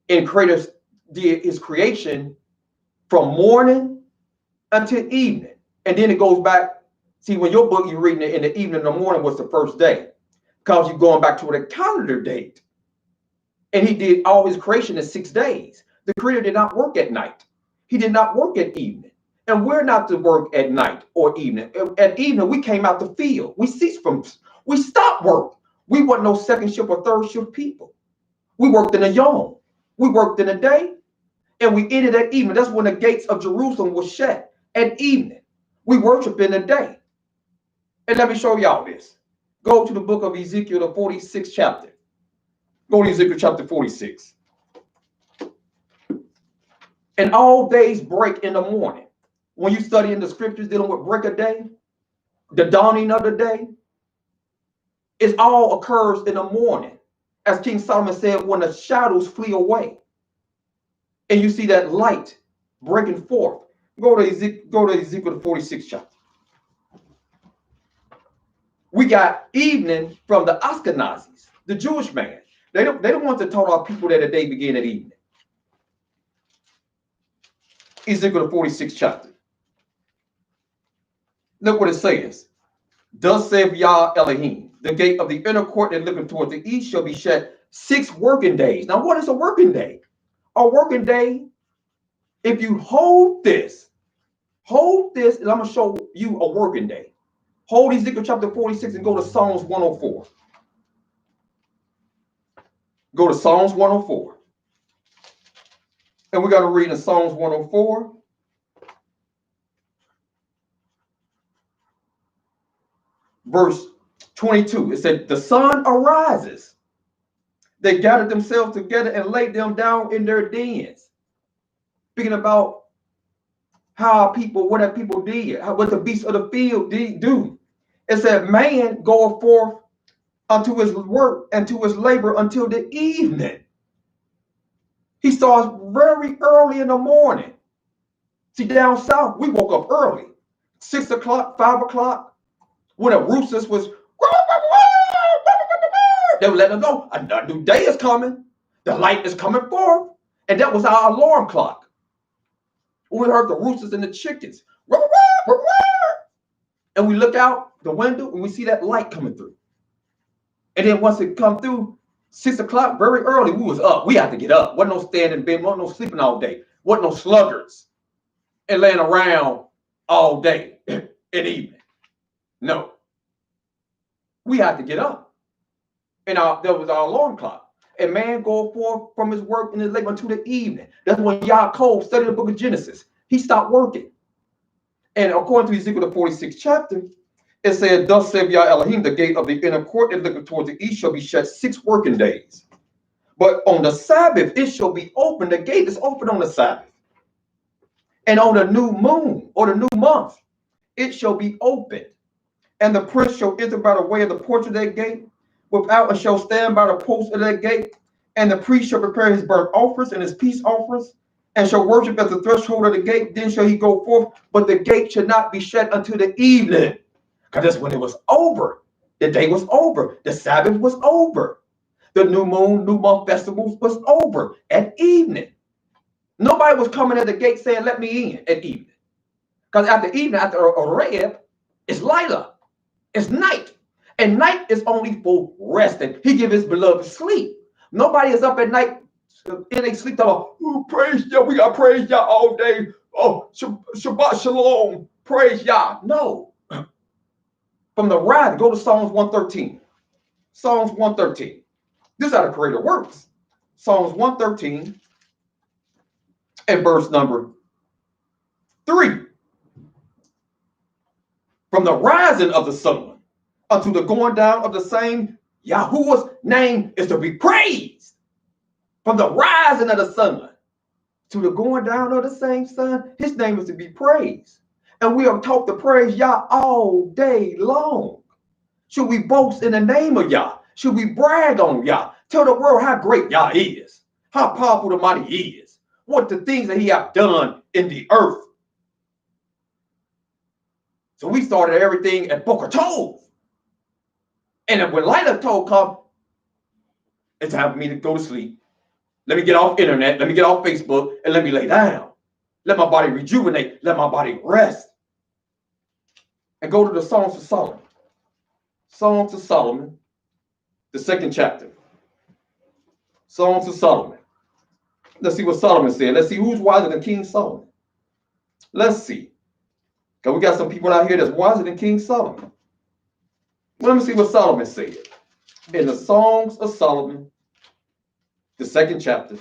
And Creator did his creation from morning until evening. And then it goes back. See, when your book, you're reading it in the evening, in the morning was the first day. Because you're going back to the calendar date. And he did all his creation in 6 days. The Creator did not work at night. He did not work at evening. And we're not to work at night or evening. At evening, we came out the field. We stopped work. We weren't no second shift or third shift people. We worked in the yom. We worked in the day. And we ended at evening. That's when the gates of Jerusalem were shut at evening. We worship in the day. And let me show y'all this. Go to the book of Ezekiel, the 46th chapter. Go to Ezekiel chapter 46. And all days break in the morning. When you study in the scriptures dealing with break of day, the dawning of the day, it all occurs in the morning. As King Solomon said, when the shadows flee away. And you see that light breaking forth. Go to Ezekiel, the 46th chapter. We got evening from the Ashkenazis, the Jewish man. They don't want to tell our people that the day began at evening. Ezekiel, the 46th chapter. Look what it says. Thus saith Yah Elohim, the gate of the inner court that looketh toward the east shall be shut 6 working days. Now, what is a working day? A working day, if you hold this, and I'm going to show you a working day. Hold Ezekiel chapter 46 and go to Psalms 104. Go to Psalms 104. And we're going to read in Psalms 104. Verse 22. It said, the sun arises. They gathered themselves together and laid them down in their dens. Speaking about what have people did, what the beasts of the field do. It said, man goeth forth unto his work and to his labor until the evening. He starts very early in the morning. See, down south, we woke up early, 6 o'clock, 5 o'clock, when the roosters was, they were letting them know a new day is coming. The light is coming forth. And that was our alarm clock. We heard the roosters and the chickens. And we look out the window and we see that light coming through. And then once it come through, 6 o'clock, very early, we was up. We had to get up. Wasn't no standing in bed, wasn't no sleeping all day. Wasn't no sluggards and laying around all day and evening. No. We had to get up. And that was our alarm clock. And man go forth from his work in his labor until the evening. That's when Yaakov studied the book of Genesis. He stopped working. And according to Ezekiel, the 46th chapter, it said, thus saith Yah Elohim, the gate of the inner court that looketh towards the east shall be shut 6 working days. But on the Sabbath, it shall be open. The gate is open on the Sabbath. And on the new moon or the new month, it shall be opened. And the prince shall enter by the way of the porch of that gate, without, and shall stand by the post of that gate. And the priest shall prepare his burnt offerings and his peace offerings, and shall worship at the threshold of the gate. Then shall he go forth, but the gate should not be shut until the evening. Because that's when it was over. The day was over. The Sabbath was over. The new moon, new month festivals was over at evening. Nobody was coming at the gate saying, let me in at evening. Because after evening, after Oreb, it's Lila. It's night. And night is only for resting. He give his beloved sleep. Nobody is up at night in they sleep. Oh, praise Yah. We got praise Yah all day. Oh, Shabbat Shalom. Praise Yah. No. From the rise, go to Psalms 113. Psalms 113. This is how the Creator works. Psalms 113 and verse number 3. From the rising of the sun unto the going down of the same, Yahuwah's name is to be praised. From the rising of the sun to the going down of the same sun, his name is to be praised. And we are taught to praise Yah all day long. Should we boast in the name of Yah? Should we brag on Yah? Tell the world how great Yah is, how powerful the mighty he is, what the things that he have done in the earth. So we started everything at Boker Tov. And then when Lila Tov come, it's time for me to go to sleep. Let me get off internet, let me get off Facebook, and let me lay down. Let my body rejuvenate, let my body rest. And go to the Songs of Solomon. Songs of Solomon, the 2nd chapter. Songs of Solomon. Let's see what Solomon said. Let's see who's wiser than King Solomon. Let's see. Because we got some people out here that's wiser than King Solomon. Well, let me see what Solomon said. In the Songs of Solomon, the 2nd chapter.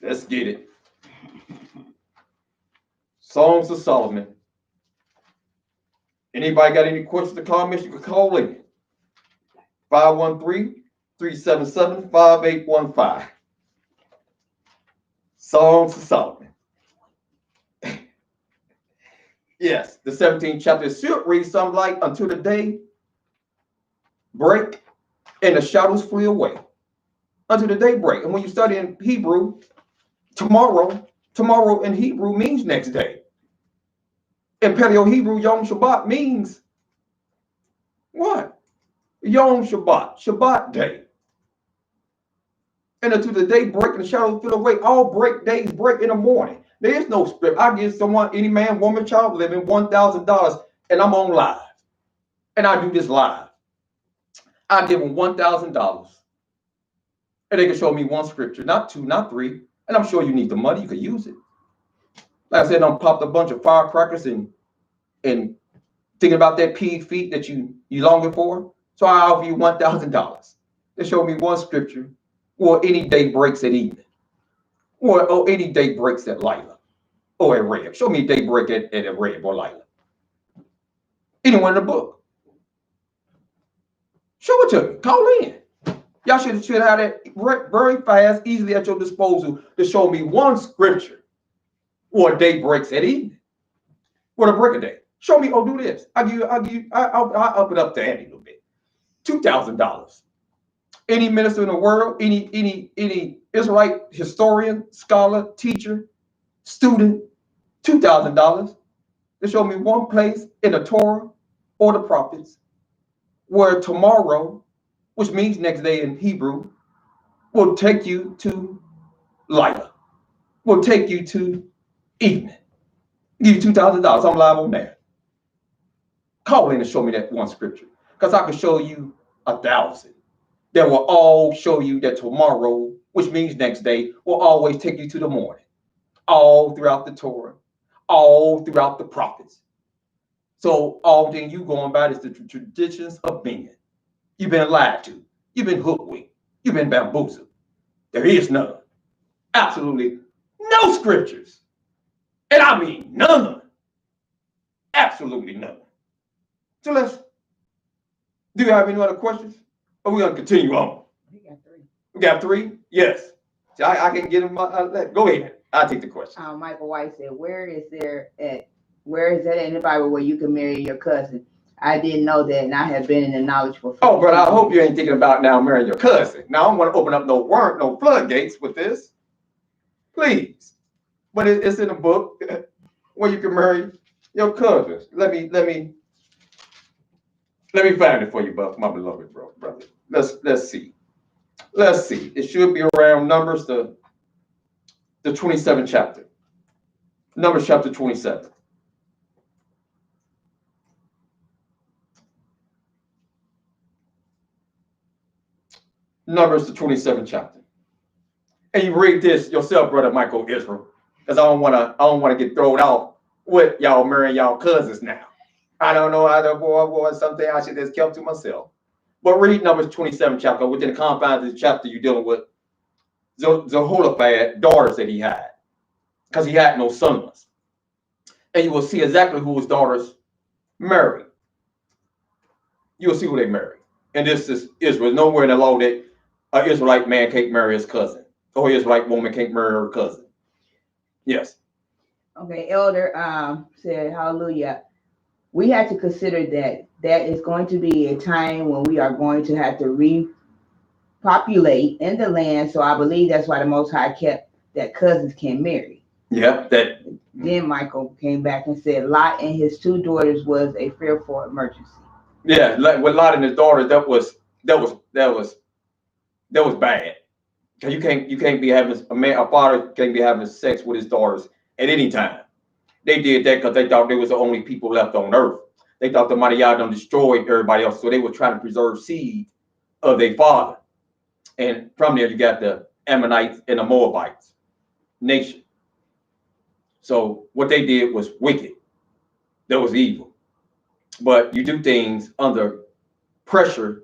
Let's get it. Songs of Solomon. Anybody got any questions or comments? You can call in. 513-377-5815. Songs of Solomon. Yes, the 17th chapter should read something like, until the day break and the shadows flee away. Until the day break. And when you study in Hebrew, tomorrow in Hebrew means next day. In Paleo Hebrew, Yom Shabbat means what? Yom Shabbat, Shabbat day. And until the day break and the shadows flee away, all days break in the morning. There is no script. I give someone, any man, woman, child living, $1,000, and I'm on live. And I do this live. I give them $1,000. And they can show me one scripture, not 2, not 3. And I'm sure you need the money, you could use it. Like I said, I popped a bunch of firecrackers and thinking about that pig feet that you longing for. So I offer you $1,000 to show me one scripture, or any day breaks at evening, or any day breaks at Lila, or at Reb. Show me a day break at Reb or Lila. Anyone in the book. Show it to me. Call in. Y'all should have that very fast, easily at your disposal to show me one scripture, or a day breaks at evening, or a break a day. Show me. Oh, do this. I'll up it up to Andy a little bit. $2,000. Any minister in the world, any Israelite historian, scholar, teacher, student, $2,000 to show me one place in the Torah or the prophets where tomorrow, which means next day in Hebrew, will take you to Lila, will take you to evening. Give you $2,000. I'm live on that. Call in and show me that one scripture, because I can show you 1,000 that will all show you that tomorrow, which means next day, will always take you to the morning, all throughout the Torah, all throughout the prophets. So all thing you going by is the traditions of men. You've been lied to. You've been hoodwinked. You've been bamboozled. There is none. Absolutely no scriptures. And I mean none. Absolutely none. So do you have any other questions? Or we're going to continue on? We got three. We got three? Yes. So I can get them. Go ahead. I'll take the question. Michael White said, where is that in the Bible where you can marry your cousin? I didn't know that, and I have been in the knowledge for. Oh, but I hope you ain't thinking about now marrying your cousin. Now I don't want to open up no floodgates with this. Please. But it's in the book where you can marry your cousins. Let me find it for you, my beloved brother. Let's see. Let's see. It should be around Numbers, the 27th chapter. Numbers chapter 27. Numbers, the 27th chapter. And you read this yourself, brother Michael Israel, because I don't want to get thrown out with y'all marrying y'all cousins now. I don't know how to avoid something I should just kept to myself. But read Numbers 27 chapter. Within the confines of the chapter, you're dealing with Zehoshaphat, daughters that he had, because he had no sons. And you will see exactly who his daughters married. You will see who they married. And this is Israel. Nowhere in the law that an Israelite man can't marry his cousin, or an Israelite woman can't marry her cousin. Yes. Okay, Elder said, hallelujah. We have to consider that is going to be a time when we are going to have to repopulate in the land. So I believe that's why the Most High kept that cousins can marry. Yeah. Then Michael came back and said Lot and his two daughters was a fearful emergency. Yeah, like with Lot and his daughters, that was bad. Because you can't be having a father can't be having sex with his daughters at any time. They did that because they thought they was the only people left on earth. They thought the mighty Yah done destroyed everybody else, so they were trying to preserve seed of their father. And from there, you got the Ammonites and the Moabites nation. So what they did was wicked. That was evil. But you do things under pressure,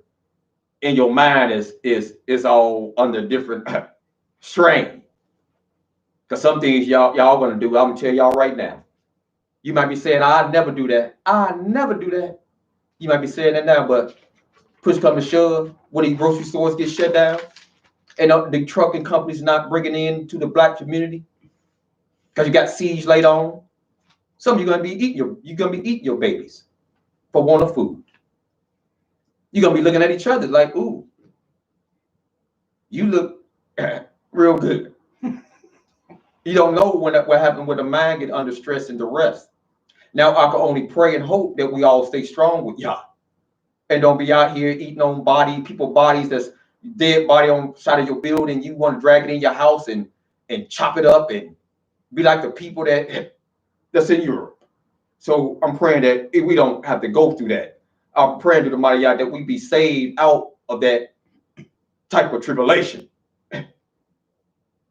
and your mind is all under different strain. Because some things y'all gonna do, I'm gonna tell y'all right now. You might be saying, I'd never do that. I never do that. You might be saying that now, but push come to shove, when these grocery stores get shut down, and the trucking companies not bringing in to the black community, because you got siege laid on. Some of you gonna be eating your babies for want of food. You're gonna be looking at each other like, ooh, you look real good. You don't know what happened when the mind get under stress and duress. Now I can only pray and hope that we all stay strong with Yah, and don't be out here eating on people bodies that's dead body on the side of your building. You want to drag it in your house and chop it up and be like the people that's in Europe. So I'm praying that we don't have to go through that. I'm praying to the mighty Yah that we be saved out of that type of tribulation. But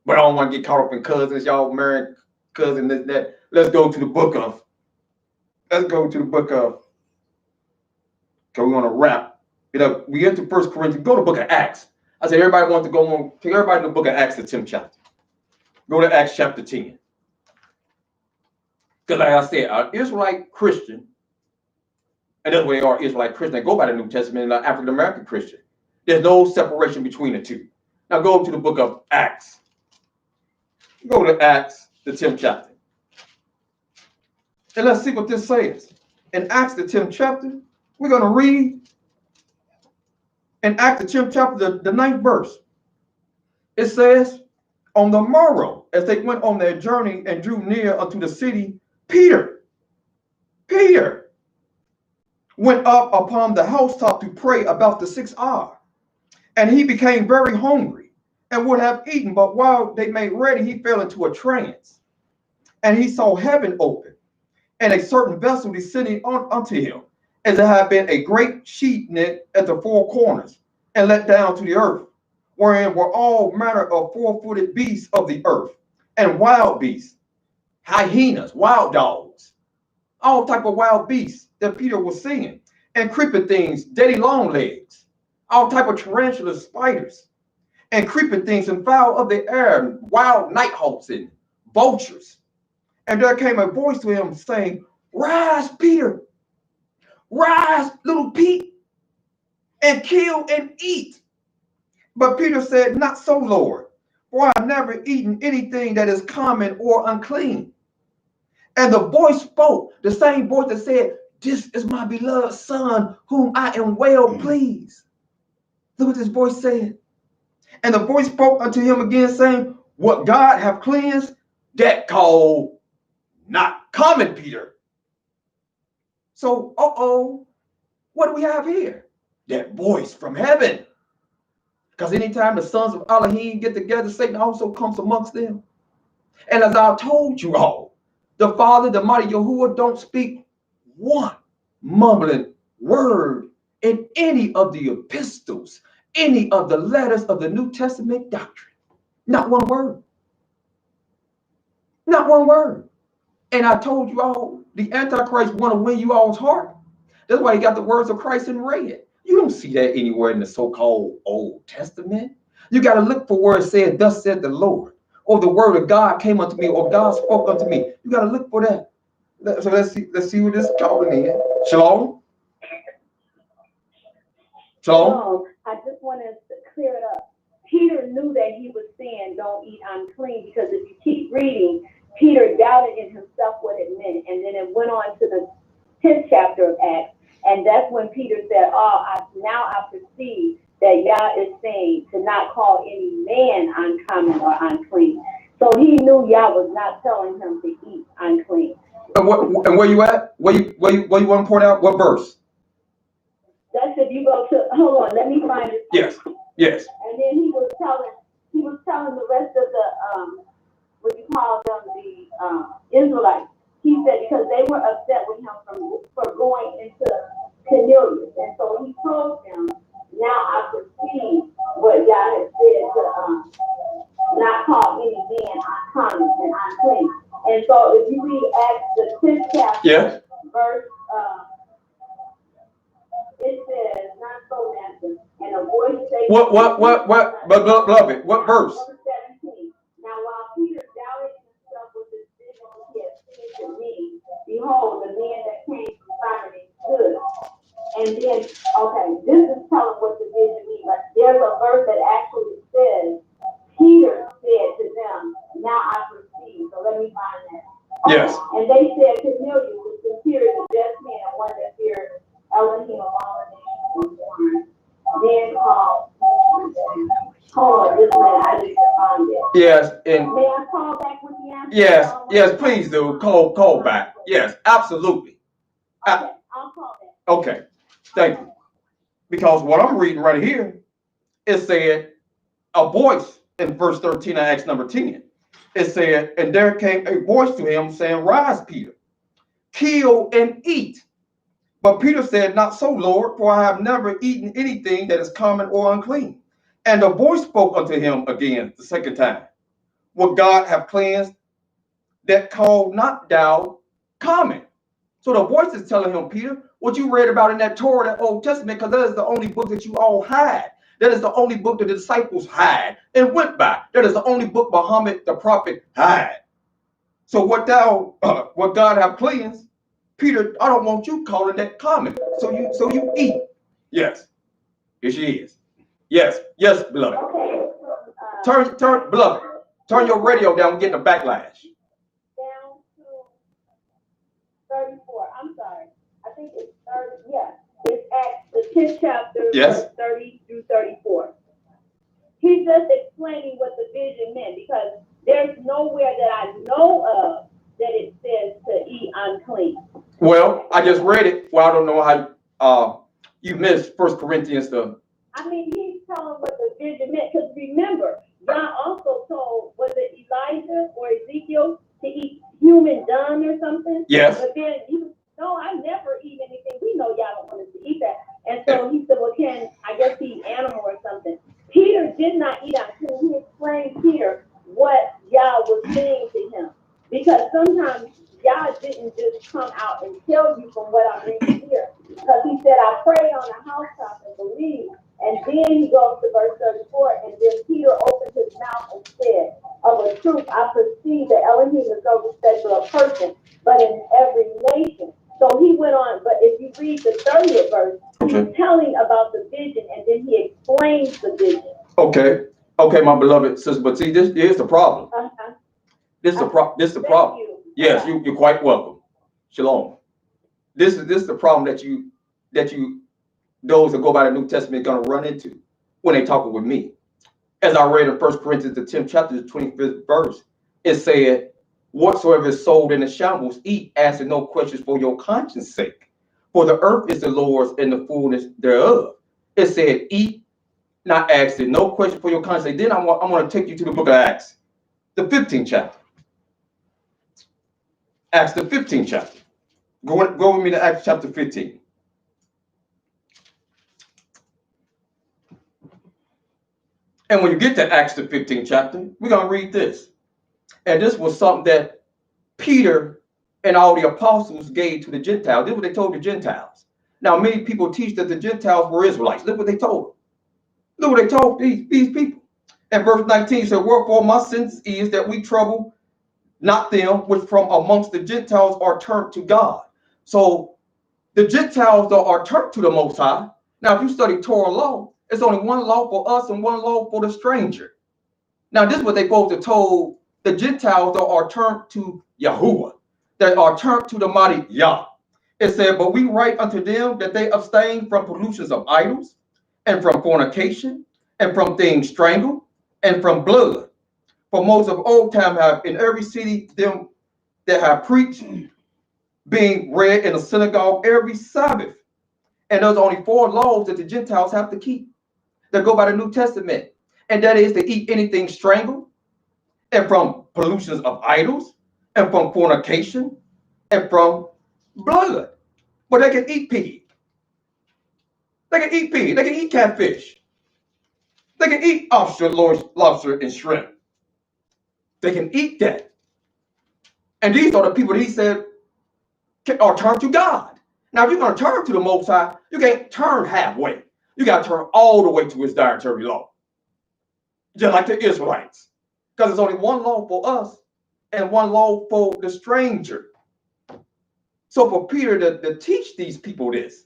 I don't want to get caught up in cousins, y'all marrying cousins, that. Let's go to the book of. Because we want to wrap it up. We get to 1 Corinthians. Go to the book of Acts. I said everybody wants to go on. Take everybody to the book of Acts, the 10th chapter. Go to Acts chapter 10. Because like I said, an Israelite Christian, and that's where they are, Israelite Christian, they go by the New Testament, and an African American Christian. There's no separation between the two. Now go to the book of Acts. Go to Acts, the 10th chapter. And let's see what this says. In Acts, the 10th chapter, we're going to read in Acts, the 10th chapter, the 9th verse. It says, On the morrow, as they went on their journey and drew near unto the city, Peter went up upon the housetop to pray about the 6th hour. And he became very hungry and would have eaten, but while they made ready, he fell into a trance. And he saw heaven open, and a certain vessel descending unto him, as it had been a great sheet knit at the 4 corners, and let down to the earth, wherein were all manner of 4-footed beasts of the earth, and wild beasts, hyenas, wild dogs, all type of wild beasts that Peter was seeing, and creeping things, daddy long legs, all type of tarantulas, spiders, and creeping things, and fowl of the air, and wild nighthawks, and vultures. And there came a voice to him saying, "Rise, Peter, rise, little Pete, and kill and eat." But Peter said, "Not so, Lord, for I have never eaten anything that is common or unclean." And the voice spoke, the same voice that said, "This is my beloved son, whom I am well pleased." Look what this voice said. And the voice spoke unto him again, saying, "What God have cleansed, that call not common, Peter." So, what do we have here? That voice from heaven. Because anytime the sons of Elohim get together, Satan also comes amongst them. And as I told you all, the Father, the mighty Yahuwah, don't speak one mumbling word in any of the epistles, any of the letters of the New Testament doctrine. Not one word. Not one word. And I told you all, the Antichrist want to win you all's heart. That's why he got the words of Christ in red. You don't see that anywhere in the so-called Old Testament. You got to look for where it said, "Thus said the Lord," or the word of God came unto me, or God spoke unto me. You got to look for that. So let's see what this is calling in. Shalom. Shalom. I just want to clear it up. Peter knew that he was saying don't eat unclean, because if you keep reading, Peter doubted in himself what it meant. And then it went on to the 10th chapter of Acts. And that's when Peter said, now I perceive that Yah is saying to not call any man uncommon or unclean. So he knew Yah was not telling him to eat unclean. And where you at? Where you want to point out? What verse? That's if you go to, hold on, let me find it. Yes. And then he was telling the rest of the, what you call them, the Israelites. He said because they were upset with him for going into Cornelius. And so he told them, now I perceive what Yah has said to not call any man uncommon and unclean. And so if you read Acts the 10th chapter, verse, it says, "Not so, master, and a voice says." Beloved, what verse? 17. Now while Peter doubted himself with his vision he had seen to me, behold, the man that came from Simon stood. And then, this is telling what the vision means. But there's a verse that actually says, Peter said to them, "Now I perceive." So let me find that. Yes. And they said, "Cornelius was considered a just man, and one that feared Elohim of all the nations." Then hold on, just a minute, I need to find it. Yes, and may I call back with the answer? Yes, please do. Call back. Yes, absolutely. Okay, I'll call back. Okay, thank you. Because what I'm reading right here, it said a voice in verse 13 of Acts number 10. It said, "And there came a voice to him saying, 'Rise, Peter, kill and eat.' But Peter said, 'Not so, Lord, for I have never eaten anything that is common or unclean.' And the voice spoke unto him again the second time, 'What God have cleansed, that call not thou common.'" So the voice is telling him, Peter, what you read about in that Torah, that Old Testament, because that is the only book that you all had. That is the only book that the disciples had and went by. That is the only book Muhammad the prophet had. So what God have cleansed, Peter, I don't want you calling that common. So you eat. Yes. Here she is. Yes, beloved. Okay. Beloved. Turn your radio down and get the backlash. Down to 34. I'm sorry. I think it's 30. Yeah. It's Acts the 10th chapter, Yes. verse 30 through 34. He's just explaining what the vision meant, because there's nowhere that I know of that it says to eat unclean. Well, I just read it. Well, I don't know how you missed 1 Corinthians I mean, he's telling what the vision meant, because remember, God also told, was it Elijah or Ezekiel to eat human dung or something? Yes. But then no, I never eat anything. We know y'all don't want us to eat that. And so he said, well, I guess he eat animal or something. Peter did not eat unclean. He explained here what Yah was saying to him. Because sometimes Yah didn't just come out and tell you from what I'm reading here. Because he said, I prayed on the housetop and believed. And then he goes to verse 34, and then Peter opened his mouth and said, of a truth, I perceive that Elohim is no respecter of person, but in every nation. So he went on, but if you read the 30th verse, he's telling about the vision, and then he explains the vision. Okay, my beloved sister, but see, this is the problem. This is the problem. Yes, you're quite welcome. Shalom. This is the problem that you those that go by the New Testament are gonna run into when they talking with me. As I read in 1 Corinthians, the 10th chapter, the 25th verse, it said, whatsoever is sold in the shambles, eat, asking no questions for your conscience sake. For the earth is the Lord's and the fullness thereof. It said, eat, not asking no question for your conscience sake. Then I'm going to take you to the book of Acts, the 15th chapter. Acts, the 15th chapter. Go with me to Acts chapter 15. And when you get to Acts, the 15th chapter, we're going to read this. And this was something that Peter and all the apostles gave to the Gentiles. This is what they told the Gentiles. Now, many people teach that the Gentiles were Israelites. Look what they told them. Look what they told these people. And verse 19 said, wherefore my sentence is that we trouble not them which from amongst the Gentiles are turned to God. So the Gentiles are turned to the Most High. Now, if you study Torah law, it's only one law for us and one law for the stranger. Now, this is what they both have told the Gentiles that are turned to Yahuwah, that are turned to the mighty Yah. It said, but we write unto them that they abstain from pollutions of idols, and from fornication, and from things strangled, and from blood. For most of old time have in every city them that have preached, being read in a synagogue every Sabbath. And there's only 4 laws that the Gentiles have to keep that go by the New Testament. And that is to eat anything strangled, and from pollutions of idols, and from fornication, and from blood. But they can eat pig. They can eat pig. They can eat catfish. They can eat lobster, and shrimp. They can eat that. And these are the people that he said are turned to God. Now, if you're going to turn to the Most High, you can't turn halfway. You got to turn all the way to his dietary law. Just like the Israelites. Because there's only one law for us and one law for the stranger. So for Peter to teach these people this,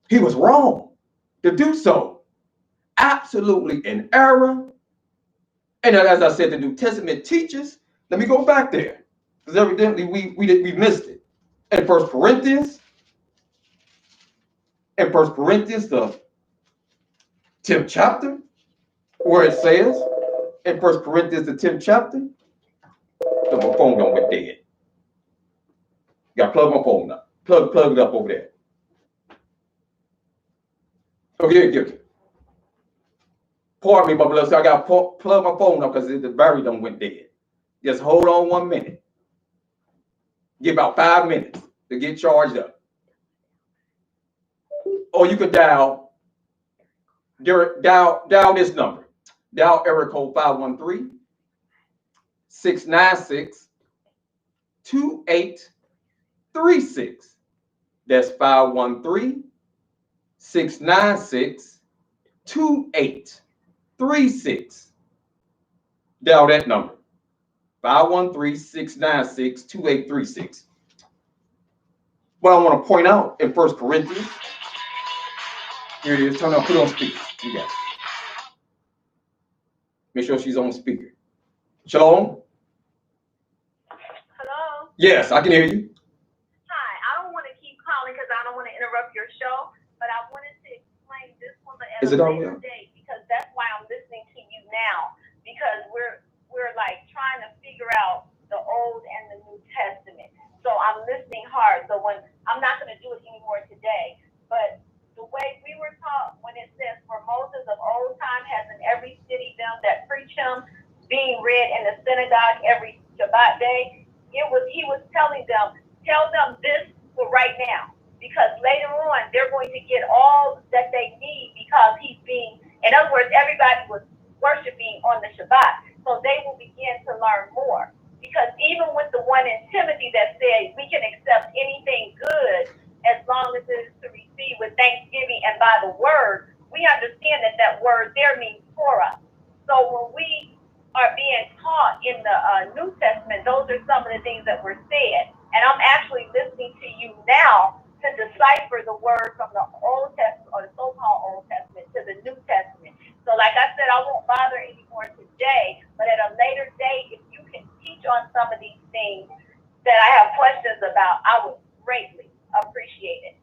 he was wrong to do so. Absolutely in error. And as I said, the New Testament teaches, let me go back there, because evidently we missed it. In 1 Corinthians, the 10th chapter, where it says, in 1 Corinthians, the 10th chapter, my phone don't get dead. Got to plug my phone up. Plug it up over there. Okay, give it. Pardon me, my beloved. So I got to plug my phone up because the battery done went dead. Just hold on 1 minute. Give about 5 minutes to get charged up. Or you could dial this number. Dial area code 513-696-2836. That's 513-696-2836. Dial that number. 513-696-2836. What I want to point out in 1 Corinthians, here it is. Turn on, put it on speaker. You got it. Make sure she's on speaker. Shalom. Hello? Yes, I can hear you. Hi, I don't want to keep calling because I don't want to interrupt your show, but I wanted to explain this one at a later date because that's why I'm listening to now because we're like trying to figure out the Old and the New Testament. So I'm listening hard. So when I'm not going to do it anymore today, but the way we were taught when it says, "For Moses of old time has in every city them that preach him, being read in the synagogue every Shabbat day," he was telling them, tell them this for right now, because later on they're going to get all that they need because he's being, in other words, everybody was worshiping on the Shabbat, so they will begin to learn more. Because even with the one in Timothy that said we can accept anything good as long as it is to receive with thanksgiving and by the word, we understand that that word there means Torah. So when we are being taught in the New Testament, those are some of the things that were said. And I'm actually listening to you now to decipher the word from the Old Testament, or the so-called Old Testament, to the New Testament. So like I said, I won't bother anymore today, but at a later date, if you can teach on some of these things that I have questions about, I would greatly appreciate it.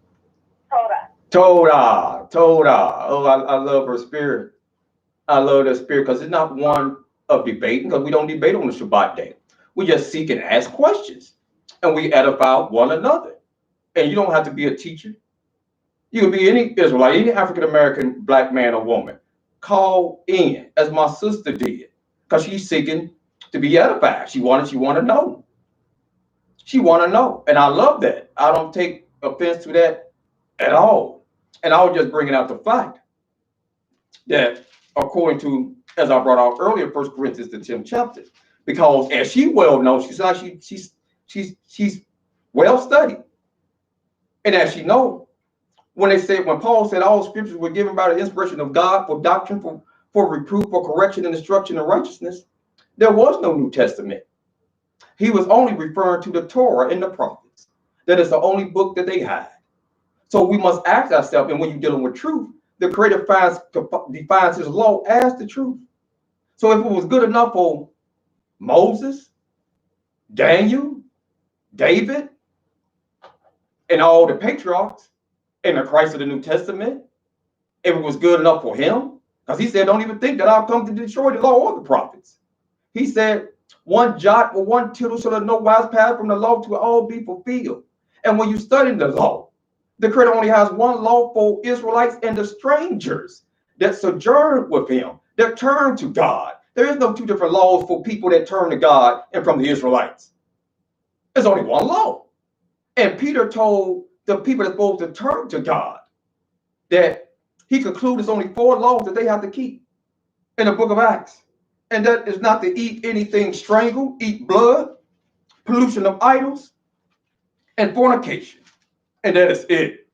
Toda. Oh, I love her spirit. I love that spirit because it's not one of debating, because we don't debate on the Shabbat day. We just seek and ask questions, and we edify one another. And you don't have to be a teacher. You can be any Israelite, any African-American black man or woman. Call in, as my sister did, because she's seeking to be edified. She want to know. She want to know. And I love that. I don't take offense to that at all. And I was just bringing out the fact that according to, as I brought out earlier, 1 Corinthians, the 10th chapter, because as she well knows, she's well studied. And as she knows, when Paul said all scriptures were given by the inspiration of God for doctrine, for reproof, for correction, and instruction in righteousness, there was no New Testament. He was only referring to the Torah and the prophets. That is the only book that they had. So we must ask ourselves, and when you're dealing with truth, the Creator defines his law as the truth. So if it was good enough for Moses, Daniel, David, and all the patriarchs, and the Christ of the New Testament, if it was good enough for him, because he said, don't even think that I'll come to destroy the law or the prophets. He said, one jot or one tittle shall no wise pass from the law to all be fulfilled. And when you study the law, the Creator only has one law for Israelites and the strangers that sojourn with him, that turn to God. There is no two different laws for people that turn to God and from the Israelites. There's only one law. And Peter told the people that supposed to turn to God that he concluded there's only 4 laws that they have to keep in the book of Acts. And that is not to eat anything strangled, eat blood, pollution of idols, and fornication. And that is it.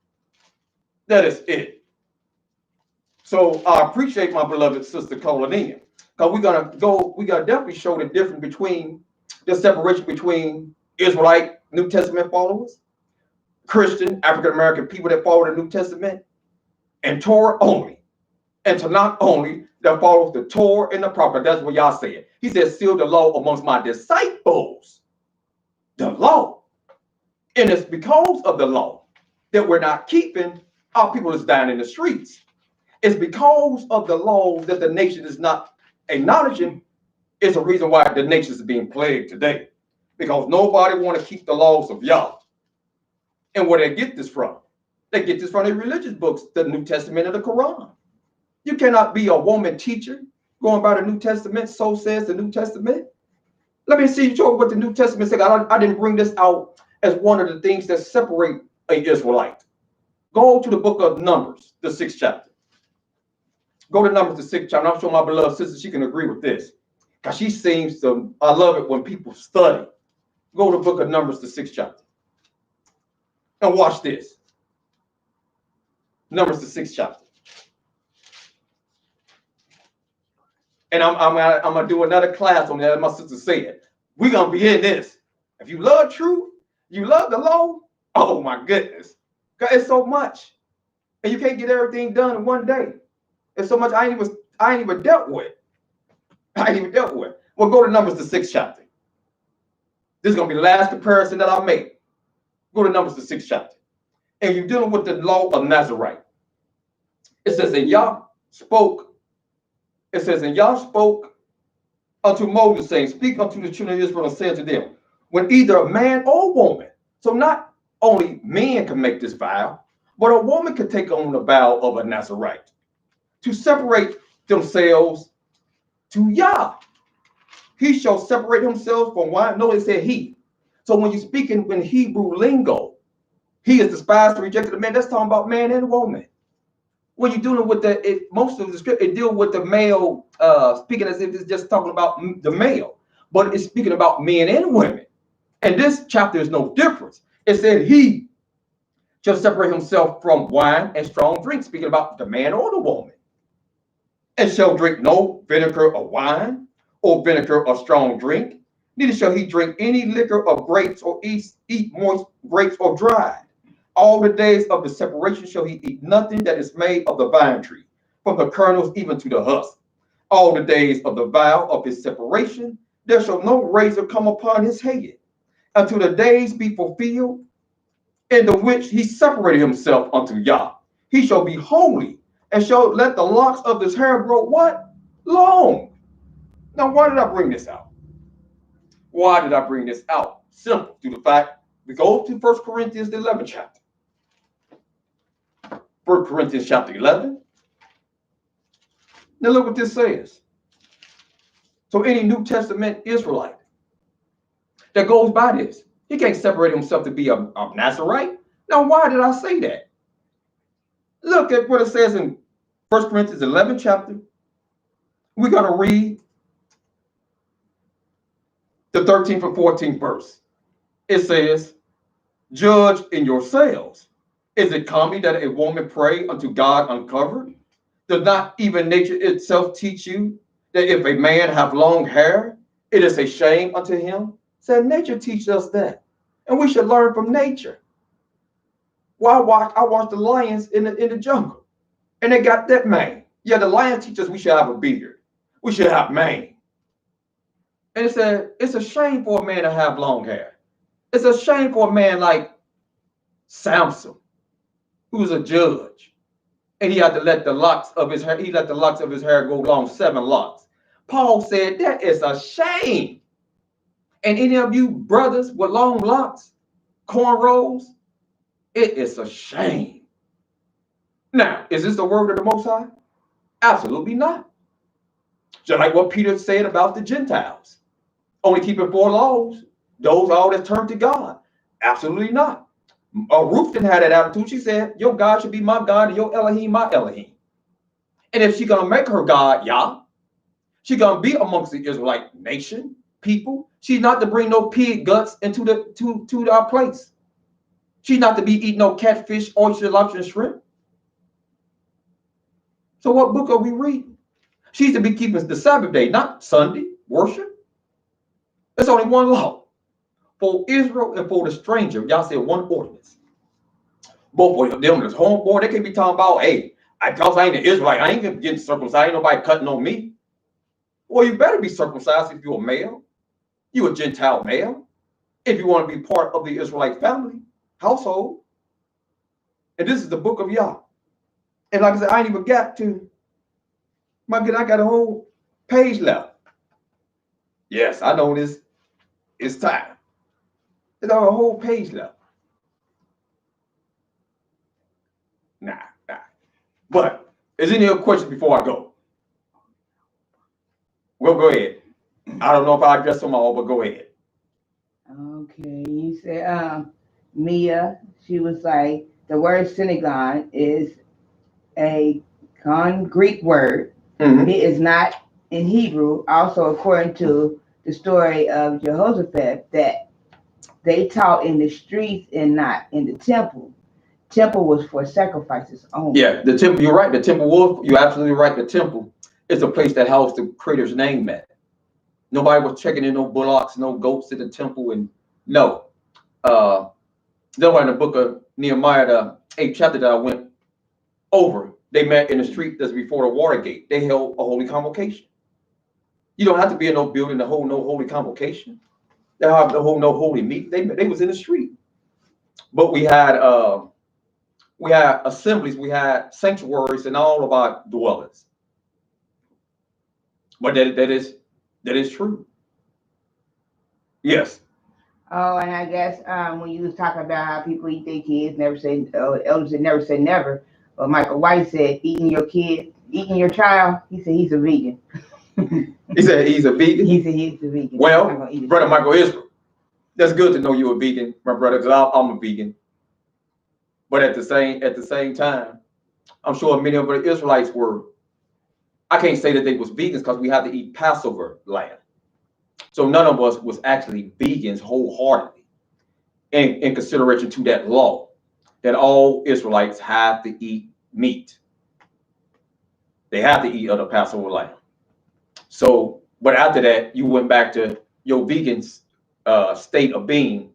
That is it. So I appreciate my beloved sister calling in, because we gotta definitely show the difference between the separation between Israelite New Testament followers, Christian African-American people that follow the New Testament, and Torah only. And to not only that follows the Torah and the prophet. That's what y'all said. He said, seal the law amongst my disciples. The law. And it's because of the law that we're not keeping our people is dying in the streets. It's because of the laws that the nation is not acknowledging. It's a reason why the nation is being plagued today. Because nobody want to keep the laws of Yah. And where they get this from? They get this from their religious books, the New Testament and the Quran. You cannot be a woman teacher going by the New Testament. So says the New Testament. Let me see you what the New Testament said. I didn't bring this out as one of the things that separate an Israelite. Go to the book of Numbers, the 6th chapter. Go to Numbers, the 6th chapter. I'm sure my beloved sister, she can agree with this. Because she seems to, I love it when people study. Go to the book of Numbers, the 6th chapter. And watch this. Numbers, the 6th chapter. And I'm gonna do another class on that, as my sister said. We're gonna be in this. If you love truth, you love the law, oh my goodness. It's so much. And you can't get everything done in one day. It's so much I ain't even dealt with. Well, go to Numbers, the 6th chapter. This is gonna be the last comparison that I make. Go to Numbers, the 6th chapter. And you're dealing with the law of Nazarite. It says that Yah spoke. It says, and Yah spoke unto Moses, saying, speak unto the children of Israel and say unto them, when either a man or woman, so not only men can make this vow, but a woman can take on the vow of a Nazarite to separate themselves to Yah. He shall separate himself from wine. No, it said he. So when you're speaking in Hebrew lingo, he is despised and rejected of man. That's talking about man and woman. When you're dealing with most of the script, it deals with the male, speaking as if it's just talking about the male, but it's speaking about men and women. And this chapter is no difference. It said he shall separate himself from wine and strong drink, speaking about the man or the woman, and shall drink no vinegar of wine or vinegar of strong drink, neither shall he drink any liquor of grapes or eat moist grapes or dried. All the days of the separation shall he eat nothing that is made of the vine tree, from the kernels even to the husk. All the days of the vow of his separation, there shall no razor come upon his head, until the days be fulfilled, in the which he separated himself unto Yah. He shall be holy, and shall let the locks of his hair grow what? Long. Now, why did I bring this out? Why did I bring this out? Simple, through the fact, we go to 1 Corinthians, the 11th chapter. 1 Corinthians chapter 11. Now look what this says. So any New Testament Israelite that goes by this, he can't separate himself to be a Nazarite. Now, why did I say that? Look at what it says in 1 Corinthians 11th chapter. We're going to read the 13th and 14th verse. It says, judge in yourselves. Is it common that a woman pray unto God uncovered? Does not even nature itself teach you that if a man have long hair, it is a shame unto him? Said nature teaches us that, and we should learn from nature. Well, I watched the lions in the jungle, and they got that mane. Yeah, the lion teaches us we should have a beard, we should have mane. And it said it's a shame for a man to have long hair. It's a shame for a man like Samson, who was a judge, and he had to let the locks of his hair. He let the locks of his hair go long, 7 locks. Paul said that is a shame. And any of you brothers with long locks, cornrows, it is a shame. Now, is this the word of the Most High? Absolutely not. Just like what Peter said about the Gentiles, only keeping 4 laws, those all that turn to God. Absolutely not. Ruth didn't have that attitude. She said, your God should be my God and your Elohim my Elohim. And if she's going to make her God Yah, she's going to be amongst the Israelite nation, people. She's not to bring no pig guts into to our place. She's not to be eating no catfish, oyster, lobster, and shrimp. So what book are we reading? She's to be keeping the Sabbath day, not Sunday worship. There's only one law for Israel and for the stranger. Y'all said one ordinance. Both of them, this homeboy, they can be talking about, hey, because I ain't an Israelite, I ain't gonna get circumcised. Ain't nobody cutting on me. Well, you better be circumcised if you're a male. You're a Gentile male. If you want to be part of the Israelite family, household. And this is the book of Yah. And like I said, I ain't even got to, my God, I got a whole page left. Yes, I know this. It's time. There's a whole page left. Nah. But is there any other questions before I go? Well, go ahead. I don't know if I address them all, but go ahead. Okay, you said Mia, she was like, the word synagogue is a Greek word. Mm-hmm. It is not in Hebrew. Also, according to the story of Jehoshaphat, that they taught in the streets and not in the temple. Temple was for sacrifices only. Yeah, the temple, you're right. The temple was, you're absolutely right. The temple is a place that housed the Creator's name at. Nobody was checking in no bullocks, no goats in the temple, and no. That's why in the book of Nehemiah, the 8th chapter that I went over, they met in the street that's before the Watergate. They held a holy convocation. You don't have to be in no building to hold no holy convocation. They have to hold no holy meeting. They was in the street. But we had assemblies, we had sanctuaries in all of our dwellings. But that is true. Yes. Oh, and I guess when you was talking about how people eat their kids, never say elders that never say never. But Michael White said, eating your child. He said he's a vegan. He said he's a vegan. He said he's a vegan. Well, brother Michael Israel, that's good to know you're a vegan, my brother, because I'm a vegan. But at the same time, I'm sure many of the Israelites were. I can't say that they was vegans because we had to eat Passover lamb. So none of us was actually vegans wholeheartedly in consideration to that law that all Israelites have to eat meat. They have to eat of the Passover lamb. So, but after that, you went back to your vegan state of being.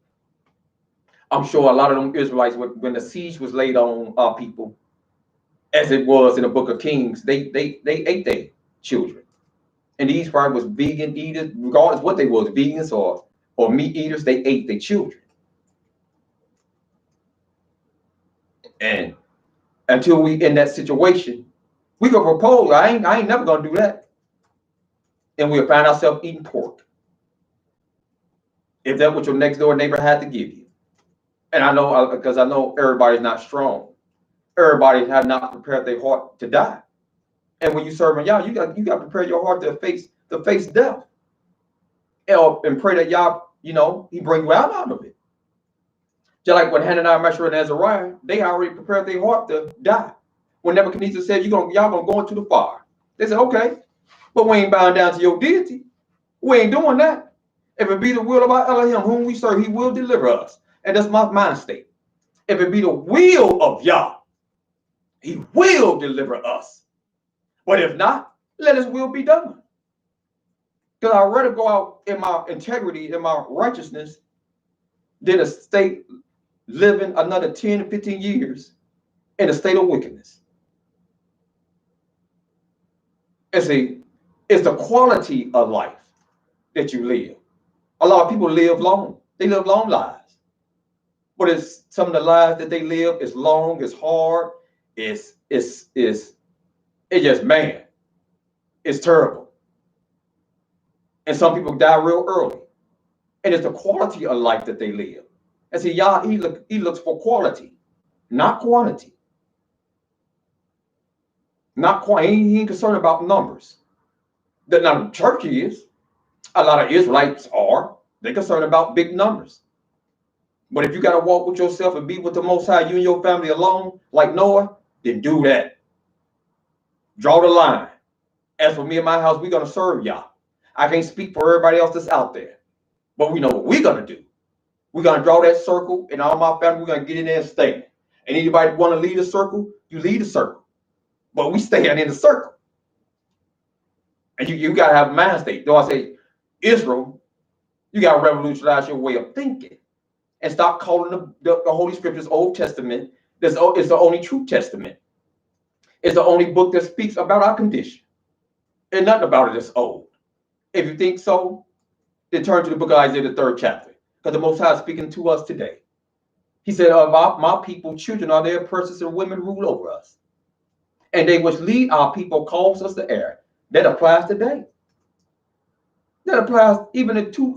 I'm sure a lot of them Israelites, when the siege was laid on our people, as it was in the Book of Kings, they ate their children. And these probably was vegan eaters, regardless what they was, vegans or meat eaters, they ate their children. And until we in that situation, we could propose, I ain't never gonna do that. And we'll find ourselves eating pork. If that's what your next door neighbor had to give you. And I know, because I know everybody's not strong. Everybody have not prepared their heart to die. And when you serving Yah, you got to prepare your heart to face death. And pray that Yah, he bring you out of it. Just like when Hananiah, Mishael, and Azariah, they already prepared their heart to die. When Nebuchadnezzar said, y'all gonna go into the fire. They said, okay, but we ain't bound down to your deity. We ain't doing that. If it be the will of our Elohim, whom we serve, he will deliver us. And that's my mind state. If it be the will of Yah, he will deliver us. But if not, let his will be done. Because I'd rather go out in my integrity, in my righteousness, than to stay living another 10 to 15 years in a state of wickedness. It's the quality of life that you live. A lot of people live long. They live long lives. But it's some of the lives that they live is long, it's hard, it's just, man, it's terrible. And some people die real early. And it's the quality of life that they live. And see, Yah, he looks for quality, not quantity. Not quite, he ain't concerned about numbers. Now the church is. A lot of Israelites are. They're concerned about big numbers. But if you got to walk with yourself and be with the Most High, you and your family alone, like Noah, then do that. Draw the line. As for me and my house, we're going to serve Yah. I can't speak for everybody else that's out there. But we know what we're going to do. We're going to draw that circle, and all my family, we're going to get in there and stay. And anybody want to lead a circle, you lead a circle. But we stay in the circle. And you got to have a mind state. Though I say, Israel, you got to revolutionize your way of thinking. And stop calling the Holy Scriptures Old Testament. It's the only true testament. It's the only book that speaks about our condition. And nothing about it is old. If you think so, then turn to the book of Isaiah, the 3rd chapter. Because the Most High is speaking to us today. He said, my people, children are their persons, and women rule over us. And they which lead our people cause us to err. That applies today. That applies even to too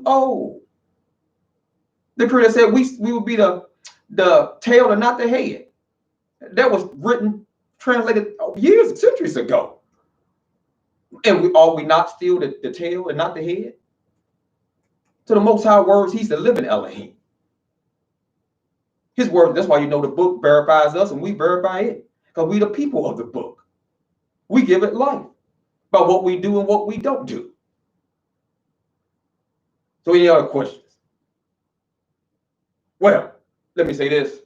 old. The Creator said we will be the tail and not the head. That was translated years, centuries ago. And are we not still the tail and not the head? To the Most High words, he's the living Elohim. His word, that's why the book verifies us and we verify it. Because we the people of the book. We give it life by what we do and what we don't do. So any other questions? Well, let me say this,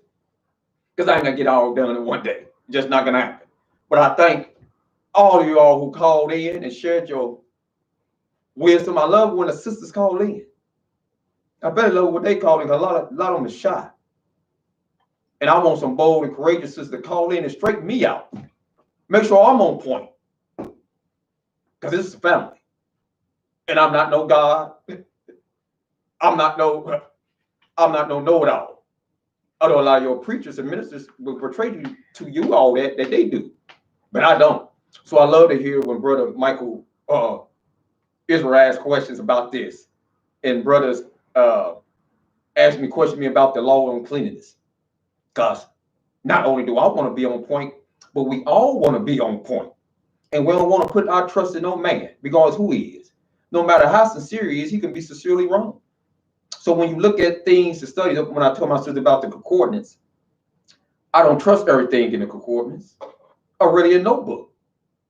because I ain't gonna get all done in one day. Just not gonna happen. But I thank all of you all who called in and shared your wisdom. I love when the sisters call in. I better love what they call in, because a lot of them is shy. And I want some bold and courageous sisters to call in and straighten me out. Make sure I'm on point. Because this is a family. And I'm not no God. I'm not no know-it-all. Although a lot of your preachers and ministers will portray to you all that they do. But I don't. So I love to hear when Brother Michael Israel asked questions about this, and brothers asked me questions about the law on cleanliness. Because not only do I want to be on point, but we all want to be on point. And we don't want to put our trust in no man, because who he is. No matter how sincere he is, he can be sincerely wrong. So when you look at things to study, when I told my students about the concordance, I don't trust everything in the concordance or really in no book.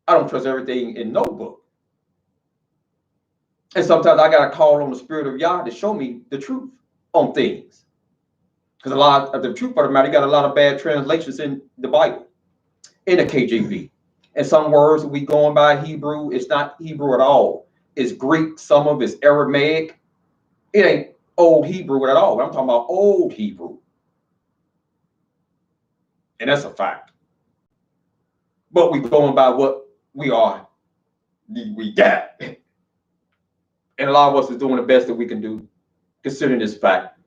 I don't trust everything in no book. And sometimes I got to call on the Spirit of Yah to show me the truth on things. Because a lot of the truth of the matter, you got a lot of bad translations in the Bible, in the KJV. And some words we going by Hebrew, it's not Hebrew at all. It's Greek, some of it's Aramaic. It ain't Old Hebrew at all. I'm talking about Old Hebrew. And that's a fact. But we going by what we got. And a lot of us is doing the best that we can do, considering this fact.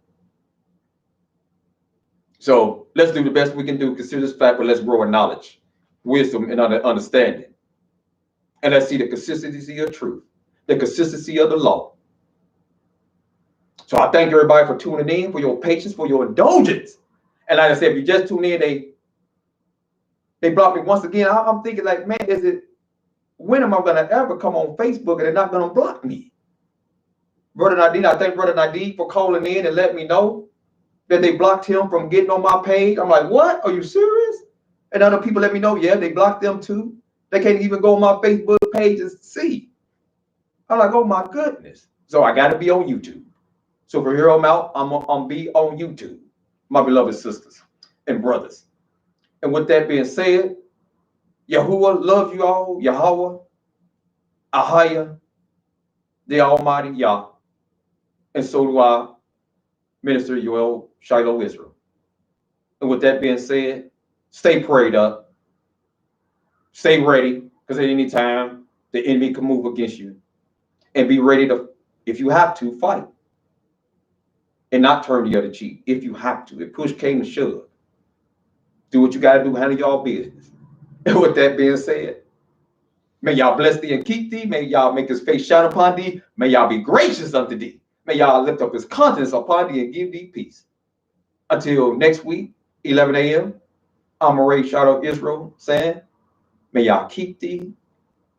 So let's do the best we can do, consider this fact, but let's grow in knowledge, wisdom, and understanding. And let's see the consistency of truth, the consistency of the law. So I thank everybody for tuning in, for your patience, for your indulgence. And like I said, if you just tune in, they blocked me once again. I'm thinking like, man, when am I going to ever come on Facebook and they're not going to block me? Brother Nadine, I thank Brother Nadine for calling in and letting me know that they blocked him from getting on my page. I'm like, what? Are you serious? And other people let me know, yeah, they blocked them too. They can't even go on my Facebook page and see. I'm like, oh my goodness. So I got to be on YouTube. So from here on out, I'm be on YouTube, my beloved sisters and brothers. And with that being said, Yahuwah loves you all, Yahweh, Ahaya, the Almighty Yah. And so do I, Minister Yoel Shiloh Israel. And with that being said, stay prayed up, stay ready, because at any time the enemy can move against you. And be ready to, if you have to, fight. And not turn the other cheek if you have to. If push came to shove, do what you got to do, handle y'all business. And with that being said, may y'all bless thee and keep thee. May y'all make his face shine upon thee. May y'all be gracious unto thee. May y'all lift up his countenance upon thee and give thee peace. Until next week, 11 a.m., I'm Murray Shadow Israel saying, may y'all keep thee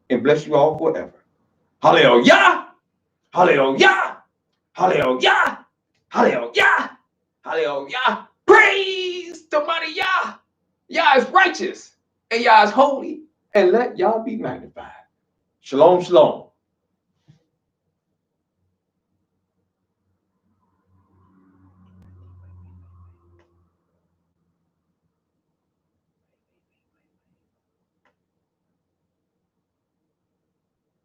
and bless you all forever. Hallelujah! Hallelujah! Hallelujah! Hallelujah! Hallelujah! Praise the mighty Yah! Yah is righteous and Yah is holy, and let Yah be magnified. Shalom, shalom.